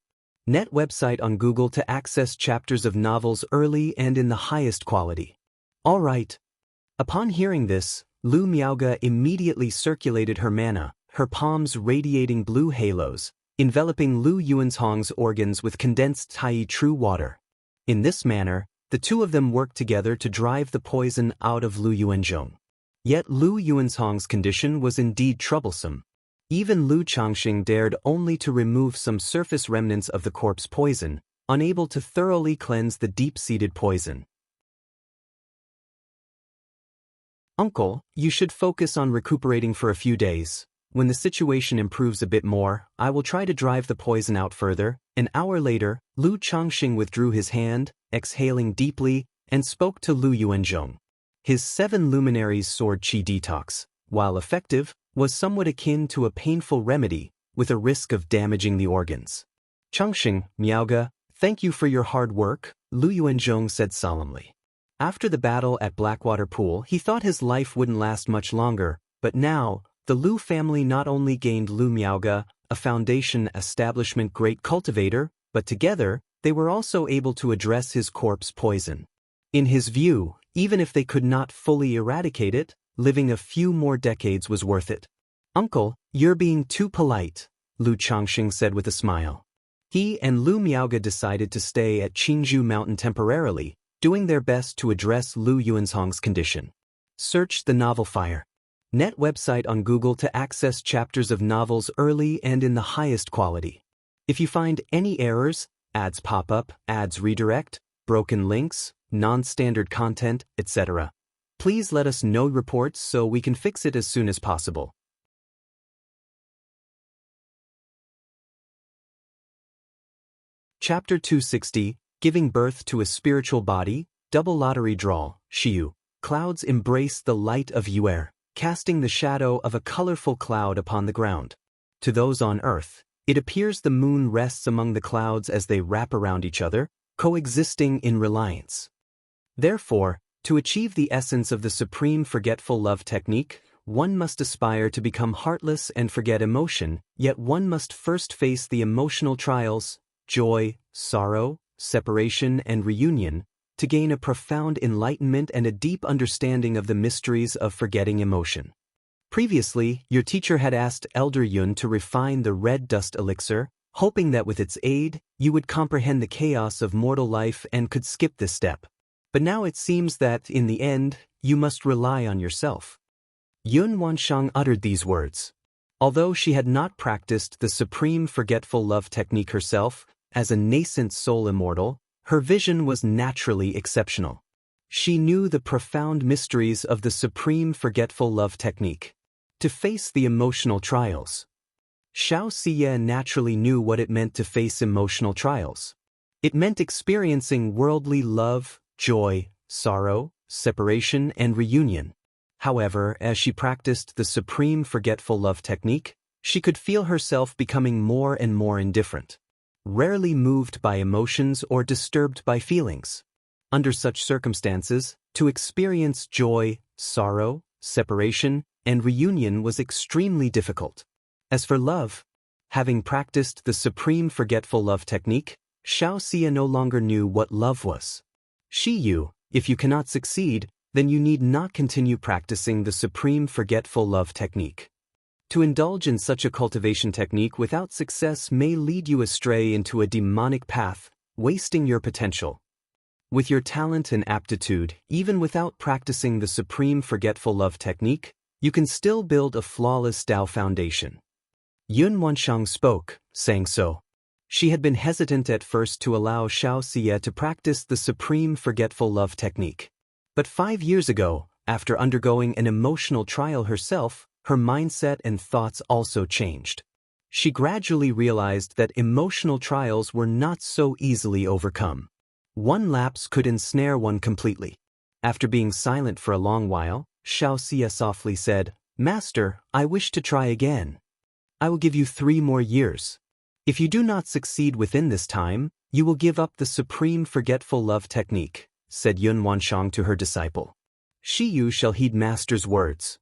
Net website on Google to access chapters of novels early and in the highest quality. All right. Upon hearing this, Lu Miaoge immediately circulated her mana, her palms radiating blue halos, enveloping Lu Yuanzhong's organs with condensed Tai true water. In this manner, the two of them worked together to drive the poison out of Lu Yuanzhong. Yet Lu Yuanzhong's condition was indeed troublesome. Even Lu Changxing dared only to remove some surface remnants of the corpse poison, unable to thoroughly cleanse the deep-seated poison. Uncle, you should focus on recuperating for a few days. When the situation improves a bit more, I will try to drive the poison out further. An hour later, Lu Changxing withdrew his hand, exhaling deeply, and spoke to Lu Yuanzhong. His 7 luminaries sword qi detox, while effective, was somewhat akin to a painful remedy, with a risk of damaging the organs. Changxing, Miaoge, thank you for your hard work, Lu Yuanzhong said solemnly. After the battle at Blackwater Pool, he thought his life wouldn't last much longer, but now, the Lu family not only gained Lu Miaoge, a foundation establishment great cultivator, but together, they were also able to address his corpse poison. In his view, even if they could not fully eradicate it, living a few more decades was worth it. Uncle, you're being too polite, Lu Changxing said with a smile. He and Lu Miaoge decided to stay at Qingzhou Mountain temporarily, doing their best to address Lu Yuanzhong's condition. Search the novel Fire. Net website on Google to access chapters of novels early and in the highest quality. If you find any errors, ads pop up, ads redirect, broken links, non-standard content, etc., please let us know reports so we can fix it as soon as possible. Chapter 260, Giving Birth to a Spiritual Body, Double Lottery Draw, Xiu. Clouds embrace the light of Yuer, casting the shadow of a colorful cloud upon the ground. To those on Earth, it appears the moon rests among the clouds as they wrap around each other, coexisting in reliance. Therefore, to achieve the essence of the supreme forgetful love technique, one must aspire to become heartless and forget emotion, yet one must first face the emotional trials, joy, sorrow, separation, and reunion, to gain a profound enlightenment and a deep understanding of the mysteries of forgetting emotion. Previously, your teacher had asked Elder Yun to refine the red dust elixir, hoping that with its aid, you would comprehend the chaos of mortal life and could skip this step. But now it seems that, in the end, you must rely on yourself. Yun Wanshang uttered these words. Although she had not practiced the supreme forgetful love technique herself, as a nascent soul immortal, her vision was naturally exceptional. She knew the profound mysteries of the supreme forgetful love technique. To face the emotional trials. Xianxia naturally knew what it meant to face emotional trials. It meant experiencing worldly love, joy, sorrow, separation, and reunion. However, as she practiced the supreme forgetful love technique, she could feel herself becoming more and more indifferent, rarely moved by emotions or disturbed by feelings. Under such circumstances, to experience joy, sorrow, separation, and reunion was extremely difficult. As for love, having practiced the supreme forgetful love technique, Xianxia no longer knew what love was. Xiyu, if you cannot succeed, then you need not continue practicing the supreme forgetful love technique. To indulge in such a cultivation technique without success may lead you astray into a demonic path, wasting your potential. With your talent and aptitude, even without practicing the supreme forgetful love technique, you can still build a flawless Tao foundation. Yun Wanshang spoke, saying so. She had been hesitant at first to allow Xianxia to practice the supreme forgetful love technique. But 5 years ago, after undergoing an emotional trial herself, her mindset and thoughts also changed. She gradually realized that emotional trials were not so easily overcome. One lapse could ensnare one completely. After being silent for a long while, Xianxia softly said, "Master, I wish to try again. I will give you 3 more years. If you do not succeed within this time, you will give up the supreme forgetful love technique," said Yun Wanshang to her disciple. "Xiyu shall heed master's words."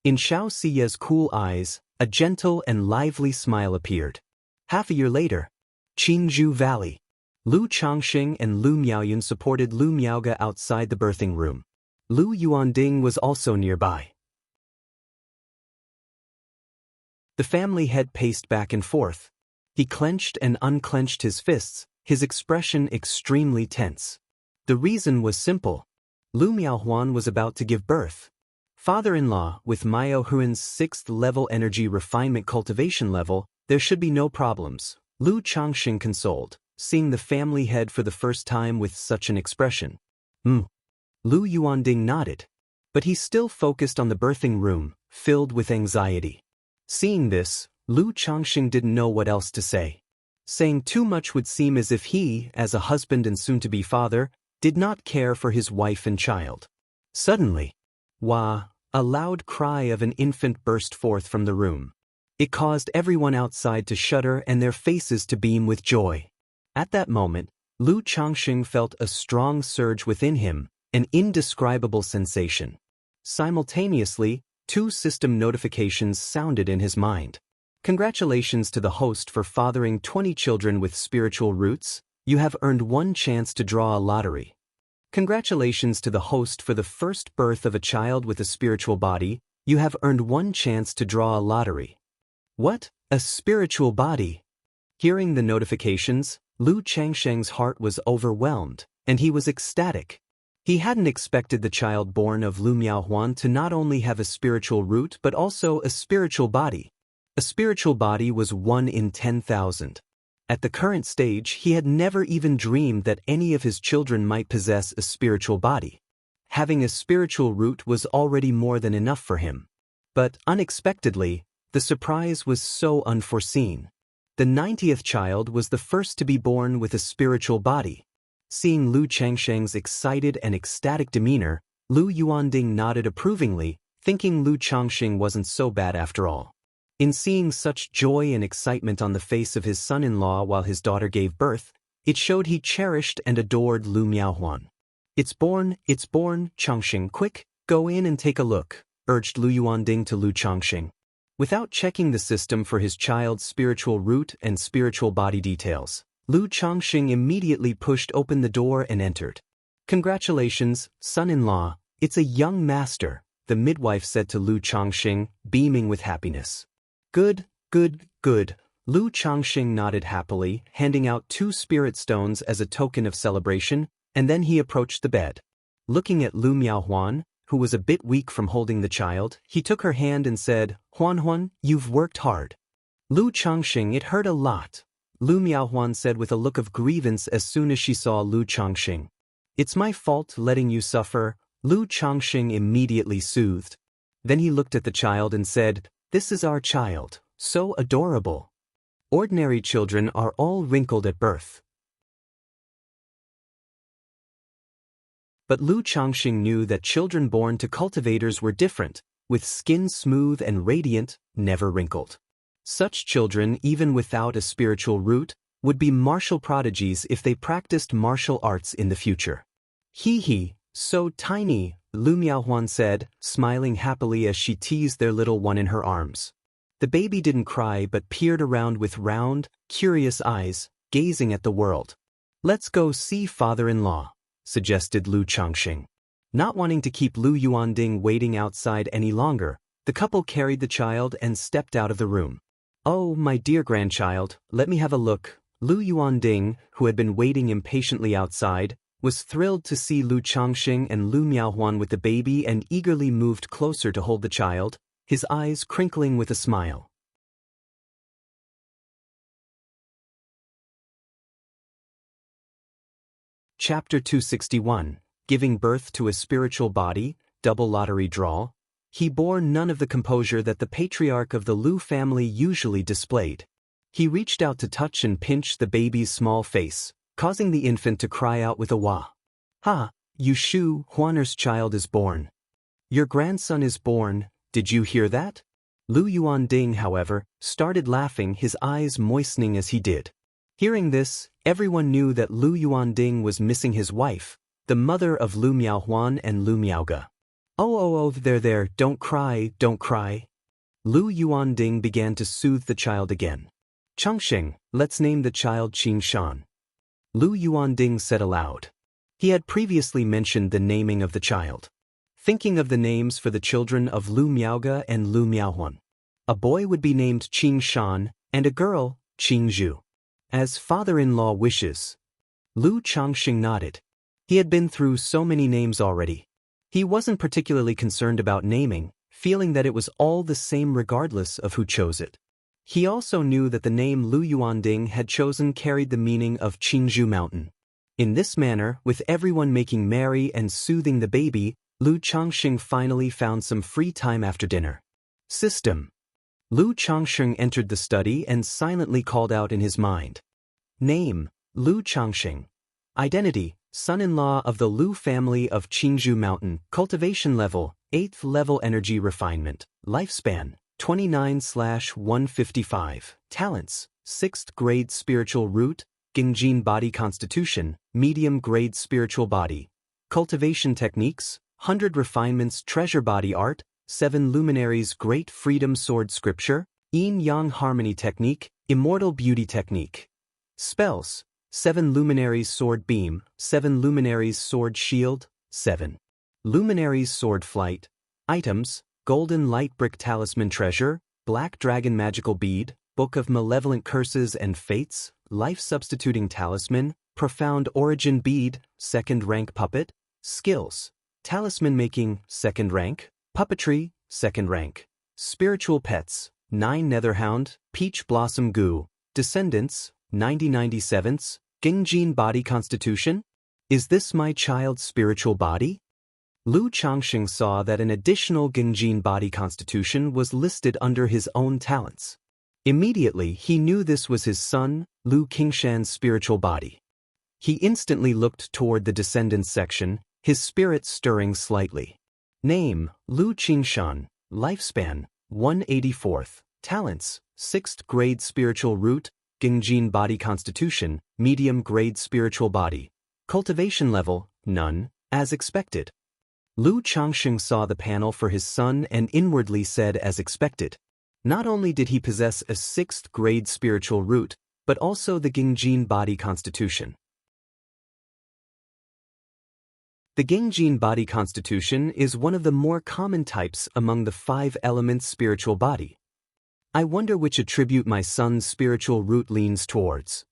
In Xiaoxia's cool eyes, a gentle and lively smile appeared. Half a year later, Qinzhou Valley. Lu Changxing and Lu Miaoyun supported Lu Miaoge outside the birthing room. Lu Yuanding was also nearby. The family head paced back and forth. He clenched and unclenched his fists, his expression extremely tense. The reason was simple. Lu Miaohuan was about to give birth. Father-in-law, with Miao Huan's 6th level energy refinement cultivation level, there should be no problems, Lu Changxing consoled, seeing the family head for the first time with such an expression. Lu Yuanding nodded. But he still focused on the birthing room, filled with anxiety. Seeing this, Lu Changxing didn't know what else to say. Saying too much would seem as if he, as a husband and soon-to-be father, did not care for his wife and child. Suddenly, wah, a loud cry of an infant burst forth from the room. It caused everyone outside to shudder and their faces to beam with joy. At that moment, Lu Changxing felt a strong surge within him, an indescribable sensation. Simultaneously, 2 system notifications sounded in his mind. Congratulations to the host for fathering 20 children with spiritual roots. You have earned 1 chance to draw a lottery. Congratulations to the host for the first birth of a child with a spiritual body. You have earned 1 chance to draw a lottery. What? A spiritual body? Hearing the notifications, Lu Changsheng's heart was overwhelmed, and he was ecstatic. He hadn't expected the child born of Lu Miaohuan to not only have a spiritual root but also a spiritual body. A spiritual body was 1 in 10,000. At the current stage, he had never even dreamed that any of his children might possess a spiritual body. Having a spiritual root was already more than enough for him. But unexpectedly, the surprise was so unforeseen. The 90th child was the first to be born with a spiritual body. Seeing Lu Changsheng's excited and ecstatic demeanor, Lu Yuanding nodded approvingly, thinking Lu Changxing wasn't so bad after all. In seeing such joy and excitement on the face of his son-in-law while his daughter gave birth, it showed he cherished and adored Lu Miaohuan. It's born, Changxing, quick, go in and take a look, urged Lu Yuanding to Lu Changxing. Without checking the system for his child's spiritual root and spiritual body details, Lu Changxing immediately pushed open the door and entered. Congratulations, son-in-law, it's a young master, the midwife said to Lu Changxing, beaming with happiness. Good. Lu Changxing nodded happily, handing out 2 spirit stones as a token of celebration, and then he approached the bed. Looking at Lu Miaohuan, who was a bit weak from holding the child, he took her hand and said, Huan, you've worked hard. Lu Changxing, it hurt a lot, Lu Miaohuan said with a look of grievance as soon as she saw Lu Changxing. It's my fault letting you suffer, Lu Changxing immediately soothed. Then he looked at the child and said, This is our child, so adorable. Ordinary children are all wrinkled at birth. But Lu Changxing knew that children born to cultivators were different, with skin smooth and radiant, never wrinkled. Such children, even without a spiritual root, would be martial prodigies if they practiced martial arts in the future. Hee, so tiny, Lu Miaohuan said, smiling happily as she teased their little one in her arms. The baby didn't cry but peered around with round, curious eyes, gazing at the world. Let's go see father-in-law, suggested Lu Changxing. Not wanting to keep Lu Yuanding waiting outside any longer, the couple carried the child and stepped out of the room. Oh, my dear grandchild, let me have a look. Lu Yuanding, who had been waiting impatiently outside, was thrilled to see Lu Changxing and Lu Miaohuan with the baby and eagerly moved closer to hold the child, his eyes crinkling with a smile. Chapter 261, Giving Birth to a Spiritual Body, Double Lottery Draw. He bore none of the composure that the patriarch of the Lu family usually displayed. He reached out to touch and pinch the baby's small face, causing the infant to cry out with a wah. Ha, you Shu, Huaner's child is born. Your grandson is born, did you hear that? Lu Yuanding, however, started laughing, his eyes moistening as he did. Hearing this, everyone knew that Lu Yuanding was missing his wife, the mother of Lu Miaohuan and Lu Miaoge. Oh, there, don't cry. Lu Yuanding began to soothe the child again. Changsheng, let's name the child Qingshan. Lu Yuanding said aloud. He had previously mentioned the naming of the child, thinking of the names for the children of Lu Miaoge and Lu Miaohuan. A boy would be named Qingshan, and a girl, Qingzhu. As father-in-law wishes. Lu Changsheng nodded. He had been through so many names already. He wasn't particularly concerned about naming, feeling that it was all the same regardless of who chose it. He also knew that the name Lu Yuanding had chosen carried the meaning of Qingzhu Mountain. In this manner, with everyone making merry and soothing the baby, Lu Changsheng finally found some free time after dinner. System. Lu Changsheng entered the study and silently called out in his mind. Name, Lu Changsheng. Identity, son-in-law of the Lu family of Qingzhu Mountain. Cultivation level, 8th level energy refinement. Lifespan, 29/155. Talents, 6th grade spiritual root, Gingjin body constitution, medium grade spiritual body. Cultivation techniques, 100 refinements treasure body art, 7 luminaries great freedom sword scripture, yin-yang harmony technique, immortal beauty technique. Spells, 7 luminaries sword beam, 7 luminaries sword shield, 7 luminaries sword flight. Items, golden light brick talisman treasure, black dragon magical bead, book of malevolent curses and fates, life substituting talisman, profound origin bead, 2nd rank puppet. Skills, talisman making, 2nd rank, puppetry, 2nd rank. Spiritual pets, 9 netherhound, peach blossom goo. Descendants, 9097s, Gingjin body constitution? Is this my child's spiritual body? Lu Changsheng saw that an additional Gingjin body constitution was listed under his own talents. Immediately he knew this was his son, Lu Qingshan's spiritual body. He instantly looked toward the descendants section, his spirit stirring slightly. Name, Lu Qingshan. Lifespan, 184th. Talents, 6th grade spiritual root, Gingjin body constitution, medium grade spiritual body. Cultivation level, none, as expected. Lu Changsheng saw the panel for his son and inwardly said as expected. Not only did he possess a 6th grade spiritual root, but also the Gingjin body constitution. The Gingjin body constitution is one of the more common types among the 5 elements spiritual body. I wonder which attribute my son's spiritual root leans towards.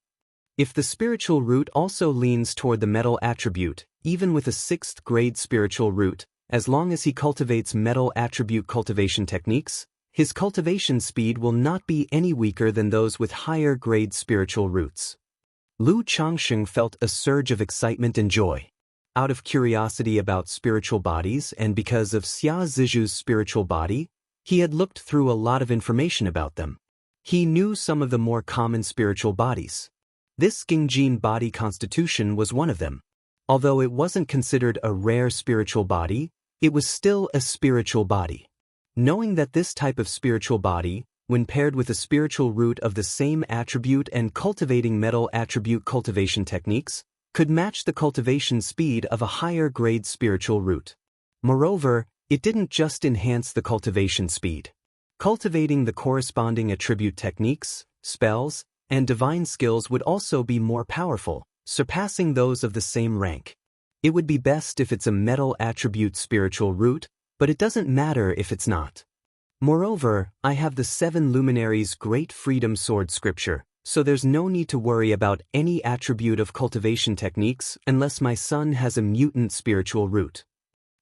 If the spiritual root also leans toward the metal attribute, even with a 6th grade spiritual root, as long as he cultivates metal attribute cultivation techniques, his cultivation speed will not be any weaker than those with higher grade spiritual roots. Lu Changsheng felt a surge of excitement and joy. Out of curiosity about spiritual bodies and because of Xia Zizhu's spiritual body, he had looked through a lot of information about them. He knew some of the more common spiritual bodies. This Gingjin body constitution was one of them. Although it wasn't considered a rare spiritual body, it was still a spiritual body. Knowing that this type of spiritual body, when paired with a spiritual root of the same attribute and cultivating metal attribute cultivation techniques, could match the cultivation speed of a higher grade spiritual root. Moreover, it didn't just enhance the cultivation speed. Cultivating the corresponding attribute techniques, spells, and divine skills would also be more powerful, surpassing those of the same rank. It would be best if it's a metal attribute spiritual root, but it doesn't matter if it's not. Moreover, I have the 7 luminaries great freedom sword scripture, so there's no need to worry about any attribute of cultivation techniques unless my son has a mutant spiritual root.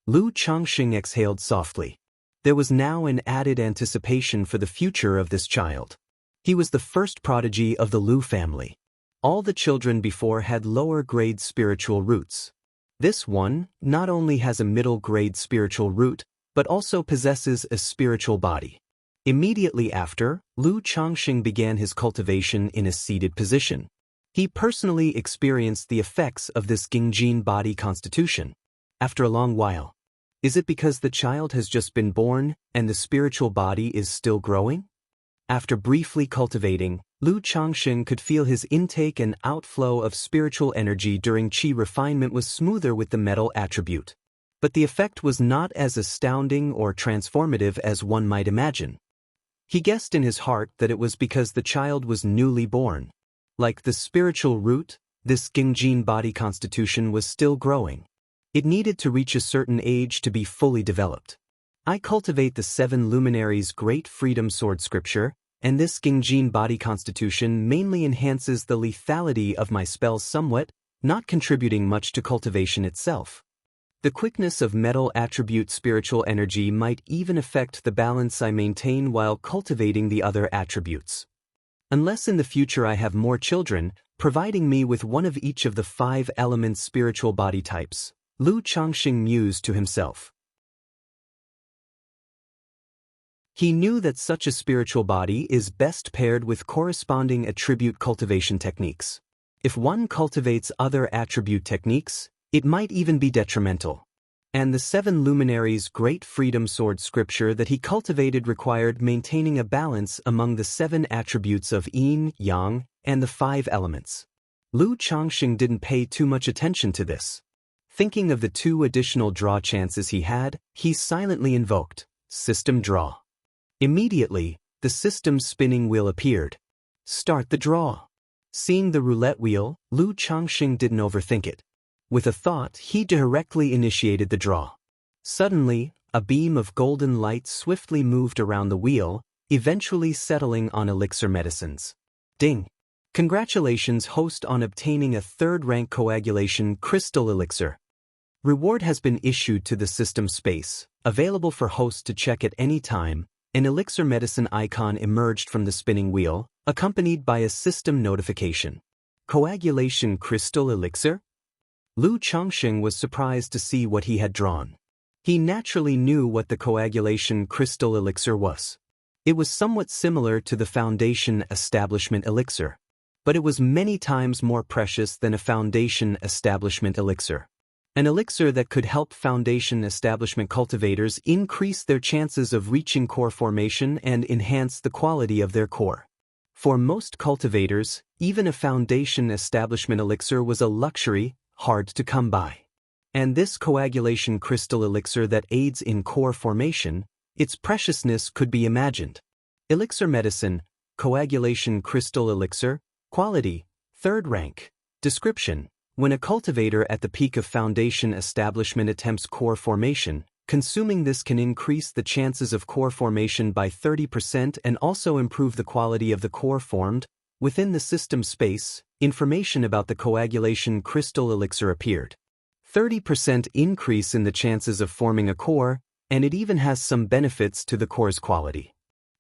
Lu Changsheng exhaled softly. There was now an added anticipation for the future of this child. He was the first prodigy of the Lu family. All the children before had lower grade spiritual roots. This one not only has a middle grade spiritual root, but also possesses a spiritual body. Immediately after, Lu Changsheng began his cultivation in a seated position. He personally experienced the effects of this Gingjin body constitution. After a long while. Is it because the child has just been born and the spiritual body is still growing? After briefly cultivating, Lu Changsheng could feel his intake and outflow of spiritual energy during qi refinement was smoother with the metal attribute. But the effect was not as astounding or transformative as one might imagine. He guessed in his heart that it was because the child was newly born. Like the spiritual root, this Gingjin body constitution was still growing. It needed to reach a certain age to be fully developed. I cultivate the 7 luminaries' great freedom sword scripture, and this Gingjin body constitution mainly enhances the lethality of my spells somewhat, not contributing much to cultivation itself. The quickness of metal attribute spiritual energy might even affect the balance I maintain while cultivating the other attributes. Unless in the future I have more children, providing me with one of each of the 5 elements spiritual body types, Lu Changxing mused to himself. He knew that such a spiritual body is best paired with corresponding attribute cultivation techniques. If one cultivates other attribute techniques, it might even be detrimental. And the 7 luminaries' great freedom sword scripture that he cultivated required maintaining a balance among the 7 attributes of yin, yang, and the 5 elements. Lu Changxing didn't pay too much attention to this. Thinking of the 2 additional draw chances he had, he silently invoked System Draw. Immediately, the system's spinning wheel appeared. Start the draw. Seeing the roulette wheel, Lu Changxing didn't overthink it. With a thought, he directly initiated the draw. Suddenly, a beam of golden light swiftly moved around the wheel, eventually settling on elixir medicines. Ding! Congratulations, host, on obtaining a 3rd-rank coagulation crystal elixir. Reward has been issued to the system space, available for host to check at any time. An elixir medicine icon emerged from the spinning wheel, accompanied by a system notification. Coagulation crystal elixir? Lu Changxing was surprised to see what he had drawn. He naturally knew what the coagulation crystal elixir was. It was somewhat similar to the foundation establishment elixir, but it was many times more precious than a foundation establishment elixir. An elixir that could help foundation establishment cultivators increase their chances of reaching core formation and enhance the quality of their core. For most cultivators, even a foundation establishment elixir was a luxury, hard to come by. And this coagulation crystal elixir that aids in core formation, its preciousness could be imagined. Elixir medicine, coagulation crystal elixir, quality, 3rd rank, description. When a cultivator at the peak of foundation establishment attempts core formation, consuming this can increase the chances of core formation by 30% and also improve the quality of the core formed. Within the system space, information about the coagulation crystal elixir appeared. 30% increase in the chances of forming a core, and it even has some benefits to the core's quality.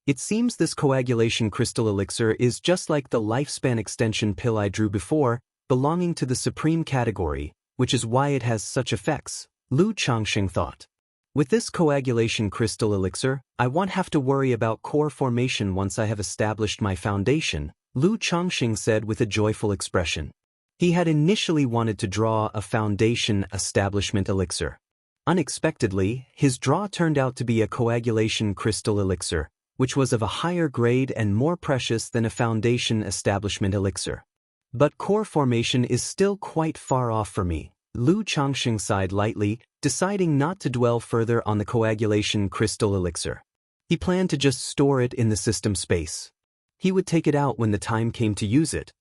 It seems this coagulation crystal elixir is just like the lifespan extension pill I drew before, belonging to the supreme category, which is why it has such effects, Lu Changxing thought. With this coagulation crystal elixir, I won't have to worry about core formation once I have established my foundation, Lu Changxing said with a joyful expression. He had initially wanted to draw a foundation establishment elixir. Unexpectedly, his draw turned out to be a coagulation crystal elixir, which was of a higher grade and more precious than a foundation establishment elixir. But core formation is still quite far off for me, Lu Changxing sighed lightly, deciding not to dwell further on the coagulation crystal elixir. He planned to just store it in the system space. He would take it out when the time came to use it.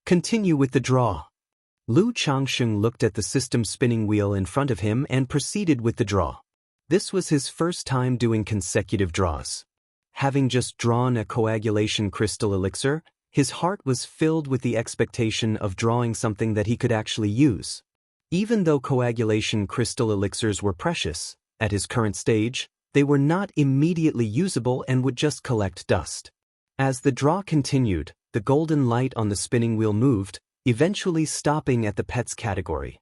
Continue with the draw. Lu Changxing looked at the system spinning wheel in front of him and proceeded with the draw. This was his first time doing consecutive draws. Having just drawn a coagulation crystal elixir, his heart was filled with the expectation of drawing something that he could actually use. Even though coagulation crystal elixirs were precious, at his current stage, they were not immediately usable and would just collect dust. As the draw continued, the golden light on the spinning wheel moved, eventually stopping at the pets category.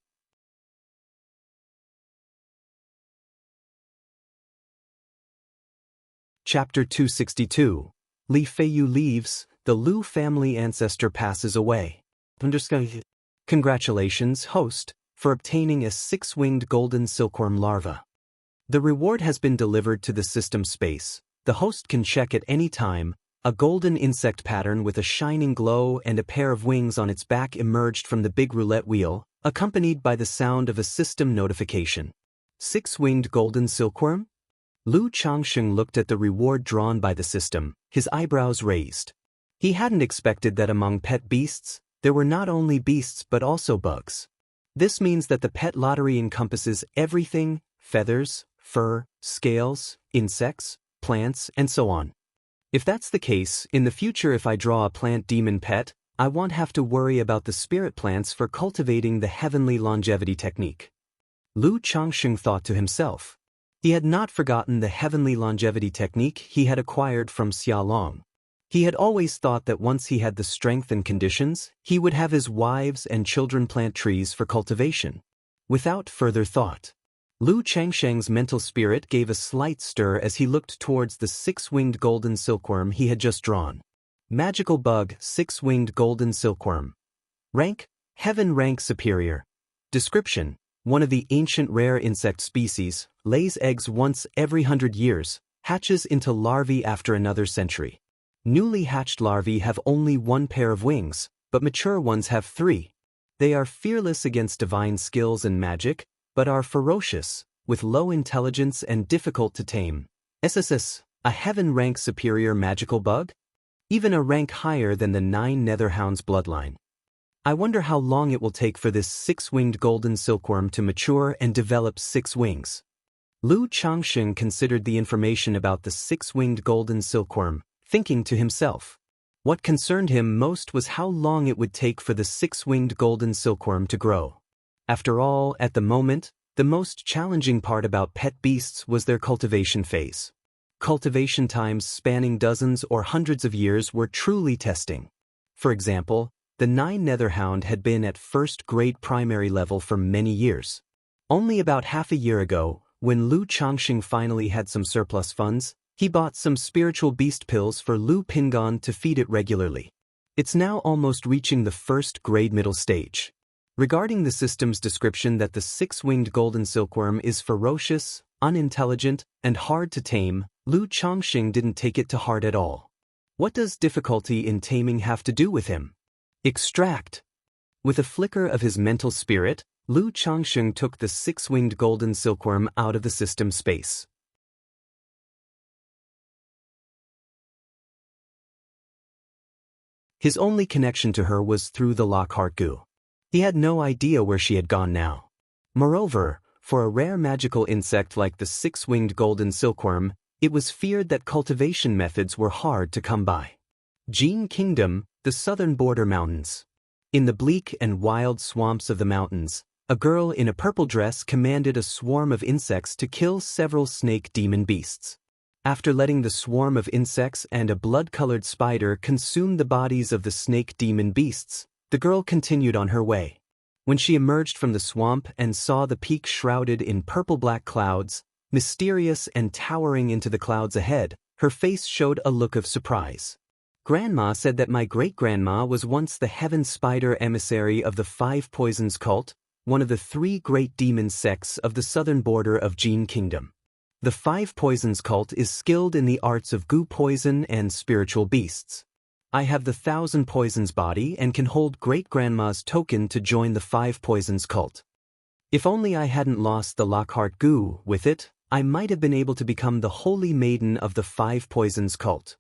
Chapter 262. Li Feiyu leaves, the Lu family ancestor passes away. Congratulations, host, for obtaining a 6-winged golden silkworm larva. The reward has been delivered to the system space. The host can check at any time. A golden insect pattern with a shining glow and a pair of wings on its back emerged from the big roulette wheel, accompanied by the sound of a system notification. 6-winged golden silkworm? Lu Changsheng looked at the reward drawn by the system, his eyebrows raised. He hadn't expected that among pet beasts, there were not only beasts but also bugs. This means that the pet lottery encompasses everything: feathers, fur, scales, insects, plants, and so on. If that's the case, in the future if I draw a plant demon pet, I won't have to worry about the spirit plants for cultivating the heavenly longevity technique. Lu Changsheng thought to himself. He had not forgotten the heavenly longevity technique he had acquired from Xia Long. He had always thought that once he had the strength and conditions, he would have his wives and children plant trees for cultivation. Without further thought, Lu Changsheng's mental spirit gave a slight stir as he looked towards the six-winged golden silkworm he had just drawn. Magical bug, six-winged golden silkworm. Rank, Heaven rank superior. Description: one of the ancient rare insect species, lays eggs once every 100 years, hatches into larvae after another century. Newly hatched larvae have only one pair of wings, but mature ones have 3. They are fearless against divine skills and magic, but are ferocious, with low intelligence and difficult to tame. SSS, a heaven rank superior magical bug? Even a rank higher than the 9 Netherhound's bloodline. I wonder how long it will take for this 6-winged golden silkworm to mature and develop 6 wings. Lu Changsheng considered the information about the 6-winged golden silkworm, thinking to himself. What concerned him most was how long it would take for the 6-winged golden silkworm to grow. After all, at the moment, the most challenging part about pet beasts was their cultivation phase. Cultivation times spanning dozens or hundreds of years were truly testing. For example, the 9 Netherhound had been at first grade primary level for many years. Only about half a year ago, when Lu Changsheng finally had some surplus funds, he bought some spiritual beast pills for Lu Pingon to feed it regularly. It's now almost reaching the first grade middle stage. Regarding the system's description that the 6-winged golden silkworm is ferocious, unintelligent, and hard to tame, Lu Changsheng didn't take it to heart at all. What does difficulty in taming have to do with him? Extract. With a flicker of his mental spirit, Lu Changsheng took the 6-winged golden silkworm out of the system space. His only connection to her was through the Lockhart goo. He had no idea where she had gone now. Moreover, for a rare magical insect like the 6-winged golden silkworm, it was feared that cultivation methods were hard to come by. Jin Kingdom, the southern border mountains. In the bleak and wild swamps of the mountains, a girl in a purple dress commanded a swarm of insects to kill several snake demon beasts. After letting the swarm of insects and a blood-colored spider consume the bodies of the snake demon beasts, the girl continued on her way. When she emerged from the swamp and saw the peak shrouded in purple-black clouds, mysterious and towering into the clouds ahead, her face showed a look of surprise. Grandma said that my great-grandma was once the heaven spider emissary of the 5 Poisons cult, one of the 3 great demon sects of the southern border of Jin Kingdom. The 5 Poisons cult is skilled in the arts of goo poison and spiritual beasts. I have the 1,000 Poisons body and can hold great-grandma's token to join the 5 Poisons cult. If only I hadn't lost the Lockhart goo with it, I might have been able to become the holy maiden of the 5 Poisons cult.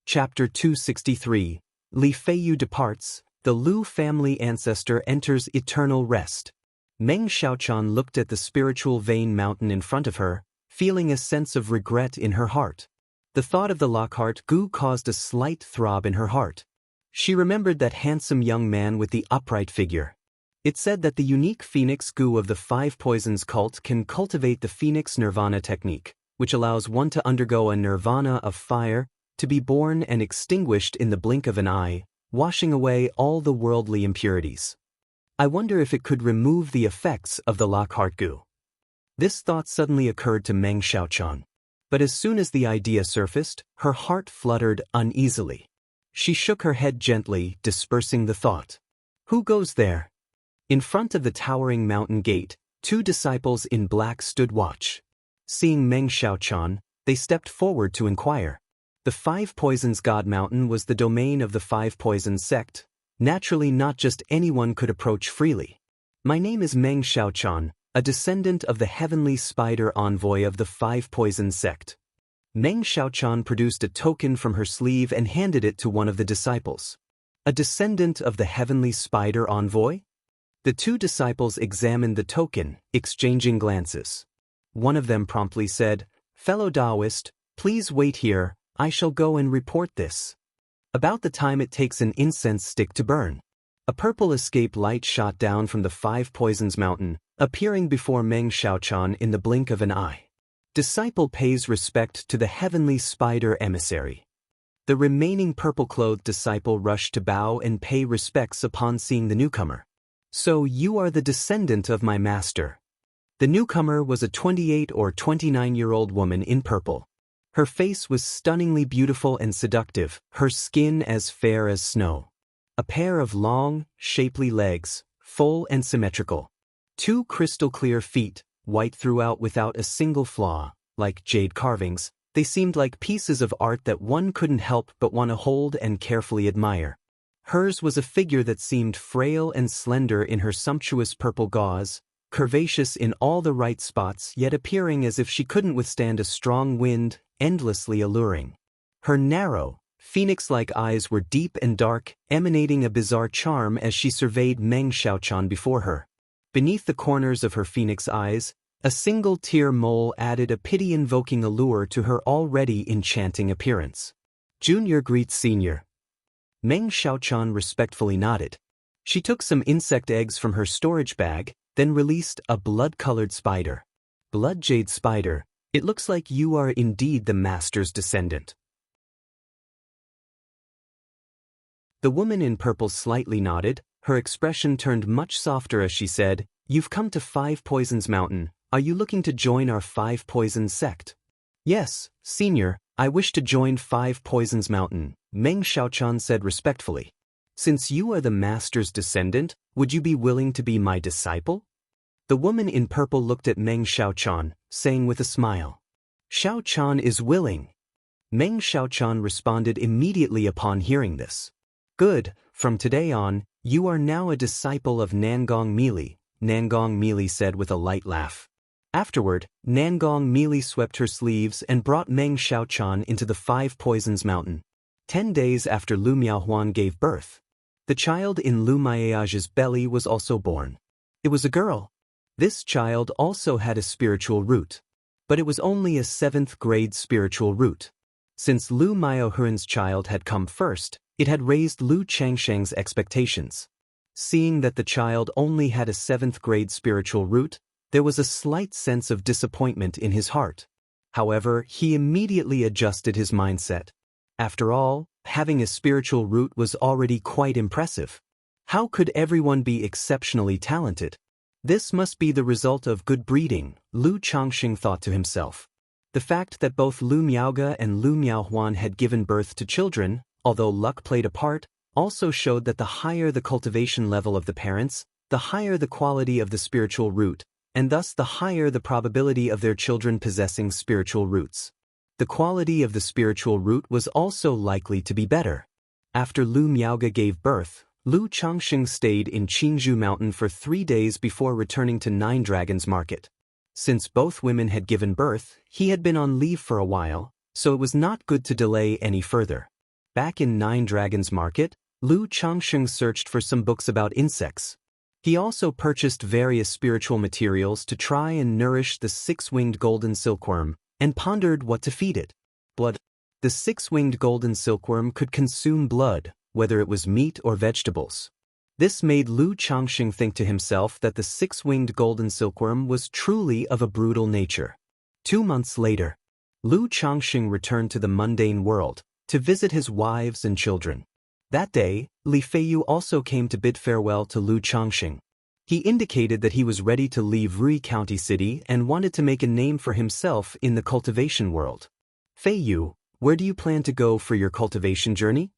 Chapter 263. Li Feiyu departs. The Lu family ancestor enters eternal rest. Meng Xiaochan looked at the spiritual vein mountain in front of her, feeling a sense of regret in her heart. The thought of the Lockhart goo caused a slight throb in her heart. She remembered that handsome young man with the upright figure. It said that the unique phoenix goo of the 5 Poisons cult can cultivate the phoenix nirvana technique, which allows one to undergo a nirvana of fire, to be born and extinguished in the blink of an eye, washing away all the worldly impurities. I wonder if it could remove the effects of the Lockhart goo. This thought suddenly occurred to Meng Xiaochan. But as soon as the idea surfaced, her heart fluttered uneasily. She shook her head gently, dispersing the thought. Who goes there? In front of the towering mountain gate, 2 disciples in black stood watch. Seeing Meng Xiaochan, they stepped forward to inquire. The 5 Poisons God Mountain was the domain of the 5 Poisons sect. Naturally, not just anyone could approach freely. My name is Meng Xiaochan, a descendant of the heavenly spider envoy of the Five Poison sect. Meng Xiaochan produced a token from her sleeve and handed it to one of the disciples. A descendant of the heavenly spider envoy? The two disciples examined the token, exchanging glances. One of them promptly said, "Fellow Daoist, please wait here, I shall go and report this." About the time it takes an incense stick to burn. A purple escape light shot down from the Five Poisons mountain, appearing before Meng Xiaochan in the blink of an eye. Disciple pays respect to the heavenly spider emissary. The remaining purple-clothed disciple rushed to bow and pay respects upon seeing the newcomer. "So you are the descendant of my master." The newcomer was a 28 or 29-year-old woman in purple. Her face was stunningly beautiful and seductive, her skin as fair as snow. A pair of long, shapely legs, full and symmetrical. Two crystal-clear feet, white throughout without a single flaw, like jade carvings, they seemed like pieces of art that one couldn't help but want to hold and carefully admire. Hers was a figure that seemed frail and slender in her sumptuous purple gauze, curvaceous in all the right spots yet appearing as if she couldn't withstand a strong wind, endlessly alluring. Her narrow, phoenix-like eyes were deep and dark, emanating a bizarre charm as she surveyed Meng Xiaochan before her. Beneath the corners of her phoenix eyes, a single tear mole added a pity-invoking allure to her already enchanting appearance. "Junior greets senior." Meng Xiaochan respectfully nodded. She took some insect eggs from her storage bag, then released a blood-colored spider. "Blood jade spider, it looks like you are indeed the master's descendant." The woman in purple slightly nodded, her expression turned much softer as she said, "You've come to Five Poisons Mountain, are you looking to join our Five Poisons sect?" "Yes, senior, I wish to join Five Poisons Mountain," Meng Xiaochan said respectfully. "Since you are the master's descendant, would you be willing to be my disciple?" The woman in purple looked at Meng Xiaochan, saying with a smile, "Xiaochan is willing." Meng Xiaochan responded immediately upon hearing this. "Good, from today on, you are now a disciple of Nangong Mili," Nangong Mili said with a light laugh. Afterward, Nangong Mili swept her sleeves and brought Meng Xiaochan into the Five Poisons Mountain. 10 days after Lu Miaohuan gave birth, the child in Lu Maiage's belly was also born. It was a girl. This child also had a spiritual root. But it was only a 7th grade spiritual root. Since Lu Miaohuan's child had come first, it had raised Lu Changsheng's expectations. Seeing that the child only had a 7th grade spiritual root, there was a slight sense of disappointment in his heart. However, he immediately adjusted his mindset. After all, having a spiritual root was already quite impressive. How could everyone be exceptionally talented? This must be the result of good breeding, Lu Changsheng thought to himself. The fact that both Lu Miaoge and Lu Miaohuan had given birth to children, although luck played a part, also showed that the higher the cultivation level of the parents, the higher the quality of the spiritual root, and thus the higher the probability of their children possessing spiritual roots. The quality of the spiritual root was also likely to be better. After Lu Miaoge gave birth, Lu Changsheng stayed in Qingzhou Mountain for 3 days before returning to Nine Dragons Market. Since both women had given birth, he had been on leave for a while, so it was not good to delay any further. Back in Nine Dragons Market, Lu Changsheng searched for some books about insects. He also purchased various spiritual materials to try and nourish the six-winged golden silkworm, and pondered what to feed it. Blood. The six-winged golden silkworm could consume blood, whether it was meat or vegetables. This made Lu Changsheng think to himself that the six-winged golden silkworm was truly of a brutal nature. 2 months later, Lu Changsheng returned to the mundane world, to visit his wives and children. That day, Li Feiyu also came to bid farewell to Lu Changsheng. He indicated that he was ready to leave Rui County City and wanted to make a name for himself in the cultivation world. "Feiyu, where do you plan to go for your cultivation journey?"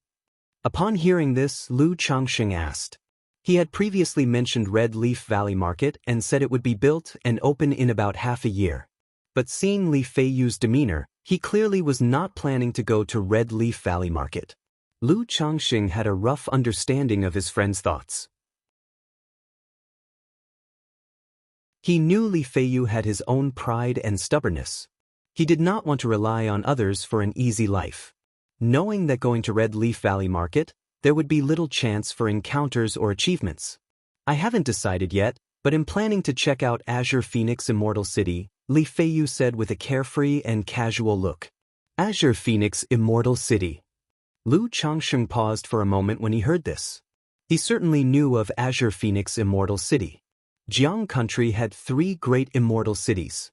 Upon hearing this, Lu Changsheng asked. He had previously mentioned Red Leaf Valley Market and said it would be built and open in about half a year. But seeing Li Feiyu's demeanor, he clearly was not planning to go to Red Leaf Valley Market. Lu Changsheng had a rough understanding of his friend's thoughts. He knew Li Feiyu had his own pride and stubbornness. He did not want to rely on others for an easy life. Knowing that going to Red Leaf Valley Market, there would be little chance for encounters or achievements. I haven't decided yet, but am planning to check out Azure Phoenix Immortal City, Li Feiyu said with a carefree and casual look. Azure Phoenix Immortal City. Lu Changsheng paused for a moment when he heard this. He certainly knew of Azure Phoenix Immortal City. Jiang Country had 3 great immortal cities.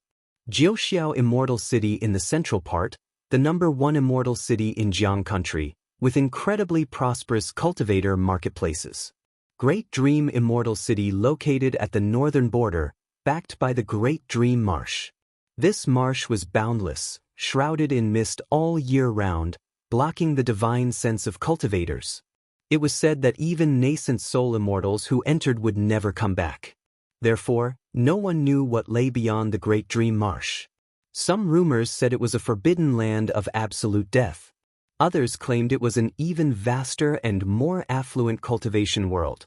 Jiuxiao Immortal City in the central part, the #1 immortal city in Jiang Country, with incredibly prosperous cultivator marketplaces. Great Dream Immortal City located at the northern border, backed by the Great Dream Marsh. This marsh was boundless, shrouded in mist all year round, blocking the divine sense of cultivators. It was said that even nascent soul immortals who entered would never come back. Therefore, no one knew what lay beyond the Great Dream Marsh. Some rumors said it was a forbidden land of absolute death. Others claimed it was an even vaster and more affluent cultivation world.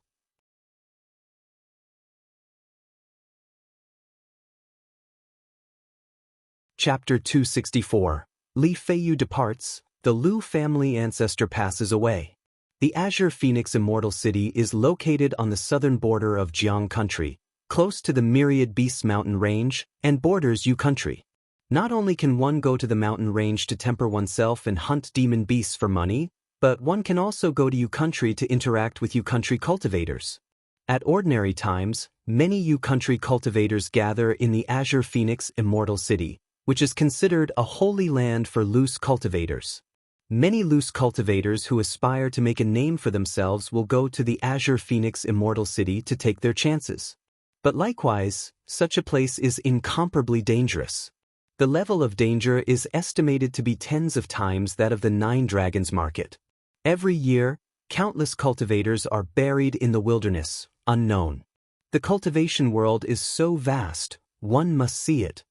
Chapter 264. Li Feiyu departs, the Lu family ancestor passes away. The Azure Phoenix Immortal City is located on the southern border of Jiang Country, close to the Myriad Beasts mountain range, and borders Yu Country. Not only can one go to the mountain range to temper oneself and hunt demon beasts for money, but one can also go to Yu Country to interact with Yu Country cultivators. At ordinary times, many Yu Country cultivators gather in the Azure Phoenix Immortal City, which is considered a holy land for loose cultivators. Many loose cultivators who aspire to make a name for themselves will go to the Azure Phoenix Immortal City to take their chances. But likewise, such a place is incomparably dangerous. The level of danger is estimated to be tens of times that of the 9 Dragons market. Every year, countless cultivators are buried in the wilderness, unknown. The cultivation world is so vast, one must see it.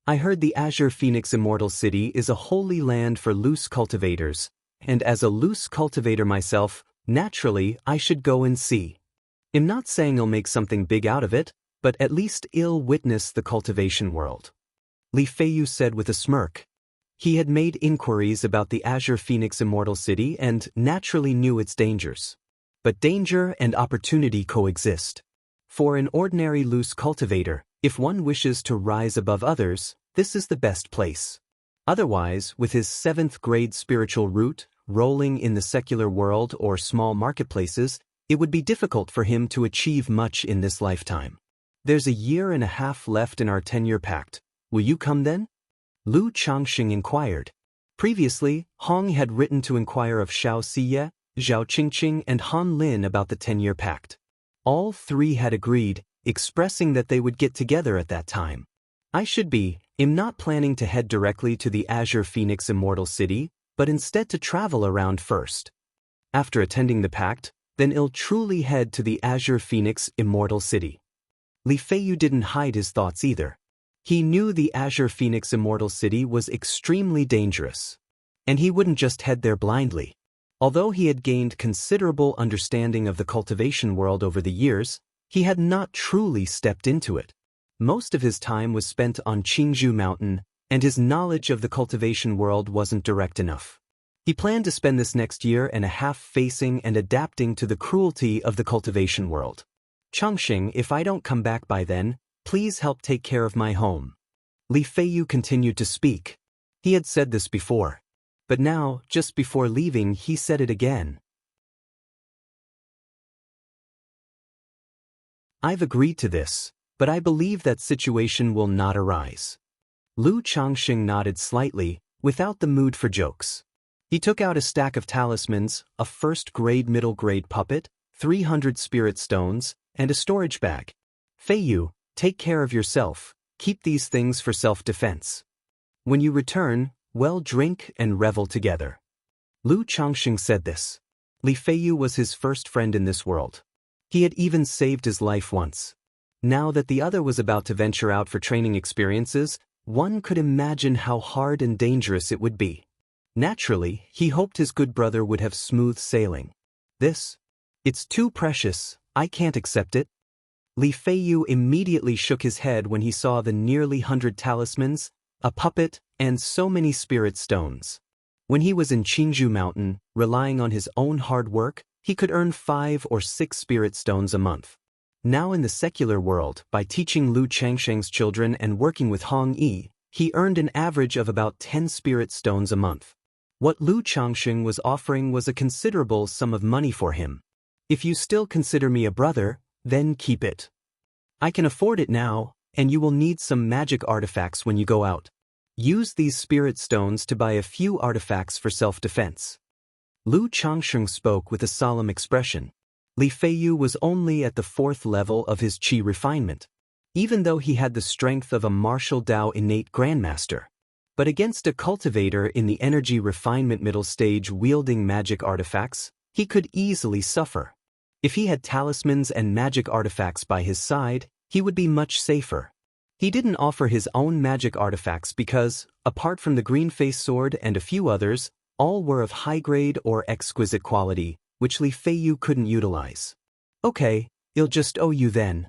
I heard the Azure Phoenix Immortal City is a holy land for loose cultivators, and as a loose cultivator myself, naturally I should go and see. I'm not saying I'll make something big out of it, but at least I'll witness the cultivation world. Li Feiyu said with a smirk. He had made inquiries about the Azure Phoenix Immortal City and naturally knew its dangers. But danger and opportunity coexist. For an ordinary loose cultivator, if one wishes to rise above others, this is the best place. Otherwise, with his 7th grade spiritual root, rolling in the secular world or small marketplaces, it would be difficult for him to achieve much in this lifetime. There's a year and a half left in our 10-year pact. Will you come then? Lu Changxing inquired. Previously, Hong had written to inquire of Xiao Siye, Zhao Qingqing and Han Lin about the 10-year pact. All 3 had agreed, expressing that they would get together at that time. I'm not planning to head directly to the Azure Phoenix Immortal City, but instead to travel around first. After attending the pact, then I'll truly head to the Azure Phoenix Immortal City. Li Feiyu didn't hide his thoughts either. He knew the Azure Phoenix Immortal City was extremely dangerous. And he wouldn't just head there blindly. Although he had gained considerable understanding of the cultivation world over the years, he had not truly stepped into it. Most of his time was spent on Qingzhou Mountain, and his knowledge of the cultivation world wasn't direct enough. He planned to spend this next year and a half facing and adapting to the cruelty of the cultivation world. Changxing, if I don't come back by then, please help take care of my home. Li Feiyu continued to speak. He had said this before. But now, just before leaving, he said it again. I've agreed to this, but I believe that situation will not arise. Lu Changxing nodded slightly, without the mood for jokes. He took out a stack of talismans, a first-grade middle-grade puppet, 300 spirit stones, and a storage bag. Feiyu, take care of yourself, keep these things for self-defense. When you return, well, drink and revel together. Lu Changxing said this. Li Feiyu was his first friend in this world. He had even saved his life once. Now that the other was about to venture out for training experiences, one could imagine how hard and dangerous it would be. Naturally, he hoped his good brother would have smooth sailing. It's too precious, I can't accept it. Li Feiyu immediately shook his head when he saw the nearly 100 talismans, a puppet, and so many spirit stones. When he was in Qingzhou Mountain, relying on his own hard work, he could earn 5 or 6 spirit stones a month. Now in the secular world, by teaching Lu Changsheng's children and working with Hong Yi, he earned an average of about 10 spirit stones a month. What Lu Changsheng was offering was a considerable sum of money for him. If you still consider me a brother, then keep it. I can afford it now, and you will need some magic artifacts when you go out. Use these spirit stones to buy a few artifacts for self-defense. Lu Changsheng spoke with a solemn expression. Li Feiyu was only at the 4th level of his qi refinement, even though he had the strength of a martial Dao innate grandmaster. But against a cultivator in the energy refinement middle stage wielding magic artifacts, he could easily suffer. If he had talismans and magic artifacts by his side, he would be much safer. He didn't offer his own magic artifacts because, apart from the green face sword and a few others, all were of high grade or exquisite quality, which Li Feiyu couldn't utilize. Okay, I'll just owe you then.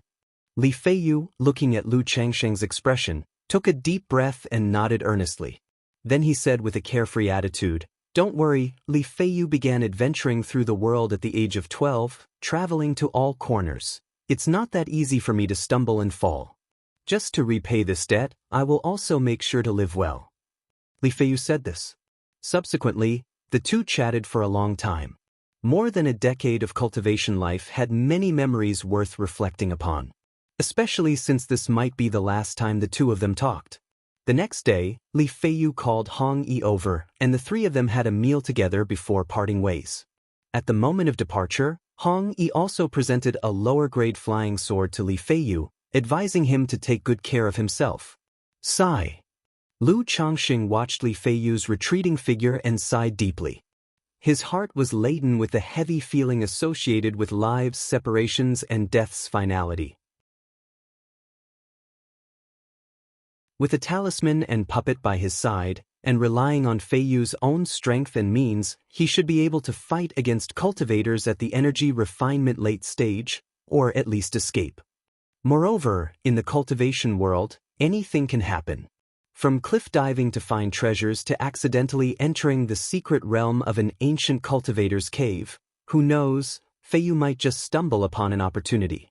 Li Feiyu, looking at Lu Changsheng's expression, took a deep breath and nodded earnestly. Then he said with a carefree attitude, "Don't worry." Li Feiyu began adventuring through the world at the age of 12, traveling to all corners. It's not that easy for me to stumble and fall. Just to repay this debt, I will also make sure to live well. Li Feiyu said this. Subsequently, the two chatted for a long time. More than a decade of cultivation life had many memories worth reflecting upon, especially since this might be the last time the two of them talked. The next day, Li Feiyu called Hong Yi over, and the three of them had a meal together before parting ways. At the moment of departure, Hong Yi also presented a lower-grade flying sword to Li Feiyu, advising him to take good care of himself. Sigh. Lu Changsheng watched Li Feiyu's retreating figure and sighed deeply. His heart was laden with the heavy feeling associated with lives' separations and death's finality. With a talisman and puppet by his side, and relying on Feiyu's own strength and means, he should be able to fight against cultivators at the energy refinement late stage, or at least escape. Moreover, in the cultivation world, anything can happen. From cliff diving to find treasures to accidentally entering the secret realm of an ancient cultivator's cave, who knows, Feiyu might just stumble upon an opportunity.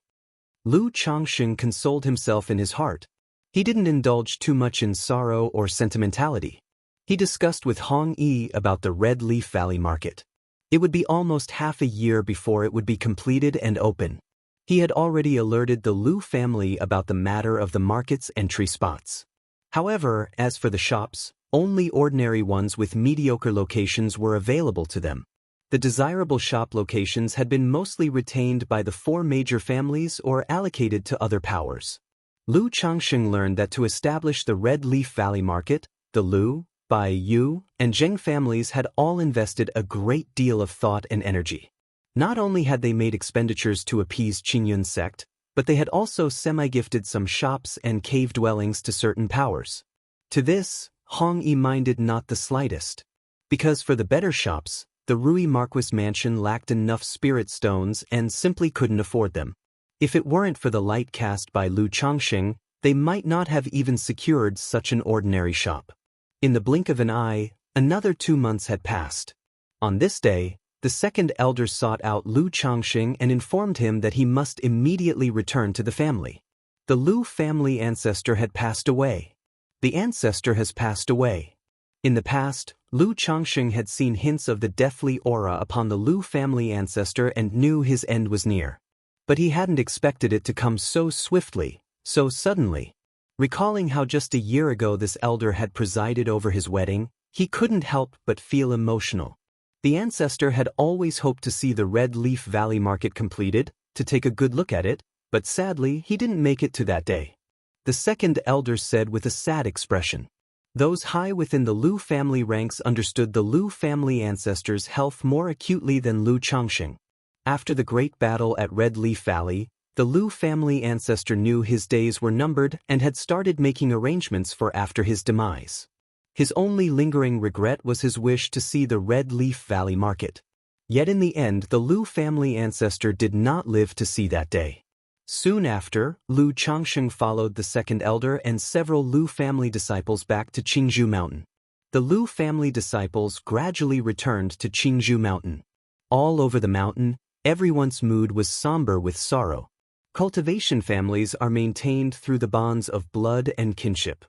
Lu Changsheng consoled himself in his heart. He didn't indulge too much in sorrow or sentimentality. He discussed with Hong Yi about the Red Leaf Valley market. It would be almost half a year before it would be completed and open. He had already alerted the Lu family about the matter of the market's entry spots. However, as for the shops, only ordinary ones with mediocre locations were available to them. The desirable shop locations had been mostly retained by the 4 major families or allocated to other powers. Lu Changsheng learned that to establish the Red Leaf Valley market, the Lu, Bai, Yu, and Zheng families had all invested a great deal of thought and energy. Not only had they made expenditures to appease Qingyun's sect, but they had also semi-gifted some shops and cave dwellings to certain powers. To this, Hong Yi minded not the slightest. Because for the better shops, the Rui Marquis mansion lacked enough spirit stones and simply couldn't afford them. If it weren't for the light cast by Lu Changsheng, they might not have even secured such an ordinary shop. In the blink of an eye, another 2 months had passed. On this day, the second elder sought out Lu Changsheng and informed him that he must immediately return to the family. The Lu family ancestor had passed away. The ancestor has passed away. In the past, Lu Changsheng had seen hints of the deathly aura upon the Lu family ancestor and knew his end was near. But he hadn't expected it to come so swiftly, so suddenly. Recalling how just a year ago this elder had presided over his wedding, he couldn't help but feel emotional. The ancestor had always hoped to see the Red Leaf Valley market completed, to take a good look at it, but sadly he didn't make it to that day. The second elder said with a sad expression. Those high within the Lu family ranks understood the Lu family ancestor's health more acutely than Lu Changsheng. After the great battle at Red Leaf Valley, the Lu family ancestor knew his days were numbered and had started making arrangements for after his demise. His only lingering regret was his wish to see the Red Leaf Valley market. Yet in the end the Lu family ancestor did not live to see that day. Soon after, Lu Changsheng followed the second elder and several Lu family disciples back to Qingzhou Mountain. The Lu family disciples gradually returned to Qingzhou Mountain. All over the mountain, everyone's mood was somber with sorrow. Cultivation families are maintained through the bonds of blood and kinship.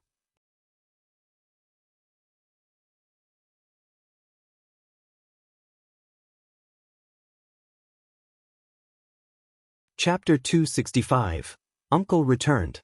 Chapter 265. Uncle Returned.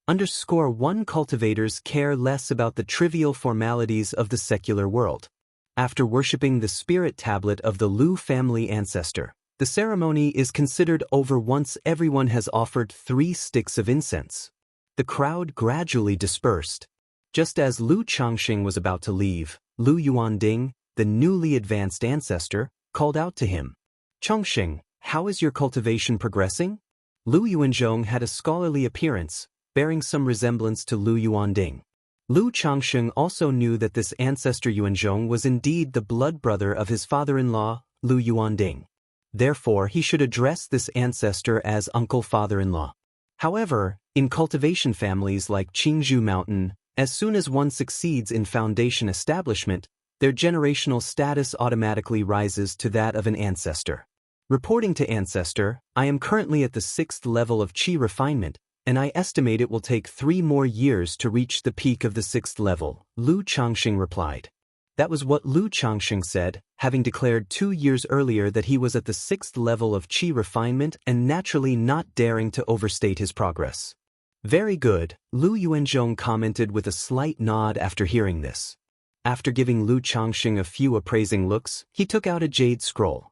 _1 Cultivators care less about the trivial formalities of the secular world. After worshipping the spirit tablet of the Lu family ancestor, the ceremony is considered over once everyone has offered 3 sticks of incense. The crowd gradually dispersed. Just as Lu Changxing was about to leave, Lu Yuanding, the newly advanced ancestor, called out to him. "Changxing, how is your cultivation progressing?" Lu Yuanzhong had a scholarly appearance, bearing some resemblance to Lu Yuanding. Lu Changxing also knew that this ancestor Yuanzhong was indeed the blood brother of his father-in-law, Lu Yuanding. Therefore, he should address this ancestor as uncle father-in-law. However, in cultivation families like Qingzhou Mountain, as soon as one succeeds in foundation establishment, their generational status automatically rises to that of an ancestor. Reporting to ancestor, "I am currently at the 6th level of qi refinement, and I estimate it will take 3 more years to reach the peak of the 6th level," Lu Changxing replied. That was what Lu Changxing said, having declared 2 years earlier that he was at the 6th level of qi refinement and naturally not daring to overstate his progress. "Very good," Lu Yuanzhong commented with a slight nod after hearing this. After giving Lu Changxing a few appraising looks, he took out a jade scroll.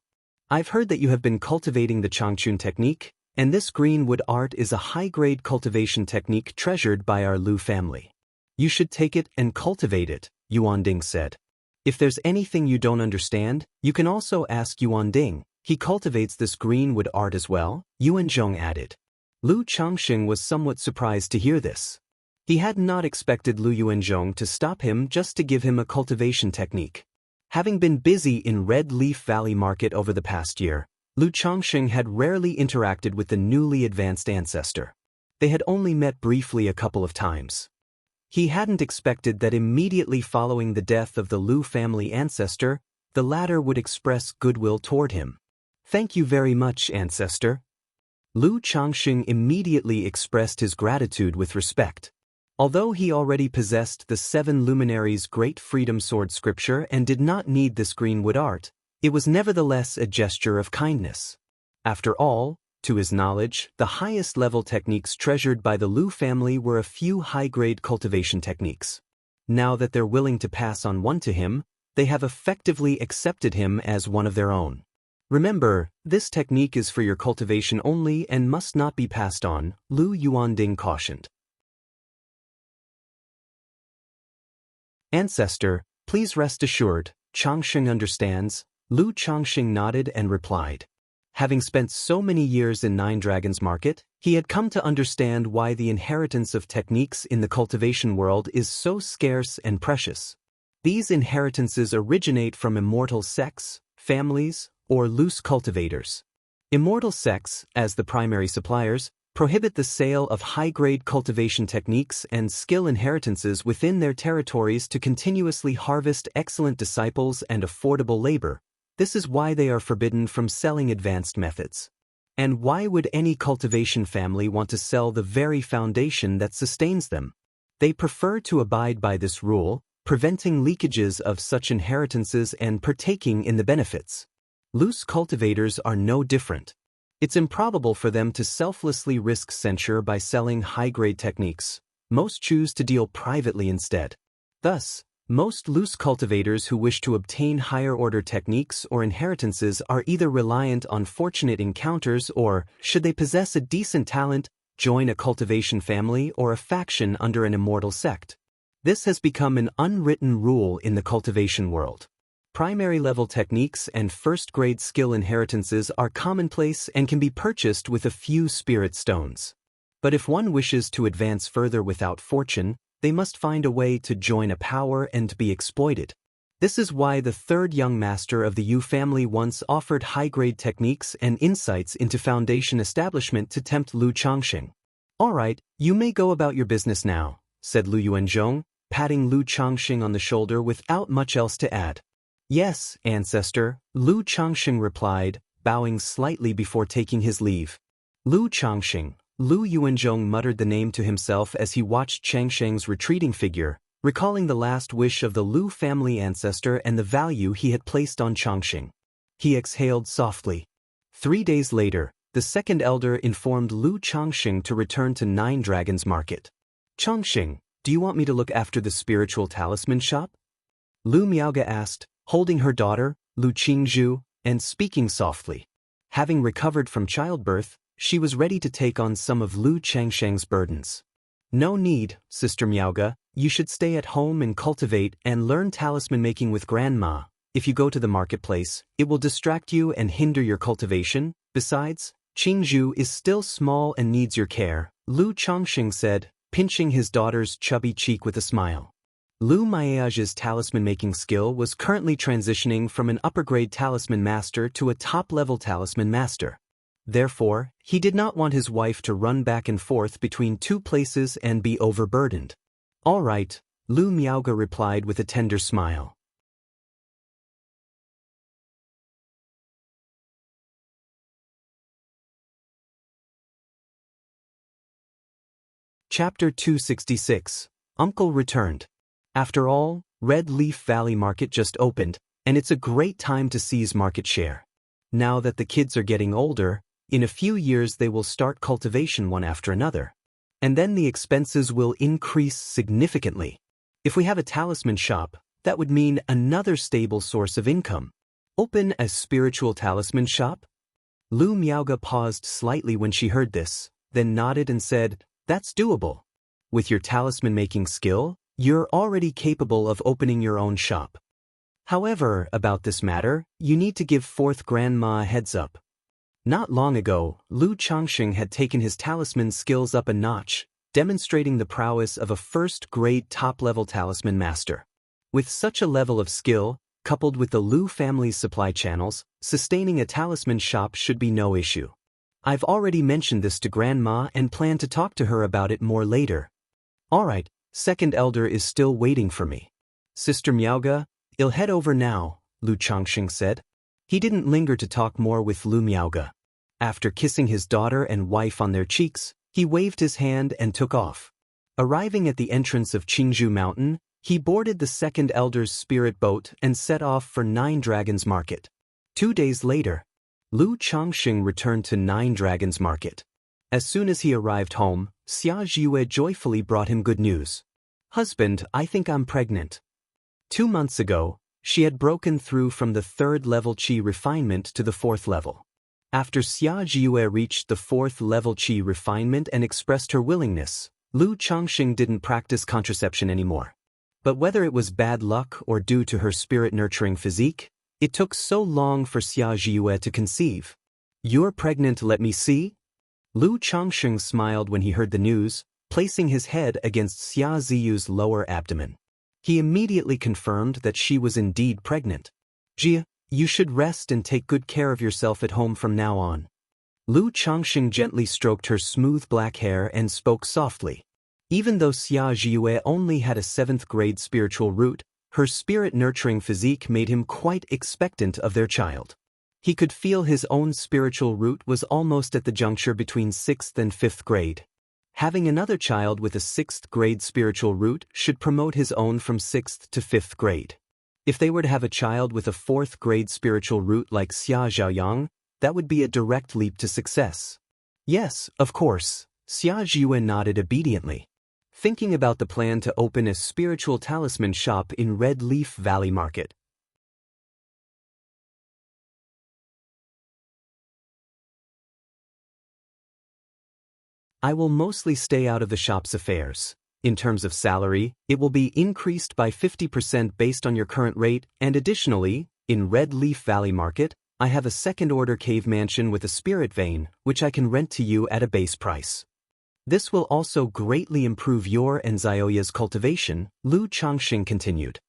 "I've heard that you have been cultivating the Changchun technique, and this greenwood art is a high-grade cultivation technique treasured by our Lu family. You should take it and cultivate it," Yuanding said. "If there's anything you don't understand, you can also ask Yuanding. He cultivates this greenwood art as well," Yuanzhong added. Lu Changxing was somewhat surprised to hear this. He had not expected Lu Yuanzhong to stop him just to give him a cultivation technique. Having been busy in Red Leaf Valley Market over the past year, Lu Changxing had rarely interacted with the newly advanced ancestor. They had only met briefly a couple of times. He hadn't expected that immediately following the death of the Lu family ancestor, the latter would express goodwill toward him. "Thank you very much, ancestor." Lu Changxing immediately expressed his gratitude with respect. Although he already possessed the 7 luminaries' Great Freedom Sword scripture and did not need this greenwood art, it was nevertheless a gesture of kindness. After all, to his knowledge, the highest level techniques treasured by the Lu family were a few high-grade cultivation techniques. Now that they're willing to pass on one to him, they have effectively accepted him as one of their own. "Remember, this technique is for your cultivation only and must not be passed on," Lu Yuanding cautioned. "Ancestor, please rest assured, Changxing understands," Lu Changxing nodded and replied. Having spent so many years in Nine Dragons Market, he had come to understand why the inheritance of techniques in the cultivation world is so scarce and precious. These inheritances originate from immortal sects, families, or loose cultivators. Immortal sects, as the primary suppliers, prohibit the sale of high-grade cultivation techniques and skill inheritances within their territories to continuously harvest excellent disciples and affordable labor. This is why they are forbidden from selling advanced methods. And why would any cultivation family want to sell the very foundation that sustains them? They prefer to abide by this rule, preventing leakages of such inheritances and partaking in the benefits. Loose cultivators are no different. It's improbable for them to selflessly risk censure by selling high-grade techniques. Most choose to deal privately instead. Thus, most loose cultivators who wish to obtain higher-order techniques or inheritances are either reliant on fortunate encounters or, should they possess a decent talent, join a cultivation family or a faction under an immortal sect. This has become an unwritten rule in the cultivation world. Primary-level techniques and first-grade skill inheritances are commonplace and can be purchased with a few spirit stones. But if one wishes to advance further without fortune, they must find a way to join a power and be exploited. This is why the third young master of the Yu family once offered high-grade techniques and insights into foundation establishment to tempt Lu Changxing. All right, you may go about your business now, said Lu Yuanzhong, patting Lu Changxing on the shoulder without much else to add. Yes, ancestor, Lu Changxing replied, bowing slightly before taking his leave. Lu Changxing, Lu Yuanzhong muttered the name to himself as he watched Changsheng's retreating figure, recalling the last wish of the Lu family ancestor and the value he had placed on Changxing. He exhaled softly. 3 days later, the second elder informed Lu Changxing to return to Nine Dragons Market. Changxing, do you want me to look after the spiritual talisman shop? Lu Miaoge asked, holding her daughter, Lu Qingzhu, and speaking softly. Having recovered from childbirth, she was ready to take on some of Lu Changsheng's burdens. No need, Sister Miaoge, you should stay at home and cultivate and learn talisman making with Grandma. If you go to the marketplace, it will distract you and hinder your cultivation. Besides, Qingzhu is still small and needs your care, Lu Changxing said, pinching his daughter's chubby cheek with a smile. Lu Miaoge's talisman-making skill was currently transitioning from an upper-grade talisman master to a top-level talisman master. Therefore, he did not want his wife to run back and forth between two places and be overburdened. All right, Lu Miaoge replied with a tender smile. Chapter 266. Uncle returned. After all, Red Leaf Valley Market just opened, and it's a great time to seize market share. Now that the kids are getting older, in a few years they will start cultivation one after another. And then the expenses will increase significantly. If we have a talisman shop, that would mean another stable source of income. Open a spiritual talisman shop? Lu Miaoge paused slightly when she heard this, then nodded and said, that's doable. With your talisman-making skill, you're already capable of opening your own shop. However, about this matter, you need to give fourth grandma a heads up. Not long ago, Lu Changxing had taken his talisman skills up a notch, demonstrating the prowess of a first-grade top-level talisman master. With such a level of skill, coupled with the Lu family's supply channels, sustaining a talisman shop should be no issue. I've already mentioned this to Grandma and plan to talk to her about it more later. All right, second elder is still waiting for me. Sister Miaoge, I'll head over now, Lu Changxing said. He didn't linger to talk more with Lu Miaoge. After kissing his daughter and wife on their cheeks, he waved his hand and took off. Arriving at the entrance of Qingzhu Mountain, he boarded the second elder's spirit boat and set off for Nine Dragons Market. 2 days later, Lu Changxing returned to Nine Dragons Market. As soon as he arrived home, Xia Zhiyue joyfully brought him good news. Husband, I think I'm pregnant. 2 months ago, she had broken through from the 3rd level qi refinement to the 4th level. After Xia Zhiyue reached the 4th level qi refinement and expressed her willingness, Lu Changxing didn't practice contraception anymore. But whether it was bad luck or due to her spirit-nurturing physique, it took so long for Xia Zhiyue to conceive. You're pregnant, let me see? Lu Changxing smiled when he heard the news, placing his head against Xia Ziyu's lower abdomen. He immediately confirmed that she was indeed pregnant. Jia, you should rest and take good care of yourself at home from now on. Lu Changxing gently stroked her smooth black hair and spoke softly. Even though Xia Zhiyue only had a 7th grade spiritual root, her spirit-nurturing physique made him quite expectant of their child. He could feel his own spiritual root was almost at the juncture between 6th and 5th grade. Having another child with a 6th grade spiritual root should promote his own from 6th to 5th grade. If they were to have a child with a 4th grade spiritual root like Xia Zhaoyang, that would be a direct leap to success. Yes, of course, Xia Zhiyue nodded obediently. Thinking about the plan to open a spiritual talisman shop in Red Leaf Valley Market. I will mostly stay out of the shop's affairs. In terms of salary, it will be increased by 50% based on your current rate, and additionally, in Red Leaf Valley Market, I have a second-order cave mansion with a spirit vein, which I can rent to you at a base price. This will also greatly improve your and Zioya's cultivation, Lu Changxing continued.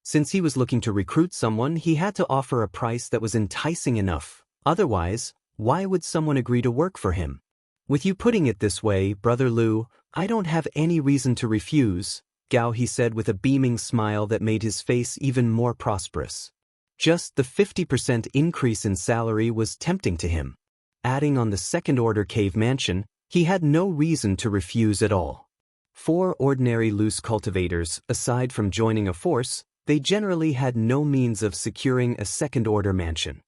Since he was looking to recruit someone, he had to offer a price that was enticing enough. Otherwise, why would someone agree to work for him? With you putting it this way, Brother Lu, I don't have any reason to refuse, Gao he said with a beaming smile that made his face even more prosperous. Just the 50% increase in salary was tempting to him. Adding on the second-order cave mansion, he had no reason to refuse at all. For ordinary loose cultivators, aside from joining a force, they generally had no means of securing a second-order mansion.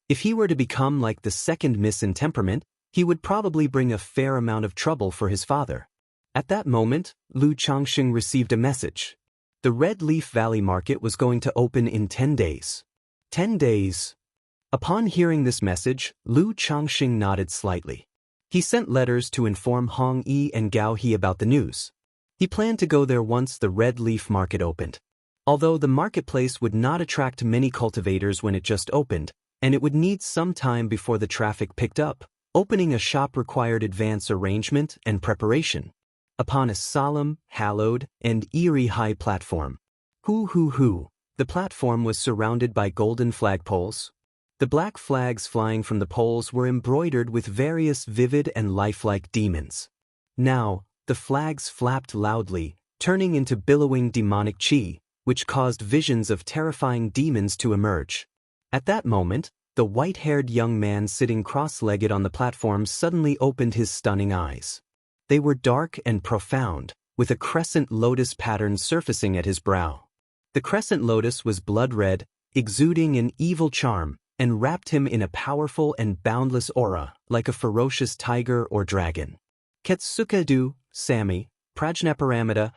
If he were to become like the second Miss in temperament, he would probably bring a fair amount of trouble for his father. At that moment, Lu Changxing received a message. The Red Leaf Valley market was going to open in 10 days. 10 days. Upon hearing this message, Lu Changxing nodded slightly. He sent letters to inform Hong Yi and Gao He about the news. He planned to go there once the Red Leaf Market opened. Although the marketplace would not attract many cultivators when it just opened, and it would need some time before the traffic picked up, opening a shop required advance arrangement and preparation. Upon a solemn, hallowed, and eerie high platform. The platform was surrounded by golden flagpoles. The black flags flying from the poles were embroidered with various vivid and lifelike demons. Now, the flags flapped loudly, turning into billowing demonic chi, which caused visions of terrifying demons to emerge. At that moment, the white-haired young man sitting cross-legged on the platform suddenly opened his stunning eyes. They were dark and profound, with a crescent lotus pattern surfacing at his brow. The crescent lotus was blood-red, exuding an evil charm, and wrapped him in a powerful and boundless aura, like a ferocious tiger or dragon. Ketsukadu, Sami, Prajnaparamita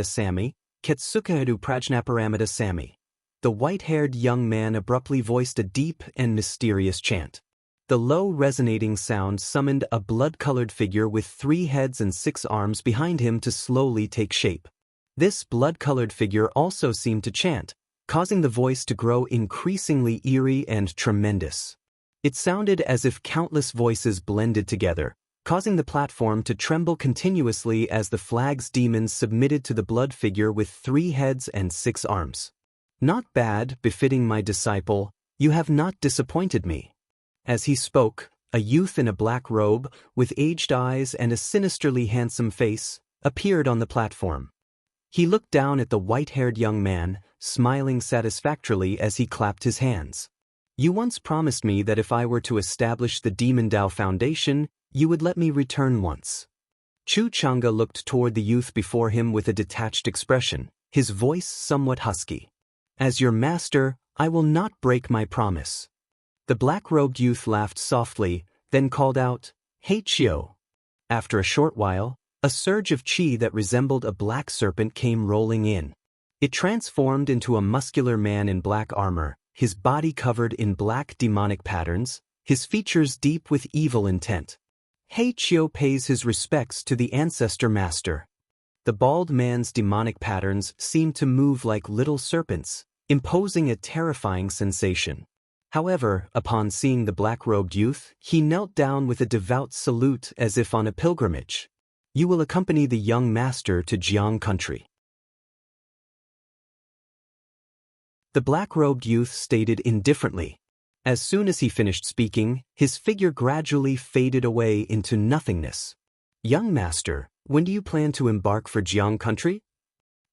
Sami, Ketsukadu Prajnaparamita Sami. The white-haired young man abruptly voiced a deep and mysterious chant. The low resonating sound summoned a blood-colored figure with 3 heads and 6 arms behind him to slowly take shape. This blood-colored figure also seemed to chant, causing the voice to grow increasingly eerie and tremendous. It sounded as if countless voices blended together, causing the platform to tremble continuously as the flag's demons submitted to the blood figure with 3 heads and 6 arms. Not bad, befitting my disciple, you have not disappointed me. As he spoke, a youth in a black robe, with aged eyes and a sinisterly handsome face, appeared on the platform. He looked down at the white-haired young man, smiling satisfactorily as he clapped his hands. You once promised me that if I were to establish the Demon Dao Foundation, you would let me return once. Chu Chang'e looked toward the youth before him with a detached expression, his voice somewhat husky. As your master, I will not break my promise. The black-robed youth laughed softly, then called out, Hey Chio. After a short while, a surge of chi that resembled a black serpent came rolling in. It transformed into a muscular man in black armor, his body covered in black demonic patterns, his features deep with evil intent. He Chio pays his respects to the ancestor master. The bald man's demonic patterns seemed to move like little serpents, imposing a terrifying sensation. However, upon seeing the black-robed youth, he knelt down with a devout salute as if on a pilgrimage. You will accompany the young master to Jiang country. The black-robed youth stated indifferently. As soon as he finished speaking, his figure gradually faded away into nothingness. Young master, when do you plan to embark for Jiang country?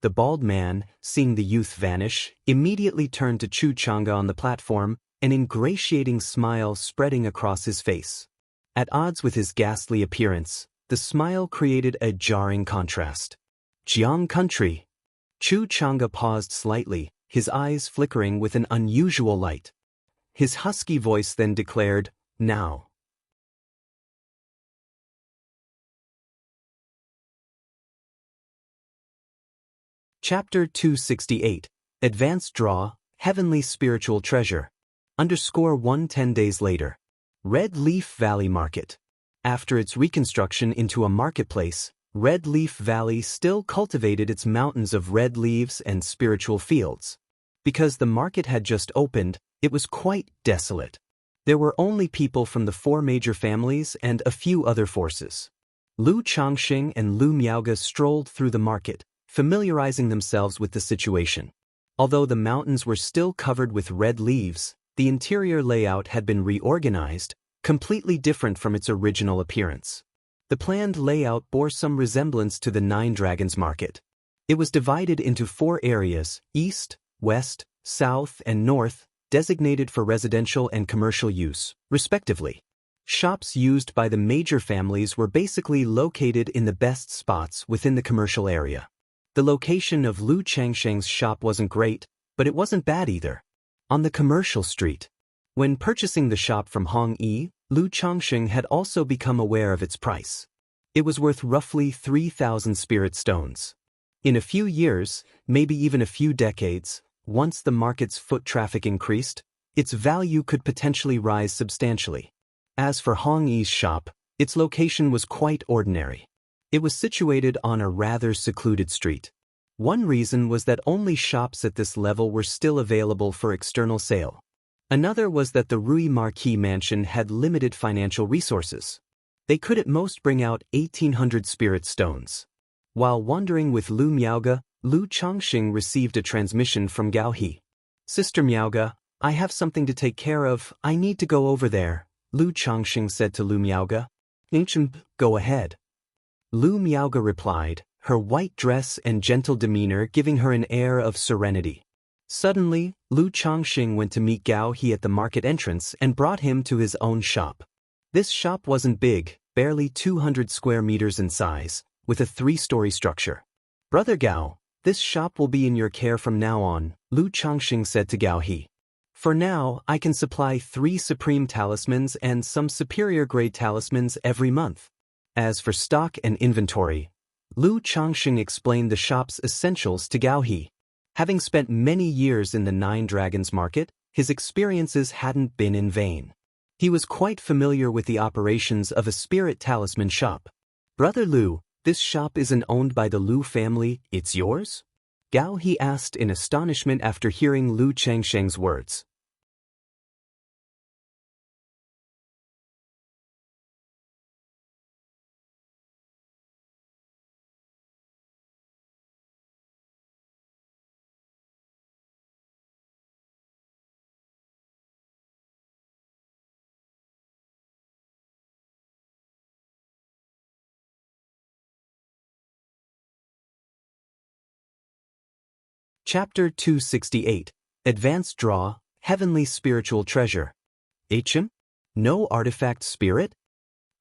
The bald man, seeing the youth vanish, immediately turned to Chu Chang'e on the platform, an ingratiating smile spreading across his face. At odds with his ghastly appearance, the smile created a jarring contrast. Jiang country. Chu Chang'e paused slightly, his eyes flickering with an unusual light. His husky voice then declared, Now. Chapter 268, Advanced Draw, Heavenly Spiritual Treasure. _ 10 days later. Red Leaf Valley Market. After its reconstruction into a marketplace, Red Leaf Valley still cultivated its mountains of red leaves and spiritual fields. Because the market had just opened, it was quite desolate. There were only people from the 4 major families and a few other forces. Lu Changxing and Lu Miaoge strolled through the market, familiarizing themselves with the situation. Although the mountains were still covered with red leaves, the interior layout had been reorganized, completely different from its original appearance. The planned layout bore some resemblance to the 9 Dragons market. It was divided into 4 areas, east, west, south, and north, designated for residential and commercial use, respectively. Shops used by the major families were basically located in the best spots within the commercial area. The location of Lu Changsheng's shop wasn't great, but it wasn't bad either. On the commercial street. When purchasing the shop from Hong Yi, Lu Changsheng had also become aware of its price. It was worth roughly 3,000 spirit stones. In a few years, maybe even a few decades, once the market's foot traffic increased, its value could potentially rise substantially. As for Hong Yi's shop, its location was quite ordinary. It was situated on a rather secluded street. One reason was that only shops at this level were still available for external sale. Another was that the Rui Marquis mansion had limited financial resources. They could at most bring out 1,800 spirit stones. While wandering with Lu Miaoge, Lu Changxing received a transmission from Gao He. "Sister Miaoge, I have something to take care of, I need to go over there," Lu Changxing said to Lu Miaoge. "Go ahead." Lu Miaoge replied, her white dress and gentle demeanor giving her an air of serenity. Suddenly, Lu Changxing went to meet Gao He at the market entrance and brought him to his own shop. This shop wasn't big, barely 200 square meters in size, with a 3-story structure. "Brother Gao, this shop will be in your care from now on," Lu Changxing said to Gao He. "For now, I can supply 3 supreme talismans and some superior-grade talismans every month. As for stock and inventory," Lu Changxing explained the shop's essentials to Gao He. Having spent many years in the 9 Dragons market, his experiences hadn't been in vain. He was quite familiar with the operations of a spirit talisman shop. "Brother Lu, this shop isn't owned by the Lu family, it's yours?" Gao He asked in astonishment after hearing Lu Changsheng's words. Chapter 268, Advanced Draw, Heavenly Spiritual Treasure. No artifact spirit?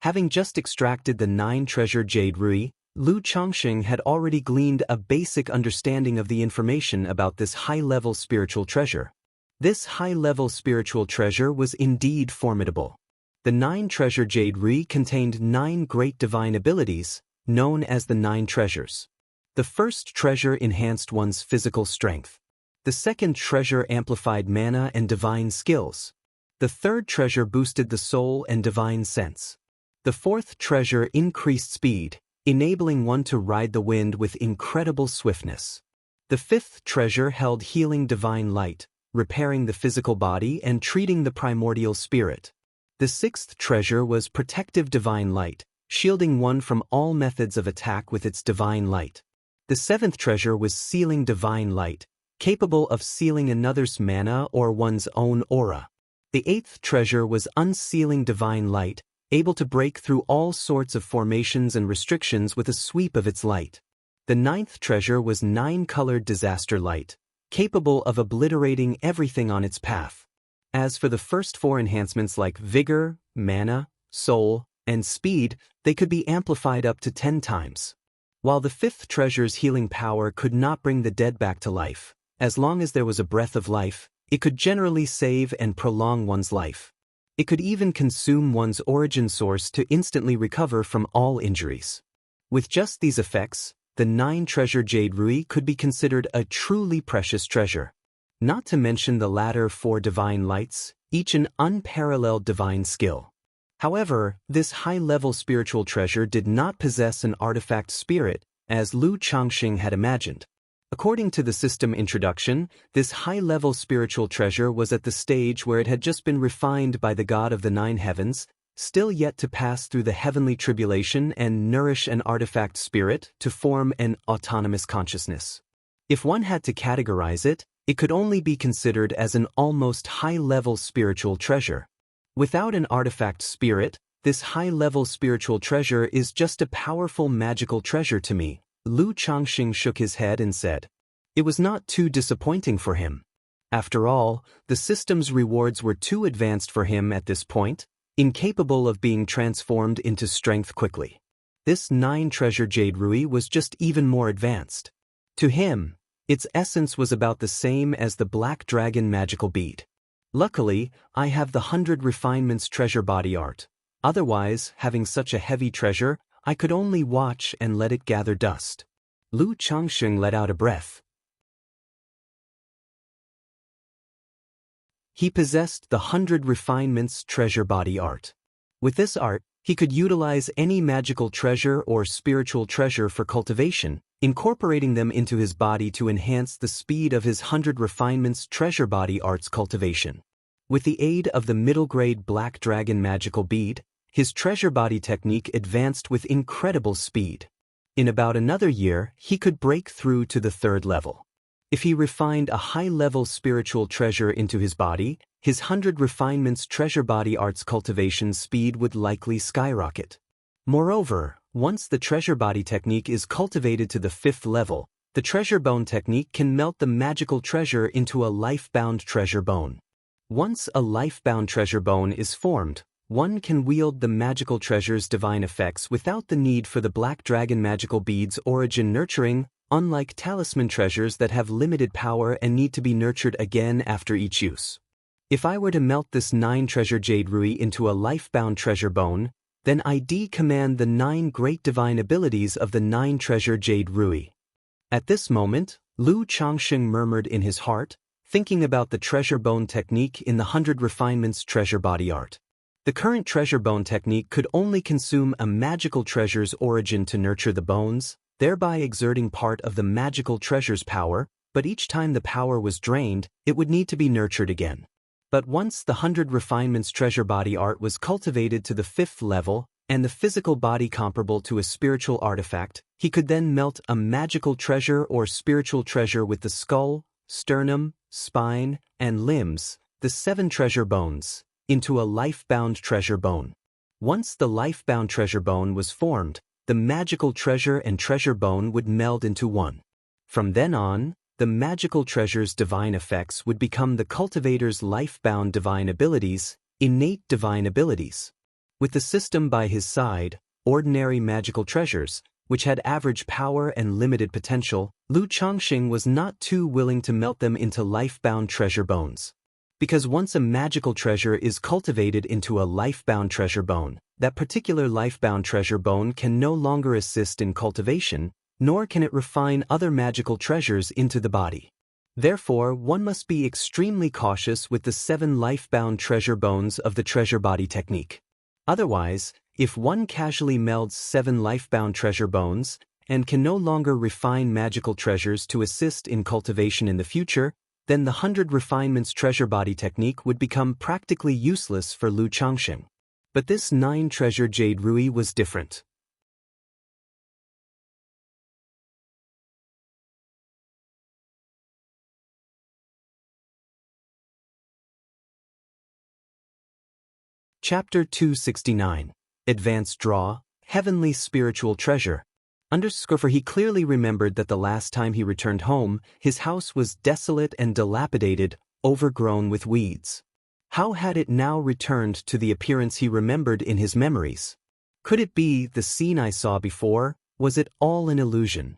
Having just extracted the 9 treasure Jade Rui, Lu Changxing had already gleaned a basic understanding of the information about this high-level spiritual treasure. This high-level spiritual treasure was indeed formidable. The 9 treasure Jade Rui contained 9 great divine abilities, known as the 9 treasures. The first treasure enhanced one's physical strength. The second treasure amplified mana and divine skills. The third treasure boosted the soul and divine sense. The fourth treasure increased speed, enabling one to ride the wind with incredible swiftness. The fifth treasure held healing divine light, repairing the physical body and treating the primordial spirit. The sixth treasure was protective divine light, shielding one from all methods of attack with its divine light. The seventh treasure was sealing divine light, capable of sealing another's mana or one's own aura. The eighth treasure was unsealing divine light, able to break through all sorts of formations and restrictions with a sweep of its light. The ninth treasure was 9-colored disaster light, capable of obliterating everything on its path. As for the first 4 enhancements like vigor, mana, soul, and speed, they could be amplified up to 10 times. While the fifth treasure's healing power could not bring the dead back to life, as long as there was a breath of life, it could generally save and prolong one's life. It could even consume one's origin source to instantly recover from all injuries. With just these effects, the 9 treasure Jade Rui could be considered a truly precious treasure. Not to mention the latter 4 divine lights, each an unparalleled divine skill. However, this high-level spiritual treasure did not possess an artifact spirit, as Lu Changxing had imagined. According to the system introduction, this high-level spiritual treasure was at the stage where it had just been refined by the God of the nine heavens, still yet to pass through the heavenly tribulation and nourish an artifact spirit to form an autonomous consciousness. If one had to categorize it, it could only be considered as an almost high-level spiritual treasure. Without an artifact spirit, this high-level spiritual treasure is just a powerful magical treasure to me. Lu Changxing shook his head and said. It was not too disappointing for him. After all, the system's rewards were too advanced for him at this point, incapable of being transformed into strength quickly. This 9-treasure jade rui was just even more advanced. To him, its essence was about the same as the black dragon magical bead. Luckily, I have the 100 refinements treasure body art. Otherwise, having such a heavy treasure, I could only watch and let it gather dust. Lu Changxing let out a breath. He possessed the 100 refinements treasure body art. With this art, he could utilize any magical treasure or spiritual treasure for cultivation, incorporating them into his body to enhance the speed of his 100 refinements treasure body art's cultivation. With the aid of the middle-grade black dragon magical bead, his treasure body technique advanced with incredible speed. In about another year, he could break through to the 3rd level. If he refined a high-level spiritual treasure into his body, his 100 refinements treasure body art's cultivation speed would likely skyrocket. Moreover, once the treasure body technique is cultivated to the 5th level, the treasure bone technique can melt the magical treasure into a life-bound treasure bone. Once a life-bound treasure bone is formed, one can wield the magical treasure's divine effects without the need for the black dragon magical bead's origin nurturing, unlike talisman treasures that have limited power and need to be nurtured again after each use. If I were to melt this 9-treasure jade rui into a life-bound treasure bone, then I'd command the 9 great divine abilities of the 9-treasure jade rui. At this moment, Lu Changxing murmured in his heart, thinking about the treasure bone technique in the 100 refinements treasure body art. The current treasure bone technique could only consume a magical treasure's origin to nurture the bones, thereby exerting part of the magical treasure's power, but each time the power was drained, it would need to be nurtured again. But once the 100 refinements treasure body art was cultivated to the 5th level, and the physical body comparable to a spiritual artifact, he could then melt a magical treasure or spiritual treasure with the skull, sternum, spine, and limbs, the 7 treasure bones, into a life-bound treasure bone. Once the life-bound treasure bone was formed, the magical treasure and treasure bone would meld into one. From then on, the magical treasure's divine effects would become the cultivator's life-bound divine abilities, innate divine abilities. With the system by his side, ordinary magical treasures, which had average power and limited potential, Lu Changxing was not too willing to melt them into life-bound treasure bones. Because once a magical treasure is cultivated into a life-bound treasure bone, that particular life-bound treasure bone can no longer assist in cultivation, nor can it refine other magical treasures into the body. Therefore, one must be extremely cautious with the 7 life-bound treasure bones of the treasure body technique. Otherwise, if one casually melds 7 life-bound treasure bones, and can no longer refine magical treasures to assist in cultivation in the future, then the 100 refinements treasure body technique would become practically useless for Lu Changxing. But this 9-treasure jade rui was different. Chapter 269. Advanced Draw, Heavenly Spiritual Treasure. For he clearly remembered that the last time he returned home, his house was desolate and dilapidated, overgrown with weeds. How had it now returned to the appearance he remembered in his memories? Could it be the scene I saw before? Was it all an illusion?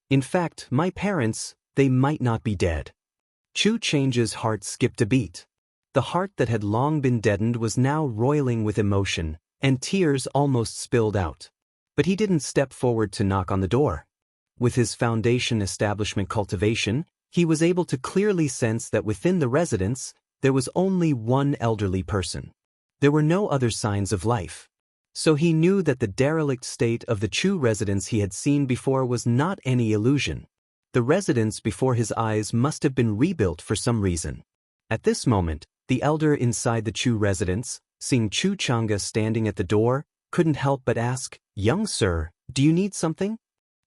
In fact, my parents, they might not be dead. Chu Chang's heart skipped a beat. The heart that had long been deadened was now roiling with emotion, and tears almost spilled out. But he didn't step forward to knock on the door. With his foundation establishment cultivation, he was able to clearly sense that within the residence, there was only one elderly person. There were no other signs of life. So he knew that the derelict state of the Chu residence he had seen before was not any illusion. The residence before his eyes must have been rebuilt for some reason. At this moment, the elder inside the Chu residence, seeing Chu Chang'e standing at the door, couldn't help but ask, "Young sir, do you need something?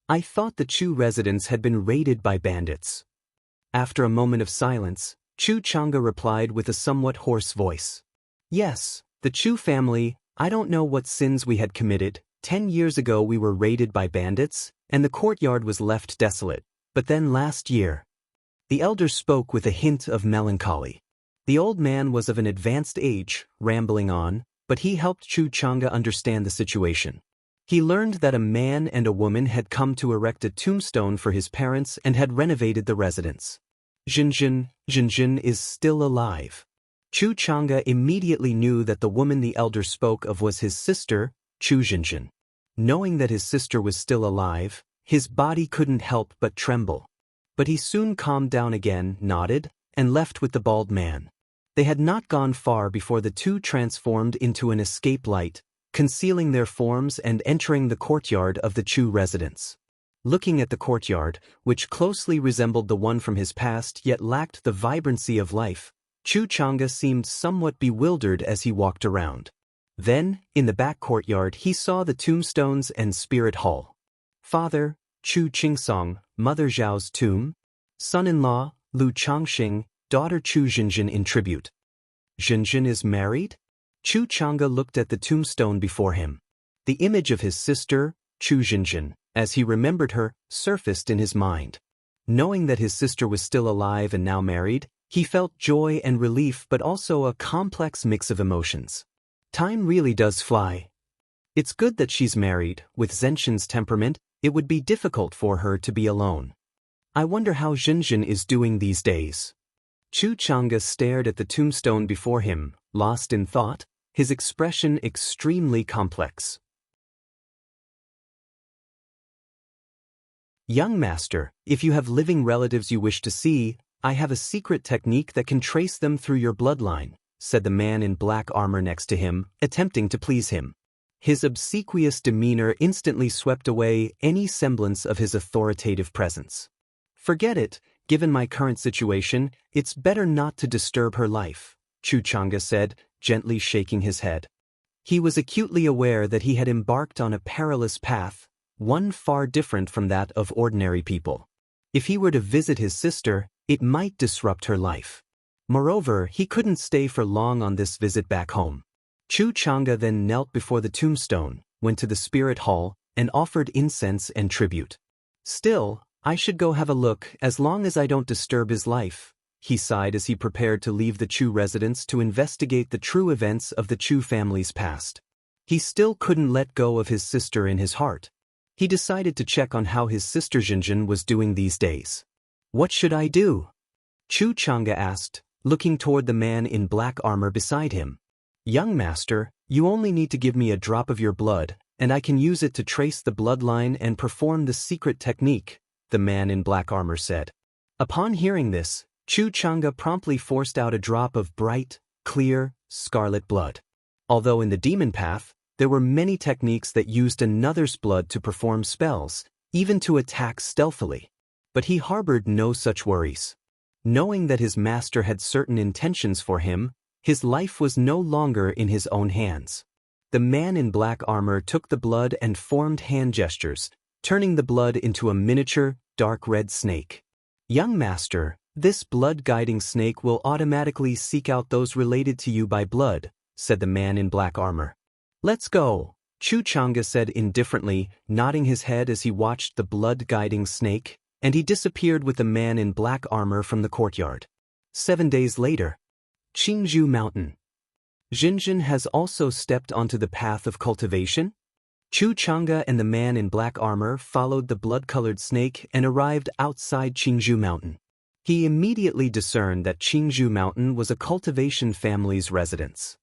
I thought the Chu residence had been raided by bandits." After a moment of silence, Chu Chang'e replied with a somewhat hoarse voice. "Yes, the Chu family, I don't know what sins we had committed. 10 years ago we were raided by bandits, and the courtyard was left desolate. But then last year..." The elder spoke with a hint of melancholy. The old man was of an advanced age, rambling on, but he helped Chu Chang'e understand the situation. He learned that a man and a woman had come to erect a tombstone for his parents and had renovated the residence. Jinjin is still alive. Chu Chang'e immediately knew that the woman the elder spoke of was his sister, Chu Jinjin. Knowing that his sister was still alive, his body couldn't help but tremble. But he soon calmed down again, nodded, and left with the bald man. They had not gone far before the two transformed into an escape light, concealing their forms and entering the courtyard of the Chu residence. Looking at the courtyard, which closely resembled the one from his past yet lacked the vibrancy of life, Chu Chang'e seemed somewhat bewildered as he walked around. Then, in the back courtyard he saw the tombstones and spirit hall. Father, Chu Qingsong, Mother Zhao's tomb. Son-in-law, Lu Changxing, daughter Chu Jinjin in tribute. Jinjin is married? Chu Chang'e looked at the tombstone before him. The image of his sister, Chu Jinjin, as he remembered her, surfaced in his mind. Knowing that his sister was still alive and now married, he felt joy and relief but also a complex mix of emotions. Time really does fly. It's good that she's married. With Zenshin's temperament, it would be difficult for her to be alone. I wonder how Jinjin is doing these days. Chu Chang'e stared at the tombstone before him, lost in thought, his expression extremely complex. Young master, if you have living relatives you wish to see, I have a secret technique that can trace them through your bloodline, said the man in black armor next to him, attempting to please him. His obsequious demeanor instantly swept away any semblance of his authoritative presence. Forget it, given my current situation, it's better not to disturb her life, Chu Chang'e said, gently shaking his head. He was acutely aware that he had embarked on a perilous path, one far different from that of ordinary people. If he were to visit his sister, it might disrupt her life. Moreover, he couldn't stay for long on this visit back home. Chu Chang'e then knelt before the tombstone, went to the spirit hall, and offered incense and tribute. Still, I should go have a look as long as I don't disturb his life, he sighed as he prepared to leave the Chu residence to investigate the true events of the Chu family's past. He still couldn't let go of his sister in his heart. He decided to check on how his sister Jinjin was doing these days. What should I do? Chu Chang'e asked, looking toward the man in black armor beside him. Young master, you only need to give me a drop of your blood, and I can use it to trace the bloodline and perform the secret technique, the man in black armor said. Upon hearing this, Chu Chang'e promptly forced out a drop of bright, clear, scarlet blood. Although in the demon path, there were many techniques that used another's blood to perform spells, even to attack stealthily. But he harbored no such worries. Knowing that his master had certain intentions for him, his life was no longer in his own hands. The man in black armor took the blood and formed hand gestures, turning the blood into a miniature, dark red snake. Young master, this blood-guiding snake will automatically seek out those related to you by blood, said the man in black armor. Let's go, Chu Chang'e said indifferently, nodding his head as he watched the blood-guiding snake, and he disappeared with the man in black armor from the courtyard. 7 days later. Qingzhou Mountain. Jinjin has also stepped onto the path of cultivation? Chu Chang'e and the man in black armor followed the blood-colored snake and arrived outside Qingzhou Mountain. He immediately discerned that Qingzhou Mountain was a cultivation family's residence.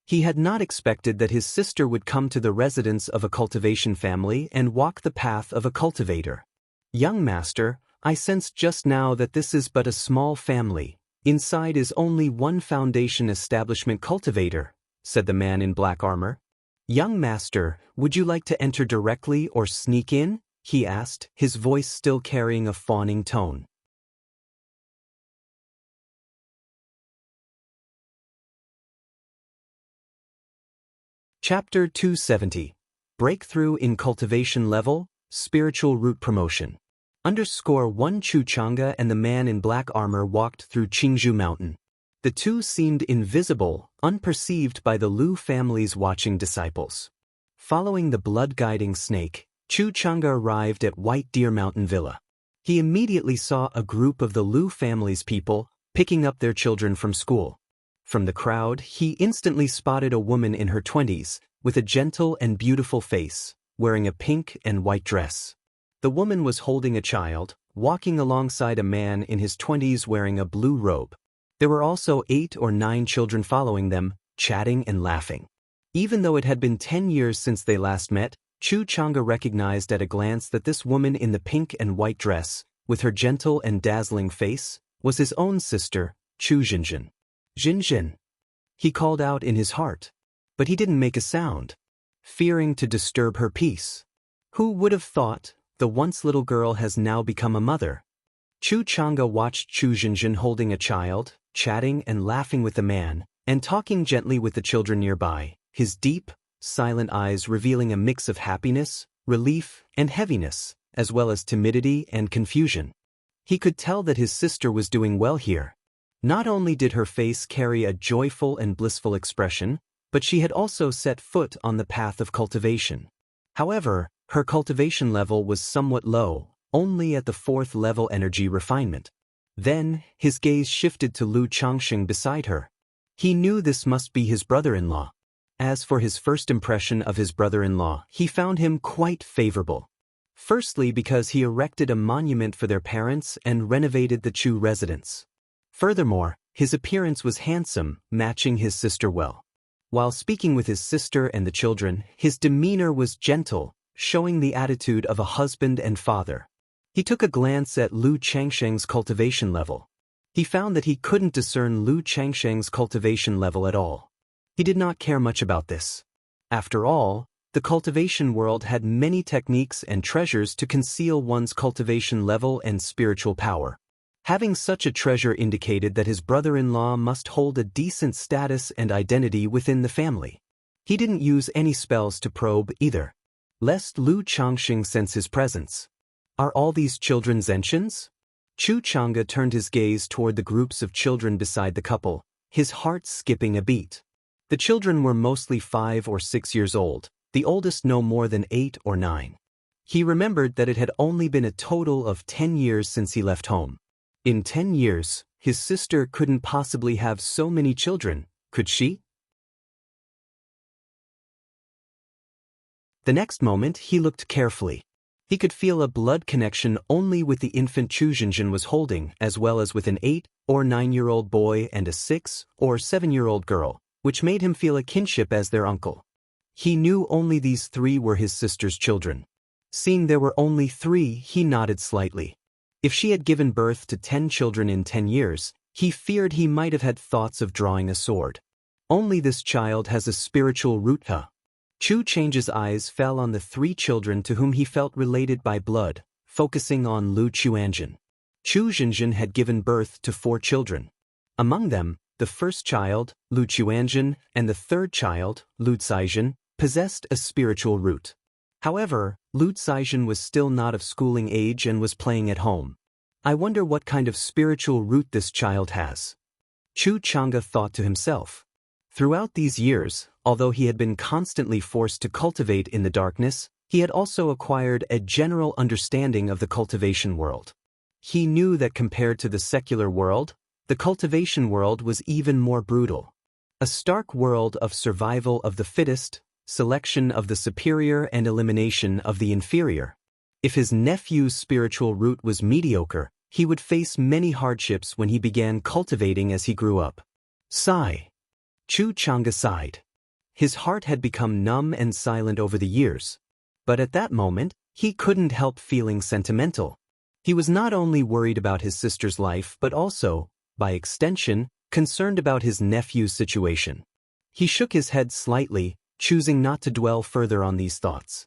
He had not expected that his sister would come to the residence of a cultivation family and walk the path of a cultivator. Young master, I sensed just now that this is but a small family. Inside is only one foundation establishment cultivator, said the man in black armor. Young master, would you like to enter directly or sneak in? he asked, his voice still carrying a fawning tone. Chapter 270. Breakthrough in Cultivation Level, Spiritual Root Promotion. _1 Chu Chang'e and the man in black armor walked through Qingzhou Mountain. The two seemed invisible, unperceived by the Lu family's watching disciples. Following the blood-guiding snake, Chu Chang'e arrived at White Deer Mountain Villa. He immediately saw a group of the Lu family's people picking up their children from school. From the crowd, he instantly spotted a woman in her 20s, with a gentle and beautiful face, wearing a pink and white dress. The woman was holding a child, walking alongside a man in his 20s wearing a blue robe. There were also 8 or 9 children following them, chatting and laughing. Even though it had been 10 years since they last met, Chu Chang'e recognized at a glance that this woman in the pink and white dress, with her gentle and dazzling face, was his own sister, Chu Xinxin. Xinxin. He called out in his heart. But he didn't make a sound, fearing to disturb her peace. Who would have thought the once little girl has now become a mother? Chu Chang'e watched Chu Xinxin holding a child, chatting and laughing with the man, and talking gently with the children nearby, his deep, silent eyes revealing a mix of happiness, relief, and heaviness, as well as timidity and confusion. He could tell that his sister was doing well here. Not only did her face carry a joyful and blissful expression, but she had also set foot on the path of cultivation. However, her cultivation level was somewhat low, only at the 4th level energy refinement. Then, his gaze shifted to Lu Changxing beside her. He knew this must be his brother-in-law. As for his first impression of his brother-in-law, he found him quite favorable. Firstly, because he erected a monument for their parents and renovated the Chu residence. Furthermore, his appearance was handsome, matching his sister well. While speaking with his sister and the children, his demeanor was gentle, showing the attitude of a husband and father. He took a glance at Lu Changsheng's cultivation level. He found that he couldn't discern Lu Changsheng's cultivation level at all. He did not care much about this. After all, the cultivation world had many techniques and treasures to conceal one's cultivation level and spiritual power. Having such a treasure indicated that his brother-in-law must hold a decent status and identity within the family. He didn't use any spells to probe either, lest Lu Changxing sense his presence. Are all these children Zenshin's? Chu Chang'e turned his gaze toward the groups of children beside the couple, his heart skipping a beat. The children were mostly 5 or 6 years old, the oldest no more than 8 or 9. He remembered that it had only been a total of 10 years since he left home. In 10 years, his sister couldn't possibly have so many children, could she? The next moment, he looked carefully. He could feel a blood connection only with the infant Chu Xinxin was holding, as well as with an 8 or 9-year-old boy and a 6 or 7-year-old girl, which made him feel a kinship as their uncle. He knew only these 3 were his sister's children. Seeing there were only 3, he nodded slightly. If she had given birth to 10 children in 10 years, he feared he might have had thoughts of drawing a sword. Only this child has a spiritual root. Chu Chang's eyes fell on the 3 children to whom he felt related by blood, focusing on Lu Chuanjin. Chu Xinxin had given birth to 4 children. Among them, the first child, Lu Chuanjin, and the third child, Lu Caizhen, possessed a spiritual root. However, Lu Caizhen was still not of schooling age and was playing at home. I wonder what kind of spiritual root this child has. Chu Chang'e thought to himself. Throughout these years, although he had been constantly forced to cultivate in the darkness, he had also acquired a general understanding of the cultivation world. He knew that compared to the secular world, the cultivation world was even more brutal. A stark world of survival of the fittest, selection of the superior and elimination of the inferior. If his nephew's spiritual root was mediocre, he would face many hardships when he began cultivating as he grew up. Sigh. Chu Chang'e sighed. His heart had become numb and silent over the years. But at that moment, he couldn't help feeling sentimental. He was not only worried about his sister's life but also, by extension, concerned about his nephew's situation. He shook his head slightly, choosing not to dwell further on these thoughts.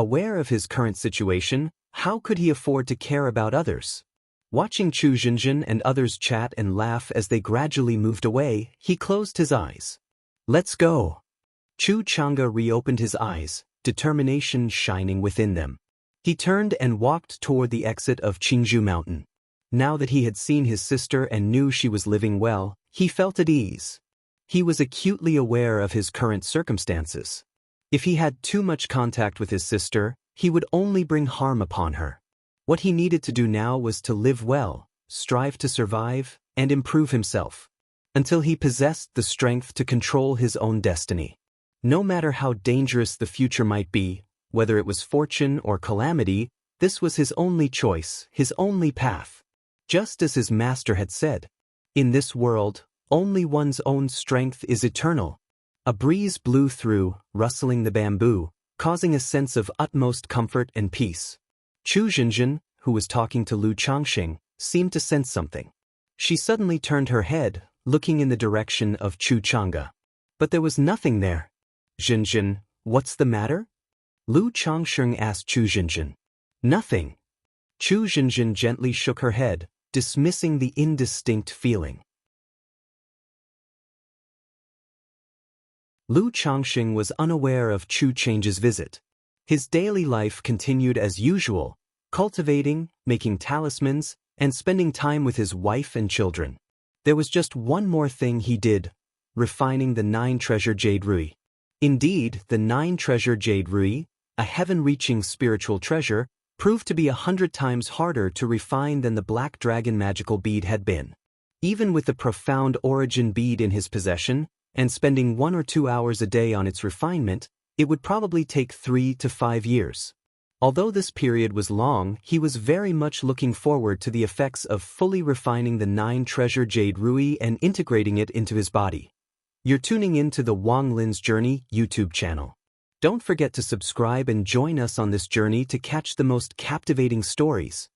Aware of his current situation, how could he afford to care about others? Watching Chu Zhenjin and others chat and laugh as they gradually moved away, he closed his eyes. Let's go. Chu Chang'e reopened his eyes, determination shining within them. He turned and walked toward the exit of Qingzhou Mountain. Now that he had seen his sister and knew she was living well, he felt at ease. He was acutely aware of his current circumstances. If he had too much contact with his sister, he would only bring harm upon her. What he needed to do now was to live well, strive to survive, and improve himself, until he possessed the strength to control his own destiny. No matter how dangerous the future might be, whether it was fortune or calamity, this was his only choice, his only path. Just as his master had said, in this world, only one's own strength is eternal. A breeze blew through, rustling the bamboo, causing a sense of utmost comfort and peace. Chu Zhenjin, who was talking to Lu Changxing, seemed to sense something. She suddenly turned her head, looking in the direction of Chu Chang'e. But there was nothing there. Zhenjin, what's the matter? Lu Changxing asked Chu Zhenjin. Nothing. Chu Zhenjin gently shook her head, dismissing the indistinct feeling. Lu Changxing was unaware of Chu Chang'e's visit. His daily life continued as usual, cultivating, making talismans, and spending time with his wife and children. There was just one more thing he did, refining the 9-treasure jade ruby. Indeed, the 9-treasure jade ruby, a heaven-reaching spiritual treasure, proved to be 100 times harder to refine than the black dragon magical bead had been. Even with the profound origin bead in his possession, and spending 1 or 2 hours a day on its refinement, it would probably take 3 to 5 years. Although this period was long, he was very much looking forward to the effects of fully refining the 9-treasure jade ruby and integrating it into his body. You're tuning in to the Wang Lin's Journey YouTube channel. Don't forget to subscribe and join us on this journey to catch the most captivating stories.